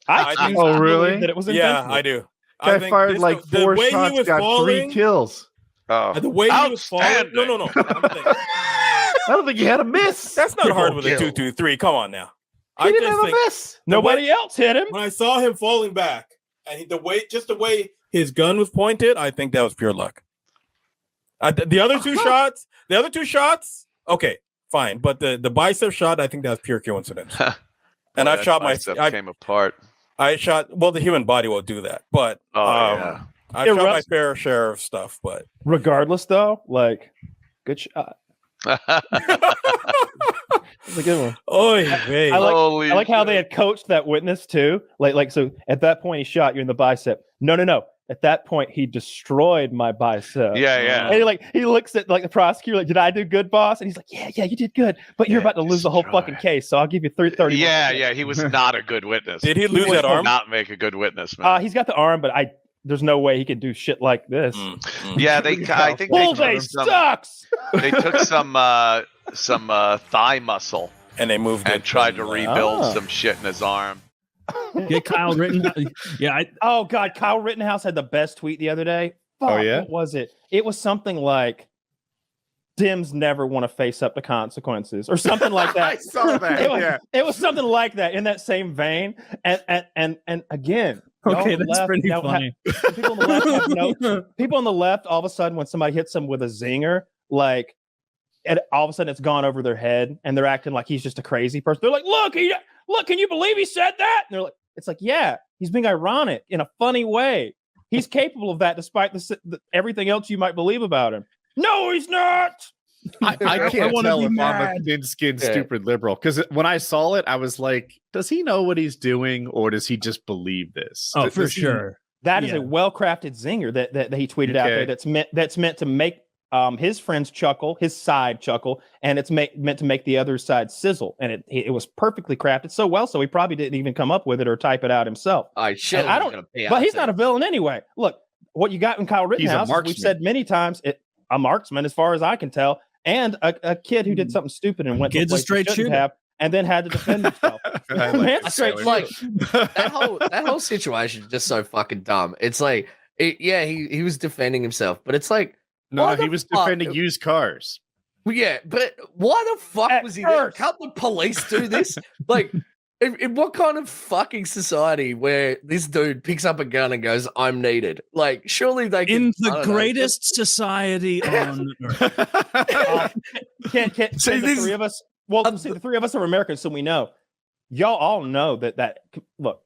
I choose Oh, to really? believe that it was Yeah, intentional. I do. Guy I think fired like the 4 way he shots, was got 3 falling, kills. Oh. the way he was falling. No. I don't think he had a miss. That's not hard with a Kill. 2-2-3. Come on now. He I didn't just have a think miss. Nobody else hit him. when I saw him falling back, and the way his gun was pointed, I think that was pure luck. The other two shots, okay, fine, but the bicep shot, I think that was pure coincidence. And I shot came apart. I shot. Well, the human body will do that, but Yeah. I shot my fair share of stuff. But Regardless, though, like, good shot. It's a good one. Oy vey. I Holy like how shit. they had coached that witness too. Like so at that point he shot you in the bicep. No. At that point he destroyed my bicep. Yeah. And he looks at like the prosecutor, like, did I do good, boss? And he's like, yeah, you did good, but you're about to lose the whole fucking case, so I'll give you 330. Yeah. He was not a good witness. Did he lose would that arm? Not make a good witness, man. He's got the arm, but there's no way he can do shit like this. Yeah, I think Full day sucks. they took some thigh muscle And they moved and it. tried to rebuild some shit in his arm. Get Kyle Rittenhouse. Yeah, Oh God, Kyle Rittenhouse had the best tweet the other day. Fuck, Oh, yeah? what was it? It was something like, Dems never want to face up to consequences, or something like that. I saw that. It was something like that in that same vein. And again, okay, y'all that's left pretty don't funny. people on the left have no. People on the left, all of a sudden, when somebody hits them with a zinger, like, all of a sudden it's gone over their head, and they're acting like he's just a crazy person. They're like, look, can you believe he said that? And they're like, it's like, yeah, he's being ironic in a funny way. He's capable of that, despite everything else you might believe about him. No, he's not. I can't wanna tell be if I'm mad. a thin-skinned, stupid liberal. Because when I saw it, I was like, does he know what he's doing, or does he just believe this? Oh, Does for he- sure. That is Yeah. a well-crafted zinger that he tweeted out there. That's meant to make his friends chuckle, his side chuckle, and it's meant to make the other side sizzle. And it was perfectly crafted so well, so he probably didn't even come up with it or type it out himself. I should. I don't. But he's not a villain anyway. Look, what you got in Kyle Rittenhouse, as we've marksman. said many times, a marksman, as far as I can tell, and a kid who did something stupid and went to a Kid's a place he straight shouldn't shooter. have, and then had to defend himself. Man, straight like shooter. that whole situation is just so fucking dumb. It's like, he was defending himself, but it's like, No, why he the was fuck- defending used cars. Yeah, but why the fuck At was he there? first. Can't the police do this? Like, in what kind of fucking society where this dude picks up a gun and goes, "I'm needed"? Like, surely they can. In I the don't know, greatest society on earth. Can See, the this- three of us? Well, see, the three of us are Americans, so we know. Y'all all know that look,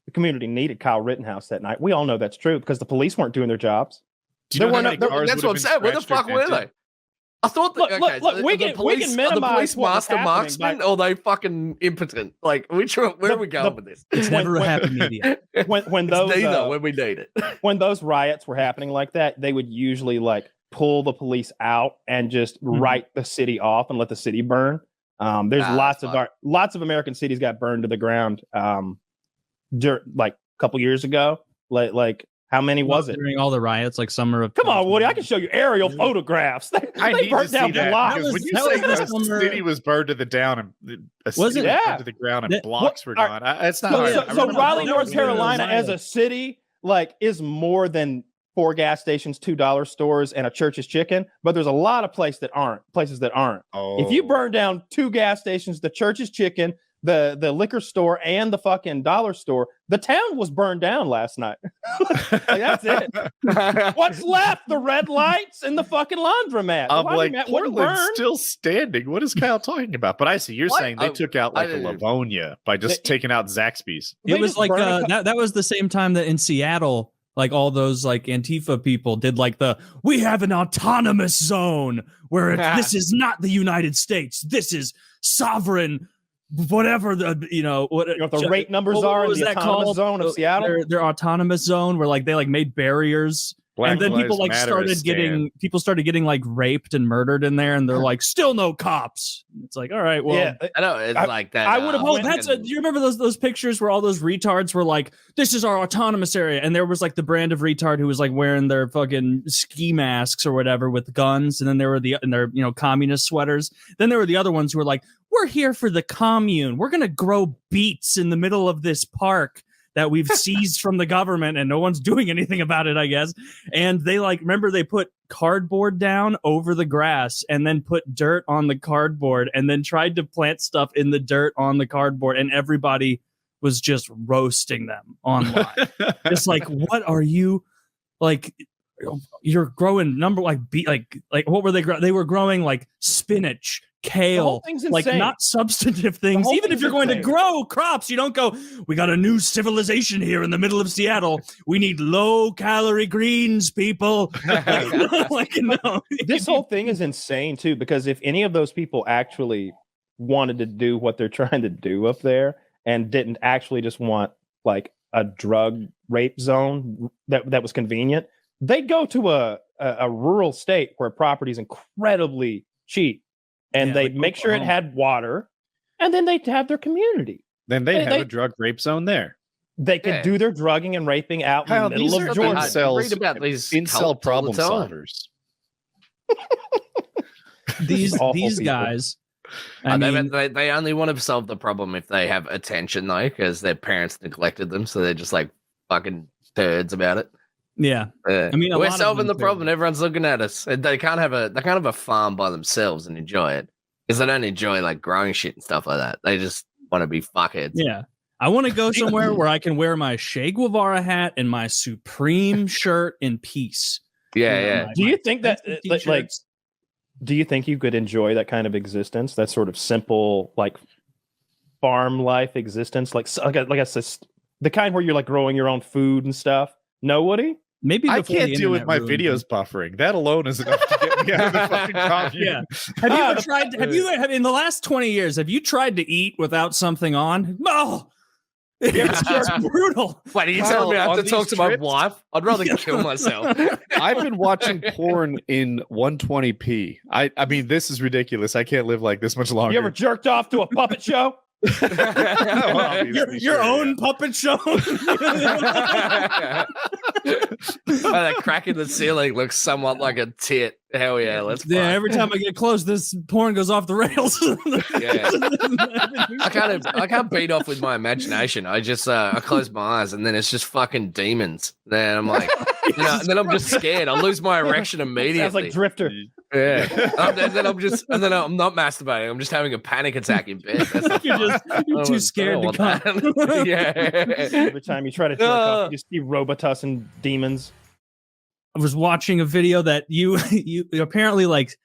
the community needed Kyle Rittenhouse that night. We all know that's true because the police weren't doing their jobs. Do you know how There many were no- cars That's would what I'm have saying. been Where the scratched or fuck were dented? they? I thought that, Look, we can are the minimize police what was master happening marksmen, by- or are they fucking impotent? Like, where are we going with this? It's never a happy medium. When It's those neither when we need it. when those riots were happening like that, they would usually like pull the police out and just write the city off and let the city burn. There's that's fine. lots of American cities got burned to the ground like a couple years ago. Like how many was it? During all the riots, like summer of. Come on, Woody, I can show you aerial photographs. I They need burnt to down see that. blocks. Because when you That say was the the summer- city was burned to the down and a Was city it? was Yeah. burned to the ground and That- blocks were what- gone. It's not So, hard. so, I so remember Raleigh, that North was Carolina, Riots. as a city, like, is more than 4 gas stations, $2 stores, and a Church's Chicken. But there's a lot of places that aren't. If you Oh. burn down 2 gas stations, the Church's Chicken, the liquor store, and the fucking dollar store, the town was burned down last night. Like, that's it. What's left? The red lights and the fucking laundromat. The I'm like, laundromat wasn't Portland's burned. still standing. What is Kyle talking about? But I see you're What? saying they took out I like a didn't- Livonia by just taking out Zaxby's. They It was just like burned a that was the same time that in Seattle, like all those like Antifa people did like we have an autonomous zone where this is not the United States. This is sovereign, whatever the You know what the rate numbers what are in was the that autonomous called? zone of Seattle? Their autonomous zone where like they like made barriers and then people like started getting like raped and murdered in there, and they're like, still no cops. It's like, all right, well, I know it's like that. I would have. Oh, do you remember those pictures where all those retards were like, "This is our autonomous area," and there was like the brand of retard who was like wearing their fucking ski masks or whatever with guns, and then there were their communist sweaters. Then there were the other ones who were like, "We're here for the commune. We're gonna grow beets in the middle of this park that we've seized from the government, and no one's doing anything about it, I guess." And they remember they put cardboard down over the grass and then put dirt on the cardboard and then tried to plant stuff in the dirt on the cardboard, and everybody was just roasting them online. It's like, what are you like? You're growing what were they? They were growing like spinach, kale, like not substantive things. Even if you're going to grow crops, you don't go, we got a new civilization here in the middle of Seattle. We need low calorie greens, people. No. This whole thing is insane too, because if any of those people actually wanted to do what they're trying to do up there and didn't actually just want like a drug rape zone that was convenient, they'd go to a rural state where property is incredibly cheap, and they'd make sure it had water, and then they'd have their community. Then they have a drug rape zone there. They could do their drugging and raping out in the middle of Georgia. Read about these incel problem solvers. these guys. They only want to solve the problem if they have attention, though, because their parents neglected them, so they're just like fucking turds about it. Yeah, I mean, we're solving the problem. Everyone's looking at us. They can't have a farm by themselves and enjoy it, because they don't enjoy like growing shit and stuff like that. They just want to be fuckheads. Yeah, I want to go somewhere where I can wear my Che Guevara hat and my Supreme shirt in peace. Yeah. Do you think that do you think you could enjoy that kind of existence? That sort of simple like farm life existence, like I said, the kind where you're like growing your own food and stuff. No, Woody? Maybe I can't deal with my videos buffering. That alone is enough to get me out of the fucking commune. Yeah. Have you ever tried? In the last 20 years? Have you tried to eat without something on? No, it's just brutal. Wait, are you telling me I have to talk to my wife? I'd rather kill myself. I've been watching porn in 120p. I mean, this is ridiculous. I can't live like this much longer. You ever jerked off to a puppet show? Your own puppet show. That crack in the ceiling looks somewhat like a tit. Hell yeah, let's fuck. Every time I get close, this porn goes off the rails. I can't beat off with my imagination. I just I close my eyes and then it's just fucking demons. Then I'm like, and then I'm just scared. I lose my erection immediately. Sounds like Drifter. Yeah, and then I'm not masturbating. I'm just having a panic attack in bed. You're too scared to come. Yeah. Every time you try to jerk off, you just see Robotus and demons. I was watching a video that you apparently like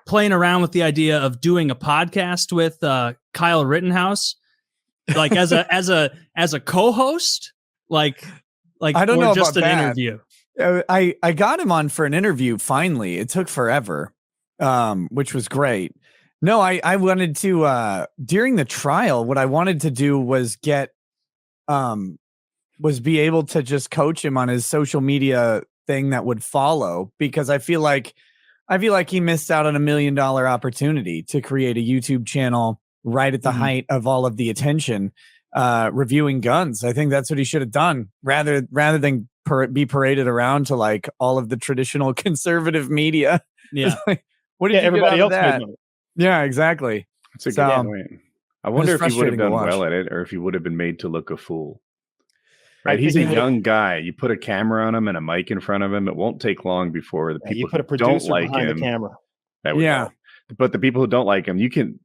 playing around with the idea of doing a podcast with Kyle Rittenhouse, like as a co-host, like I don't know just about an that. interview. I got him on for an interview. Finally, it took forever, which was great. No, I wanted to during the trial. What I wanted to do was be able to just coach him on his social media thing that would follow, because I feel like he missed out on $1 million opportunity to create a YouTube channel right at the height of all of the attention reviewing guns. I think that's what he should have done rather than be paraded around to like all of the traditional conservative media. Yeah. What did everybody else that? Yeah, exactly. That's a good point. I wonder if he would have done well at it, or if he would have been made to look a fool. Right, he's a young guy. You put a camera on him and a mic in front of him. It won't take long before the people who don't like him. The camera. But the people who don't like him, you can.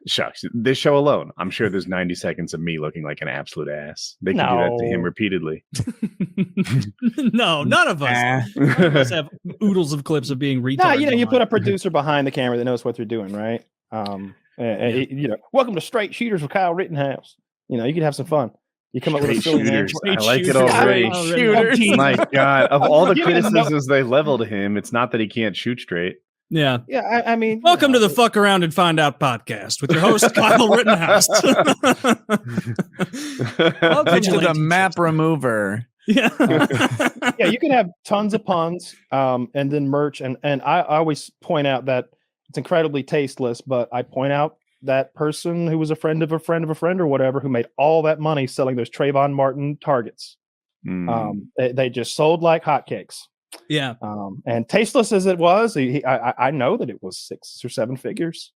Shucks, this show alone, I'm sure there's 90 seconds of me looking like an absolute ass. They can do that to him repeatedly. No, none of us. None of us have oodles of clips of being retarded. No, you put a producer behind the camera that knows what they're doing, right? Welcome to Straight Shooters with Kyle Rittenhouse. You could have some fun. You come up with a silly name. I like it already. Shooters. My God, of all the criticisms they level to him, it's not that he can't shoot straight. Yeah. Yeah, I mean... Welcome to the Fuck Around and Find Out podcast with your host, Kyle Rittenhouse. Welcome to the map remover. Yeah. Yeah, you can have tons of puns, and then merch, and I always point out that it's incredibly tasteless, but I point out that person who was a friend of a friend of a friend or whatever who made all that money selling those Trayvon Martin targets. They just sold like hotcakes. Yeah. And tasteless as it was, I know that it was 6 or 7 figures.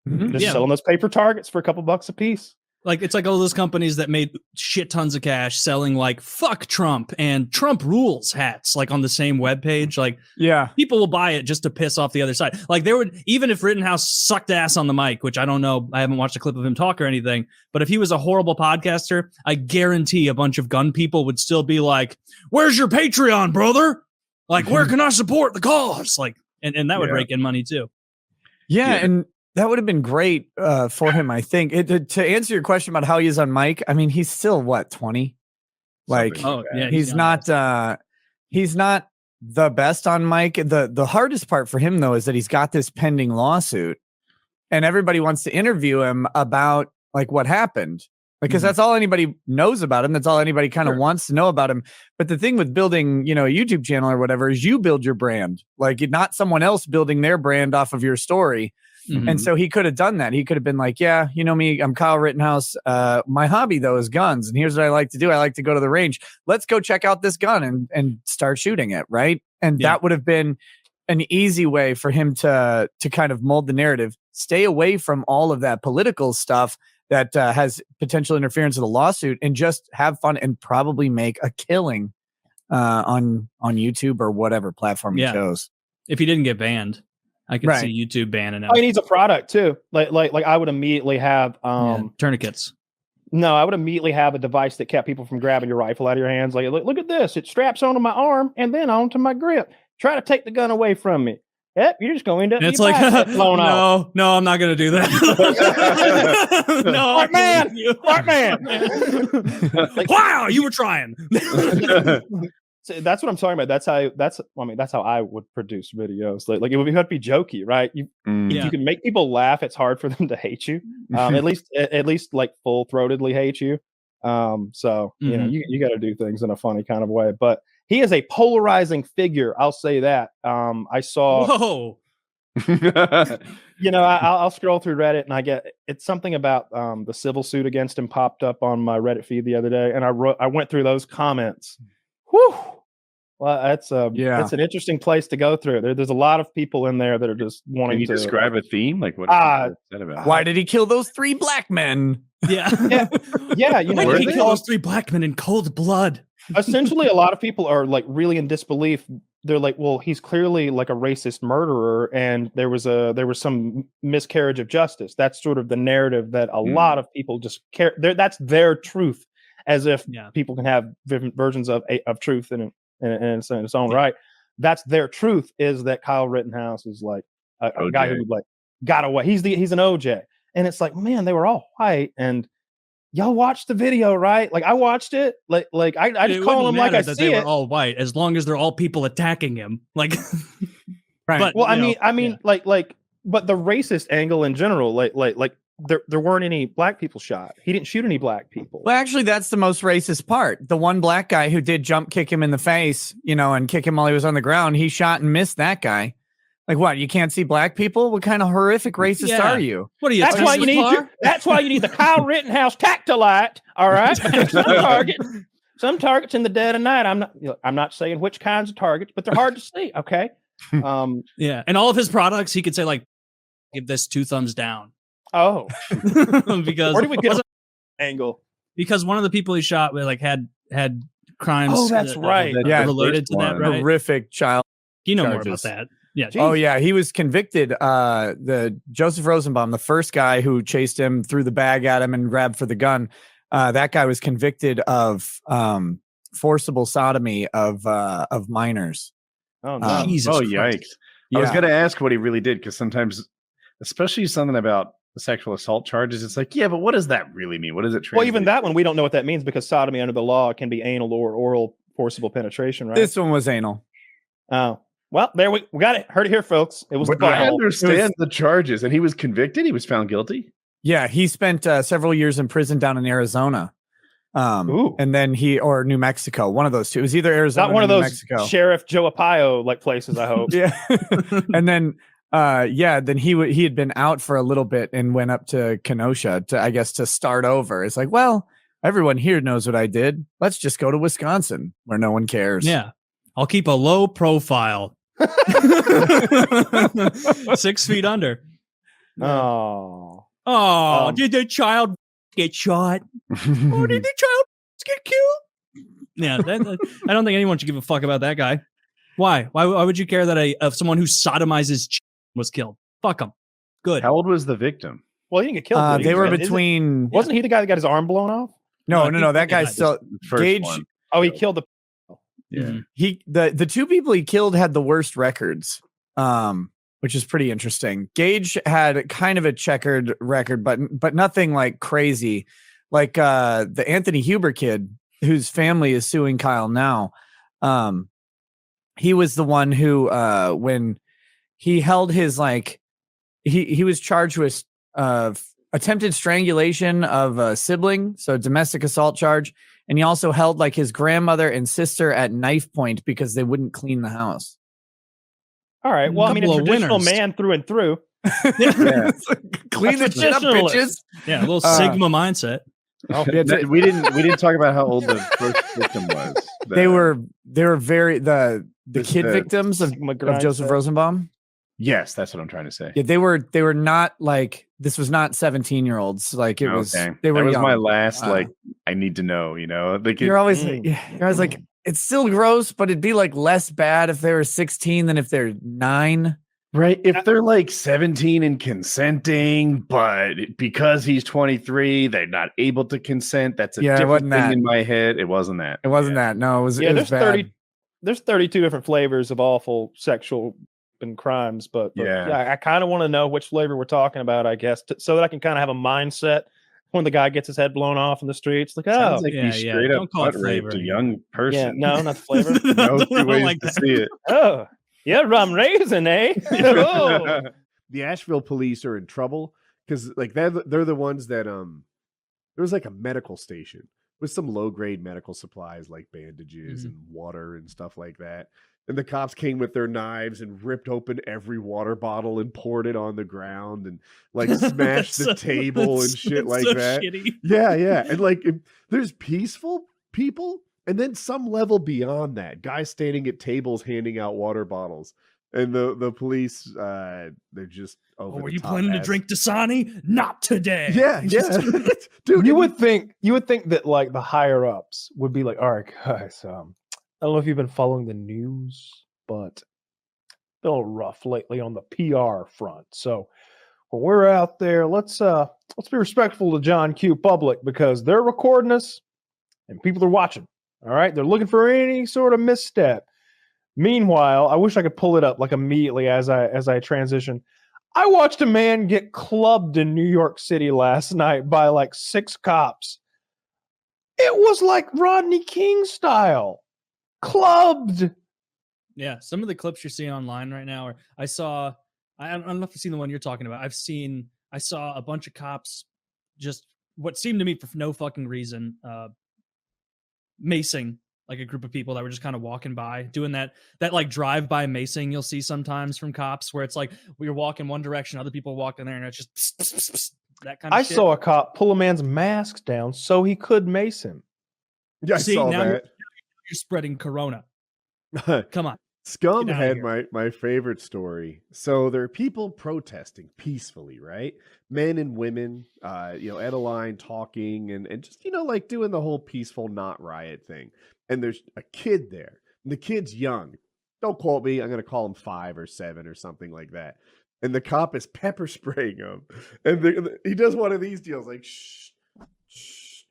Just selling those paper targets for a couple bucks a piece. Like, it's like all those companies that made shit tons of cash selling like "fuck Trump" and "Trump rules" hats, like on the same webpage. Like, yeah, people will buy it just to piss off the other side. Like, there would, even if Rittenhouse sucked ass on the mic, which I don't know, I haven't watched a clip of him talk or anything, but if he was a horrible podcaster, I guarantee a bunch of gun people would still be like, "Where's your Patreon, brother? Like, where can I support the cause?" Like, and that would rake in money too. Yeah, and that would have been great for him, I think. To answer your question about how he is on mic, I mean, he's still what, 20? Like, he's not the best on mic. The hardest part for him, though, is that he's got this pending lawsuit, and everybody wants to interview him about like what happened, because that's all anybody knows about him. That's all anybody kind of wants to know about him. But the thing with building, a YouTube channel or whatever is you build your brand, like not someone else building their brand off of your story. And so he could have done that. He could have been like, yeah, you know me, I'm Kyle Rittenhouse. My hobby, though, is guns. And here's what I like to do. I like to go to the range. Let's go check out this gun and start shooting it. Right. And that would have been an easy way for him to kind of mold the narrative, stay away from all of that political stuff that has potential interference with a lawsuit, and just have fun and probably make a killing on YouTube or whatever platform he chose. If he didn't get banned. I could see YouTube banning him. Oh, he needs a product too. Like I would immediately have tourniquets. No, I would immediately have a device that kept people from grabbing your rifle out of your hands. Like, look at this. It straps onto my arm and then onto my grip. Try to take the gun away from me. Yep, you're just going to end up. It's like, blown off. No, I'm not going to do that. No, smart man. Like, wow, you were trying. So that's what I'm talking about. That's how I would produce videos. Like it would have to be jokey, right? If you can make people laugh, it's hard for them to hate you. At least like full throatedly hate you. So you got to do things in a funny kind of way. But he is a polarizing figure. I'll say that. I saw. Whoa. I'll scroll through Reddit and it's something about the civil suit against him popped up on my Reddit feed the other day, and I went through those comments. Whew. Well, that's an interesting place to go through. There's a lot of people in there that are just wanting to describe a theme. Like what is that about? Why did he kill those 3 black men? Yeah. Why did he kill those 3 black men in cold blood? Essentially, a lot of people are like really in disbelief. They're like, well, he's clearly like a racist murderer, and there was some miscarriage of justice. That's sort of the narrative that a lot of people just care. That's their truth, as if people can have different versions of truth in its own right. That's their truth, is that Kyle Rittenhouse is like a guy who like got away. He's an OJ, and it's like, man, they were all white, and y'all watched the video, right? Like I watched it. Like I just call them like I see they were all white, as long as they're all people attacking him. Like, right. But, well, I mean, but the racist angle in general, like there weren't any black people shot. He didn't shoot any black people. Well, actually, that's the most racist part. The one black guy who did jump kick him in the face, and kick him while he was on the ground, he shot and missed that guy. Like, what? You can't see black people? What kind of horrific racist are you? What are you? That's why you need the Kyle Rittenhouse Tactolite. All right. Some targets in the dead of night. I'm not saying which kinds of targets, but they're hard to see. Okay. And all of his products, he could say like, give this 2 thumbs down. Oh, because where did we get angle? Because one of the people he shot with had crimes. Oh, that's right. Related to that, right? Horrific child. You know more about that. Yeah. Geez. Oh yeah, he was convicted. The Joseph Rosenbaum, the first guy who chased him, threw the bag at him and grabbed for the gun. That guy was convicted of forcible sodomy of minors. Oh no! Jesus Yikes! Yeah. I was going to ask what he really did, because sometimes, especially something about the sexual assault charges, it's like, yeah, but what does that really mean? What does it translate? Well, even that one, we don't know what that means, because sodomy under the law can be anal or oral forcible penetration, right? This one was anal. Oh. Well, there we got it. Heard it here, folks. It was the I understand the charges, and he was convicted. He was found guilty. Yeah, he spent several years in prison down in Arizona. And then or New Mexico, one of those two. It was either Arizona Not one or of New those Mexico. Sheriff Joe Arpaio like places, I hope. Yeah. And then then he had been out for a little bit and went up to Kenosha to start over. It's like, well, everyone here knows what I did. Let's just go to Wisconsin where no one cares. Yeah. I'll keep a low profile. 6 feet under. Oh. Did the child get shot? Oh, did the child get killed? Yeah, I don't think anyone should give a fuck about that guy. Why? Why would you care that someone who sodomizes was killed? Fuck him. Good. How old was the victim? Well, he didn't get killed. They were between. Wasn't he the guy that got his arm blown off? No. That guy's still Gage. One. Oh, he killed the. Yeah. The two people he killed had the worst records, which is pretty interesting. Gage had kind of a checkered record, but nothing like crazy. Like the Anthony Huber kid, whose family is suing Kyle now. He was the one who, when he held his he was charged with attempted strangulation of a sibling, so domestic assault charge. And he also held his grandmother and sister at knife point because they wouldn't clean the house. All right. Well, I mean, a traditional man through and through. Yeah. Clean the shit up, bitches. Yeah, a little Sigma mindset. Oh, we didn't talk about how old the first victim was. They were very the kid victims of Joseph Rosenbaum. Yes, that's what I'm trying to say. Yeah, they were not this was not 17-year-olds. It was they were. That was young. my last I need to know. You're always like it's still gross, but it'd be less bad if they were 16 than if they're 9. Right. If they're 17 and consenting, but because he's 23, they're not able to consent. That's a different thing in my head. It wasn't that. It wasn't that. No, it was. Yeah, it was there's bad. There's 32 different flavors of awful sexual and crimes, but I kind of want to know which flavor we're talking about, I guess, so that I can kind of have a mindset when the guy gets his head blown off in the streets. Sounds like he straight up butt raped a young person. Yeah, no, not the flavor. No two ways to see it. Oh, yeah, rum raisin, eh? Oh. The Asheville police are in trouble because they're the ones that there was a medical station with some low grade medical supplies like bandages and water and stuff like that. And the cops came with their knives and ripped open every water bottle and poured it on the ground and smashed the table and shit like that. Shitty. Yeah. And there's peaceful people and then some level beyond that, guys standing at tables handing out water bottles. And the police, they're just over. Were you planning to drink Dasani? Not today. Yeah. Dude, you would think that the higher ups would be like, all right, guys, I don't know if you've been following the news, but a little rough lately on the PR front. So when we're out there, let's be respectful to John Q public because they're recording us and people are watching. All right, they're looking for any sort of misstep. Meanwhile, I wish I could pull it up immediately as I transition. I watched a man get clubbed in New York City last night by 6 cops. It was like Rodney King style. Clubbed. Yeah, some of the clips you're seeing online right now are I don't know if you've seen the one you're talking about. I saw a bunch of cops just what seemed to me for no fucking reason macing a group of people that were just kind of walking by, doing that drive-by macing you'll see sometimes from cops where it's you're walking one direction, other people walk in there and it's just pss, pss, pss, pss, that kind of shit. I saw a cop pull a man's mask down so he could mace him. Yeah, I saw that. You're spreading corona. Come on. Scum had my favorite story. So there are people protesting peacefully, right? Men and women, at a line talking and just, doing the whole peaceful not riot thing. And there's a kid there. And the kid's young. Don't quote me. I'm going to call him 5 or 7 or something like that. And the cop is pepper spraying him. And he does one of these deals shh, shh.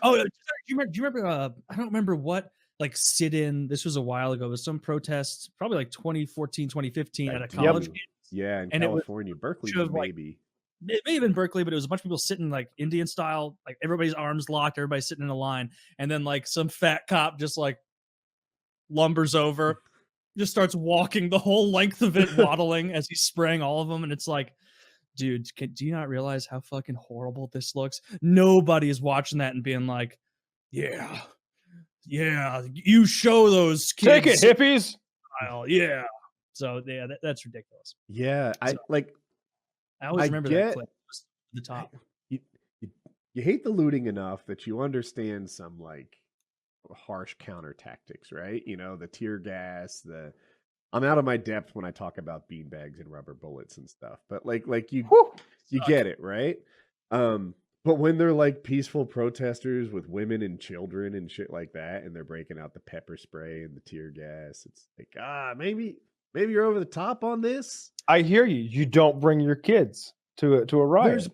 Oh, do you remember? I don't remember what sit-in. This was a while ago. It was some protests, probably 2014, 2015 at a college campus. Yeah, in California, Berkeley, maybe. It may have been Berkeley, but it was a bunch of people sitting Indian style, everybody's arms locked, everybody's sitting in a line, and then some fat cop just lumbers over, just starts walking the whole length of it, waddling as he's spraying all of them, and it's dude, do you not realize how fucking horrible this looks? Nobody is watching that and being like, yeah, you show those kids. Take it, hippies. Yeah. So yeah, that's ridiculous. Yeah, So, I always remember that clip. The top. You hate the looting enough that you understand some like harsh counter tactics, right? You know, the tear gas, I'm out of my depth when I talk about beanbags and rubber bullets and stuff, but like you get it, right? But when they're like peaceful protesters with women and children and shit like that, and they're breaking out the pepper spray and the tear gas, it's like, maybe you're over the top on this. I hear you. You don't bring your kids to a riot.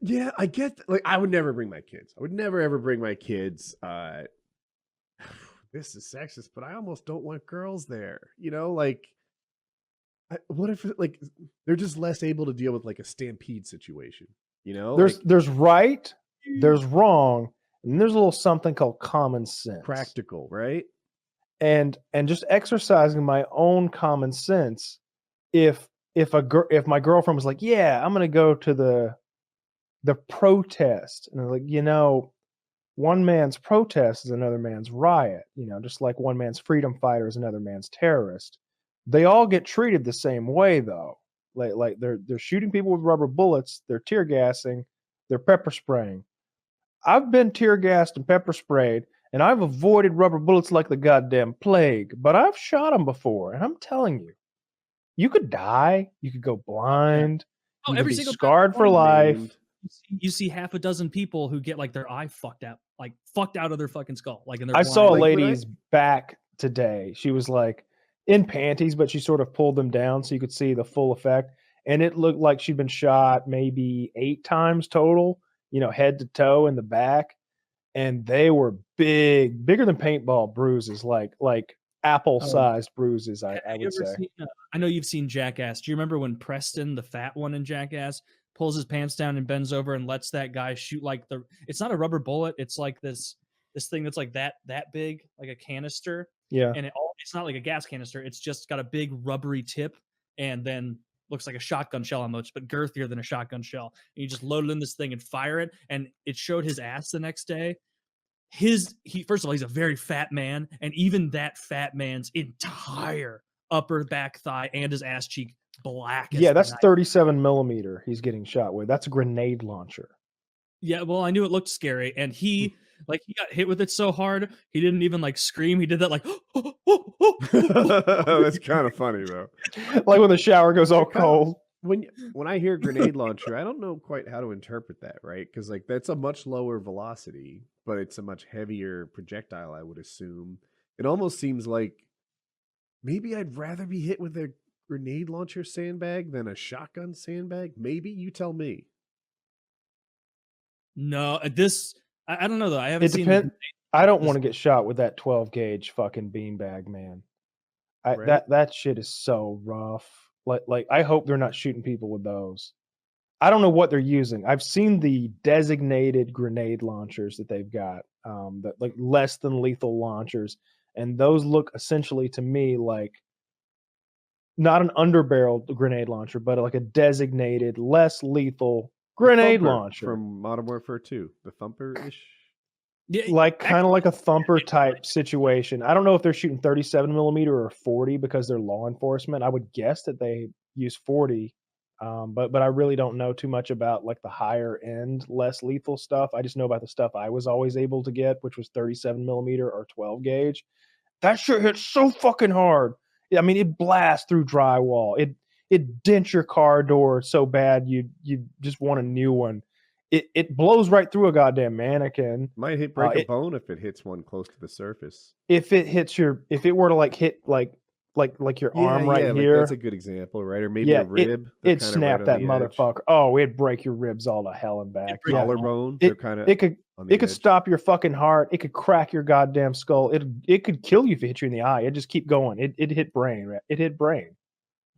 Yeah, I get that. Like, I would never bring my kids. I would never ever bring my kids. This is sexist, but I almost don't want girls there. You know, like, what if like they're just less able to deal with like a stampede situation? You know, there's right, there's wrong, and there's a little something called common sense, practical, right? And just exercising my own common sense. If my girlfriend was like, yeah, I'm gonna go to the protest, and I'm like, you know, one man's protest is another man's riot, you know, just like one man's freedom fighter is another man's terrorist. They all get treated the same way, though. Like they're shooting people with rubber bullets, they're tear gassing, they're pepper spraying. I've been tear gassed and pepper sprayed, and I've avoided rubber bullets like the goddamn plague, but I've shot them before, and I'm telling you, you could die, you could go blind, you could be scarred for life. You see half a dozen people who get like their eye fucked out of their fucking skull. Like in their I saw a lady's back today. She was like in panties, but she sort of pulled them down so you could see the full effect. And it looked like she'd been shot maybe 8 times total, you know, head to toe in the back. And they were bigger than paintball bruises, like apple-sized bruises, I would say. I know you've seen Jackass. Do you remember when Preston, the fat one in Jackass, pulls his pants down and bends over and lets that guy shoot like it's not a rubber bullet, it's like this thing that's like that big, like a canister. Yeah. And it's not like a gas canister, it's just got a big rubbery tip and then looks like a shotgun shell almost, but girthier than a shotgun shell. And you just load it in this thing and fire it, and it showed his ass the next day. First of all, he's a very fat man, and even that fat man's entire upper back thigh and his ass cheek black. Yeah, that's 37 millimeter he's getting shot with. That's a grenade launcher. Yeah, well, I knew it looked scary, and he got hit with it so hard he didn't even like scream. He did that like That's kind of funny though. Like when the shower goes all cold. When I hear grenade launcher, I don't know quite how to interpret that, right? Because like that's a much lower velocity, but it's a much heavier projectile, I would assume. It almost seems like maybe I'd rather be hit with a grenade launcher sandbag than a shotgun sandbag. Maybe you tell me. No, I don't know though. I haven't seen. I don't want to get shot with that 12 gauge fucking beanbag, man. That shit is so rough. Like I hope they're not shooting people with those. I don't know what they're using. I've seen the designated grenade launchers that they've got, that like less than lethal launchers, and those look essentially to me like not an underbarreled grenade launcher, but like a designated less lethal grenade launcher from Modern Warfare 2, the Thumper-ish. Yeah, like kind of like a Thumper type situation. I don't know if they're shooting 37 millimeter or 40 because they're law enforcement. I would guess that they use 40, but I really don't know too much about like the higher end, less lethal stuff. I just know about the stuff I was always able to get, which was 37 millimeter or 12 gauge. That shit hits so fucking hard. I mean, it blasts through drywall. It dents your car door so bad you just want a new one. It blows right through a goddamn mannequin. Might break a bone if it hits one close to the surface. If it were to like hit like your arm right here, like that's a good example, right? Or maybe a rib. It'd snap that motherfucker. Oh, it'd break your ribs all to hell and back. Collarbone. It could stop your fucking heart. It could crack your goddamn skull. It could kill you if it hit you in the eye. It just keep going. It hit brain. It hit brain.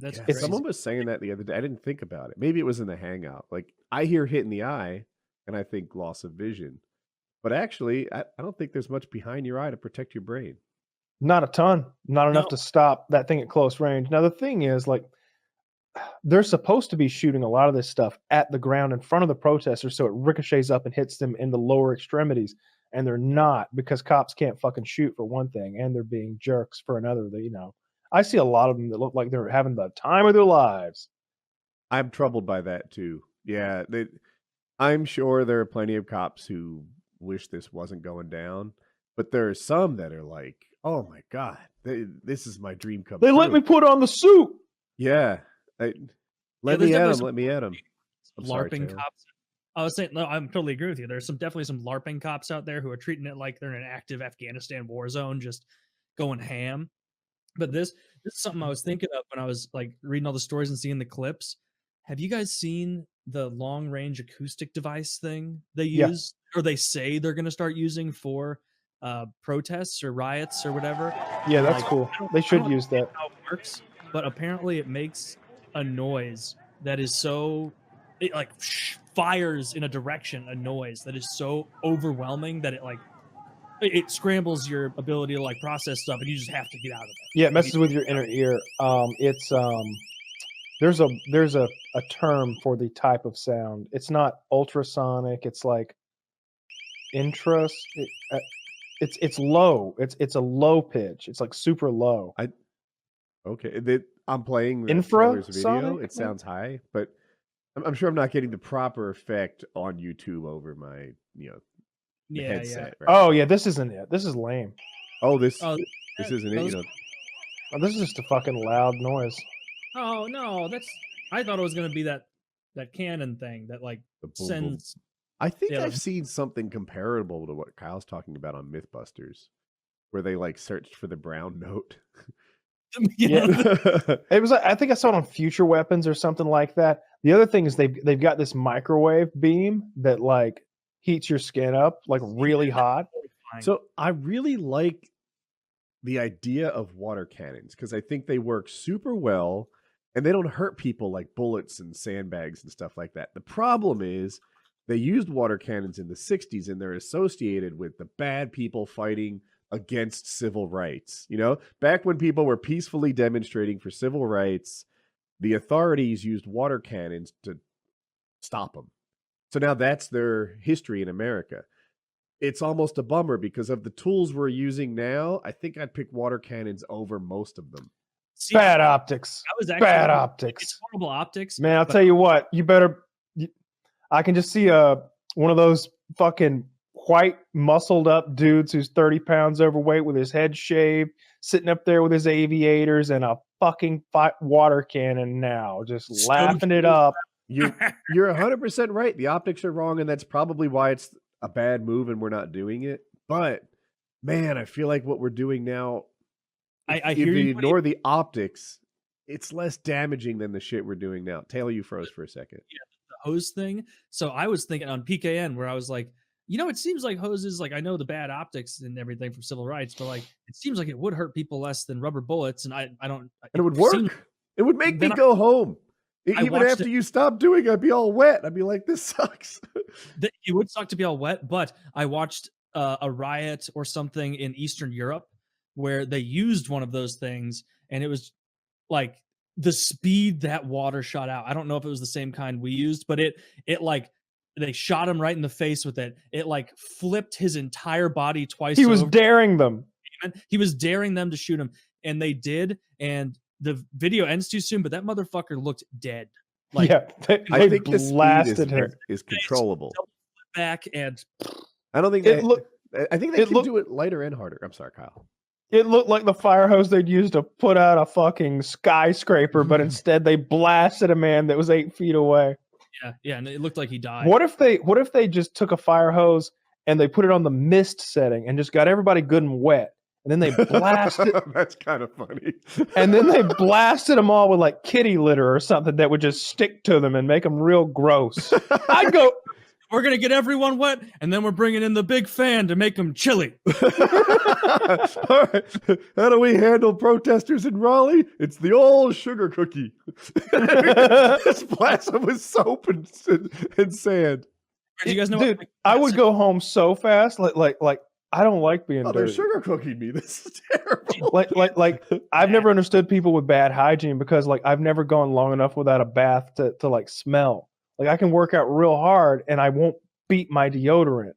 That's someone was saying that the other day. I didn't think about it. Maybe it was in the hangout. Like I hear hit in the eye, and I think loss of vision. But actually, I don't think there's much behind your eye to protect your brain. Not a ton. Not enough to stop that thing at close range. Now the thing is, like, they're supposed to be shooting a lot of this stuff at the ground in front of the protesters, so it ricochets up and hits them in the lower extremities. And they're not, because cops can't fucking shoot for one thing, and they're being jerks for another. I see a lot of them that look like they're having the time of their lives. I'm troubled by that too. Yeah, I'm sure there are plenty of cops who wish this wasn't going down, but there are some that are like, "Oh my god, this is my dream come true." They let me put on the suit. Yeah, let me at him. LARPing cops. I was saying, no, I'm totally agree with you. There's definitely some LARPing cops out there who are treating it like they're in an active Afghanistan war zone, just going ham. But this is something I was thinking of when I was like reading all the stories and seeing the clips. Have you guys seen the long range acoustic device thing they use, or they say they're going to start using for protests or riots or whatever? Yeah, that's cool. They should use that. How it works, but apparently it makes a noise that is so it fires in a direction, a noise that is so overwhelming that it scrambles your ability to process stuff, and you just have to get out of it. Yeah, it messes with your inner ear. There's a term for the type of sound. It's not ultrasonic. It's like it's low. It's a low pitch. It's like super low. I'm playing the infrared video. It sounds high, but I'm sure I'm not getting the proper effect on YouTube over my headset. Right? Oh yeah, this isn't it. This is lame. Oh, this isn't it. This is just a fucking loud noise. Oh no, I thought it was gonna be that cannon thing that sends. I think I've seen something comparable to what Kyle's talking about on MythBusters, where they searched for the brown note. Yeah, it was. I think I saw it on Future Weapons or something like that. The other thing is they've got this microwave beam that heats your skin up really hot. So I really like the idea of water cannons because I think they work super well and they don't hurt people like bullets and sandbags and stuff like that. The problem is they used water cannons in the 60s and they're associated with the bad people fighting against civil rights. Back when people were peacefully demonstrating for civil rights, the authorities used water cannons to stop them. So now that's their history in America. It's almost a bummer because of the tools we're using now. I think I'd pick water cannons over most of them. Bad optics. Bad optics. It's horrible optics. Man, I'll tell you what. You better. I can just see one of those fucking white muscled up dudes who's 30 pounds overweight with his head shaved, sitting up there with his aviators and a fucking water cannon now, just laughing it up. You're 100% right. The optics are wrong, and that's probably why it's a bad move and we're not doing it. But man, I feel like what we're doing now, I if hear you you ignore the optics, it's less damaging than the shit we're doing now. Taylor, you froze for a second. Yeah, the hose thing. So I was thinking on PKN where I was like, it seems like hoses, I know the bad optics and everything from civil rights, but it seems like it would hurt people less than rubber bullets. And I don't. And it would work. It would make me go home. Even after you stop doing it, I'd be all wet. I'd be like, this sucks. It would suck to be all wet, but I watched a riot or something in Eastern Europe where they used one of those things, and it was the speed that water shot out. I don't know if it was the same kind we used, but it they shot him right in the face with it. It flipped his entire body twice. He was daring them. He was daring them to shoot him, and they did. And the video ends too soon, but that motherfucker looked dead. I think the speed is controllable. Back and I don't think I think they can do it lighter and harder. I'm sorry, Kyle. It looked like the fire hose they'd used to put out a fucking skyscraper, but instead they blasted a man that was 8 feet away. Yeah, and it looked like he died. What if they just took a fire hose and they put it on the mist setting and just got everybody good and wet, and then they blasted? That's kind of funny. And then they blasted them all with kitty litter or something that would just stick to them and make them real gross. I'd go. We're going to get everyone wet, and then we're bringing in the big fan to make them chilly. All right. How do we handle protesters in Raleigh? It's the old sugar cookie. Splash them with soap and sand. Do you guys know? Dude, I would go home so fast. I don't like being they're dirty. sugar cooking me. This is terrible. Like I've never understood people with bad hygiene because like I've never gone long enough without a bath to like smell. Like I can work out real hard and I won't beat my deodorant.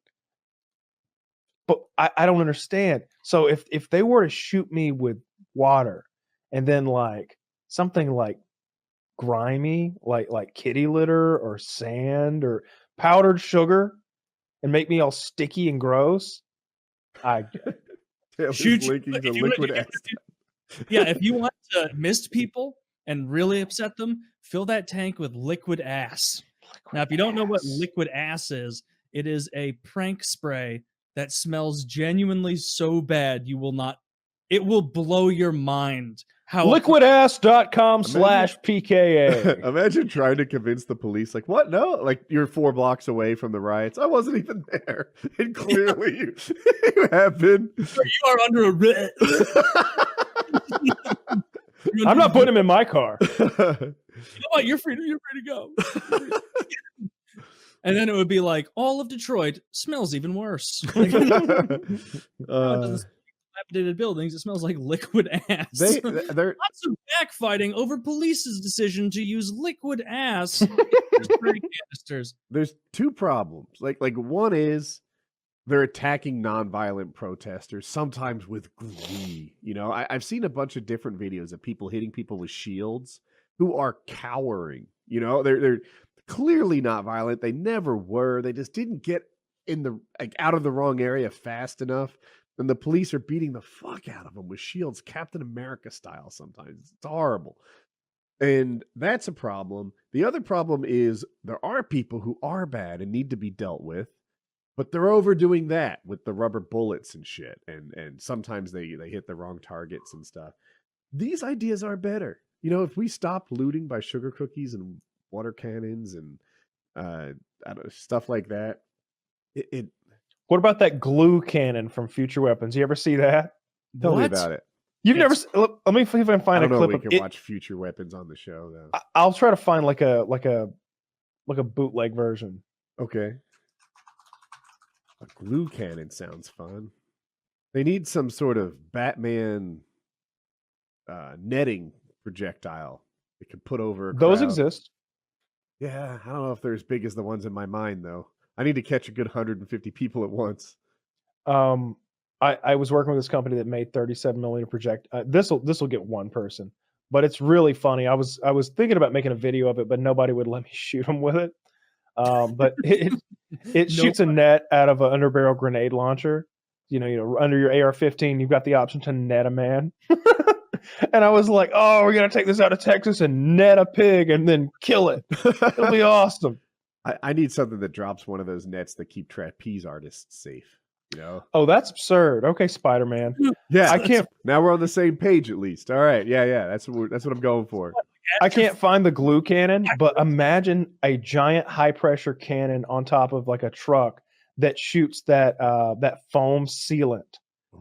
But I don't understand. So if they were to shoot me with water and then like something like grimy, like kitty litter or sand or powdered sugar and make me all sticky and gross, I Shoot you- linking to if you- liquid if- ass. Yeah, if you want to mist people and really upset them, fill that tank with liquid ass. Now, if you don't know what liquid ass is, it is a prank spray that smells genuinely so bad it will blow your mind. How liquidass.com/PKA. Imagine trying to convince the police, like, what? No, like you're 4 blocks away from the riots. I wasn't even there. And clearly you have been. You are under a I'm not putting him in my car. You know what? You're free to go. And then it would be like, all of Detroit smells even worse. Like, it doesn't smell like dilapidated buildings. It smells like liquid ass. They're lots of backfighting over police's decision to use liquid ass for spray canisters. There's 2 problems. Like one is they're attacking nonviolent protesters, sometimes with glee. You know, I've seen a bunch of different videos of people hitting people with shields who are cowering. You know, they're clearly not violent. They never were. They just didn't get out of the wrong area fast enough. And the police are beating the fuck out of them with shields, Captain America style sometimes. It's horrible. And that's a problem. The other problem is there are people who are bad and need to be dealt with, but they're overdoing that with the rubber bullets and shit. And sometimes they hit the wrong targets and stuff. These ideas are better. You know, if we stop looting by sugar cookies and water cannons and stuff like that, What about that glue cannon from Future Weapons? You ever see that? Tell me about it. You've never. Let me see if I can find a clip we of can it. watch Future Weapons on the show though. I'll try to find like a bootleg version. Okay. A glue cannon sounds fun. They need some sort of Batman netting projectile they could put over a Those crowd. exist. Yeah, I don't know if they're as big as the ones in my mind though. I need to catch a good 150 people at once. I was working with this company that made 37 millimeter project. This will get one person, but it's really funny. I was thinking about making a video of it, but nobody would let me shoot them with it. But it shoots a net out of an underbarrel grenade launcher. You know, under your AR-15, you've got the option to net a man. And I was like, oh, we're going to take this out of Texas and net a pig and then kill it. It'll be awesome. I need something that drops one of those nets that keep trapeze artists safe. You know? Oh, that's absurd. Okay, Spider-Man. Yeah, I can't. Now we're on the same page at least. All right, yeah. That's what I'm going for. I can't find the glue cannon, but imagine a giant high-pressure cannon on top of like a truck that shoots that foam sealant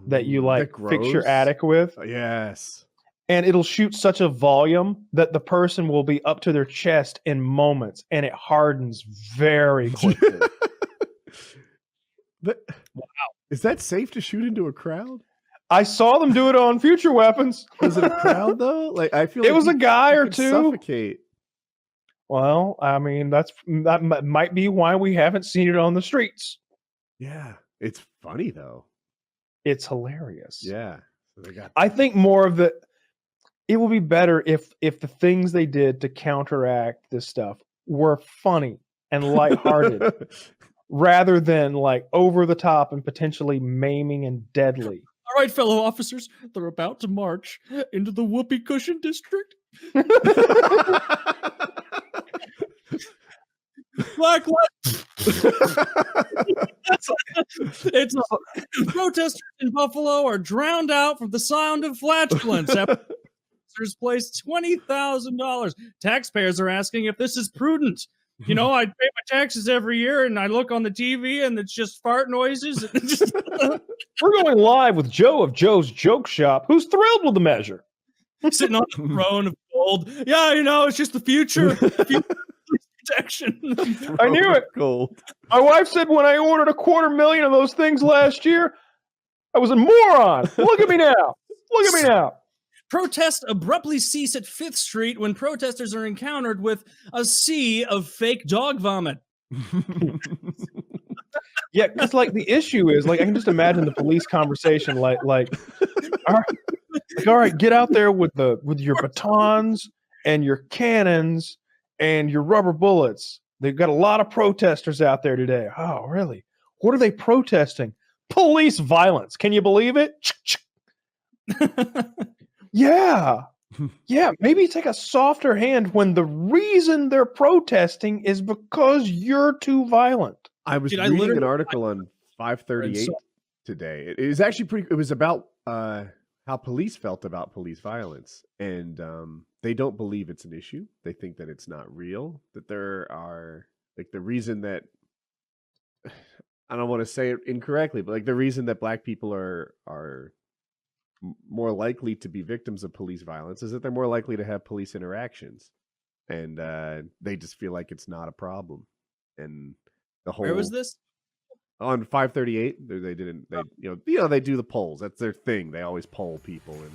that you like fix your attic with. Yes. And it'll shoot such a volume that the person will be up to their chest in moments, and it hardens very quickly. Wow. Is that safe to shoot into a crowd? I saw them do it on Future Weapons. Was it a crowd though? Like I feel it was a guy or two. Suffocate. Well, I mean, that might be why we haven't seen it on the streets. Yeah, it's funny though. It's hilarious. Yeah. So I think more of it will be better if the things they did to counteract this stuff were funny and lighthearted rather than like over the top and potentially maiming and deadly. All right, fellow officers, they're about to march into the Whoopee Cushion District. Black lives. It's protesters in Buffalo are drowned out from the sound of flatulence. Officers placed $20,000. Taxpayers are asking if this is prudent. You know, I pay my taxes every year, and I look on the TV, and it's just fart noises. We're going live with Joe of Joe's Joke Shop, who's thrilled with the measure. Sitting on a throne of gold. Yeah, you know, it's just the future. Protection. I knew it. Gold. My wife said when I ordered $250,000 of those things last year, I was a moron. Look at me now. Look at me now. Protests abruptly cease at 5th Street when protesters are encountered with a sea of fake dog vomit. Yeah, because like the issue is like I can just imagine the police conversation all right, get out there with your batons and your cannons and your rubber bullets. They've got a lot of protesters out there today. Oh, really? What are they protesting? Police violence. Can you believe it? Yeah. Yeah, maybe take a softer hand when the reason they're protesting is because you're too violent. I was reading an article on 538 today. It was actually it was about how police felt about police violence. And they don't believe it's an issue. They think that it's not real. That there are, like, the reason that, I don't want to say it incorrectly, but like the reason that Black people are more likely to be victims of police violence is that they're more likely to have police interactions. And they just feel like it's not a problem. And the whole, where was this? On 538. They do the polls. That's their thing. They always poll people, and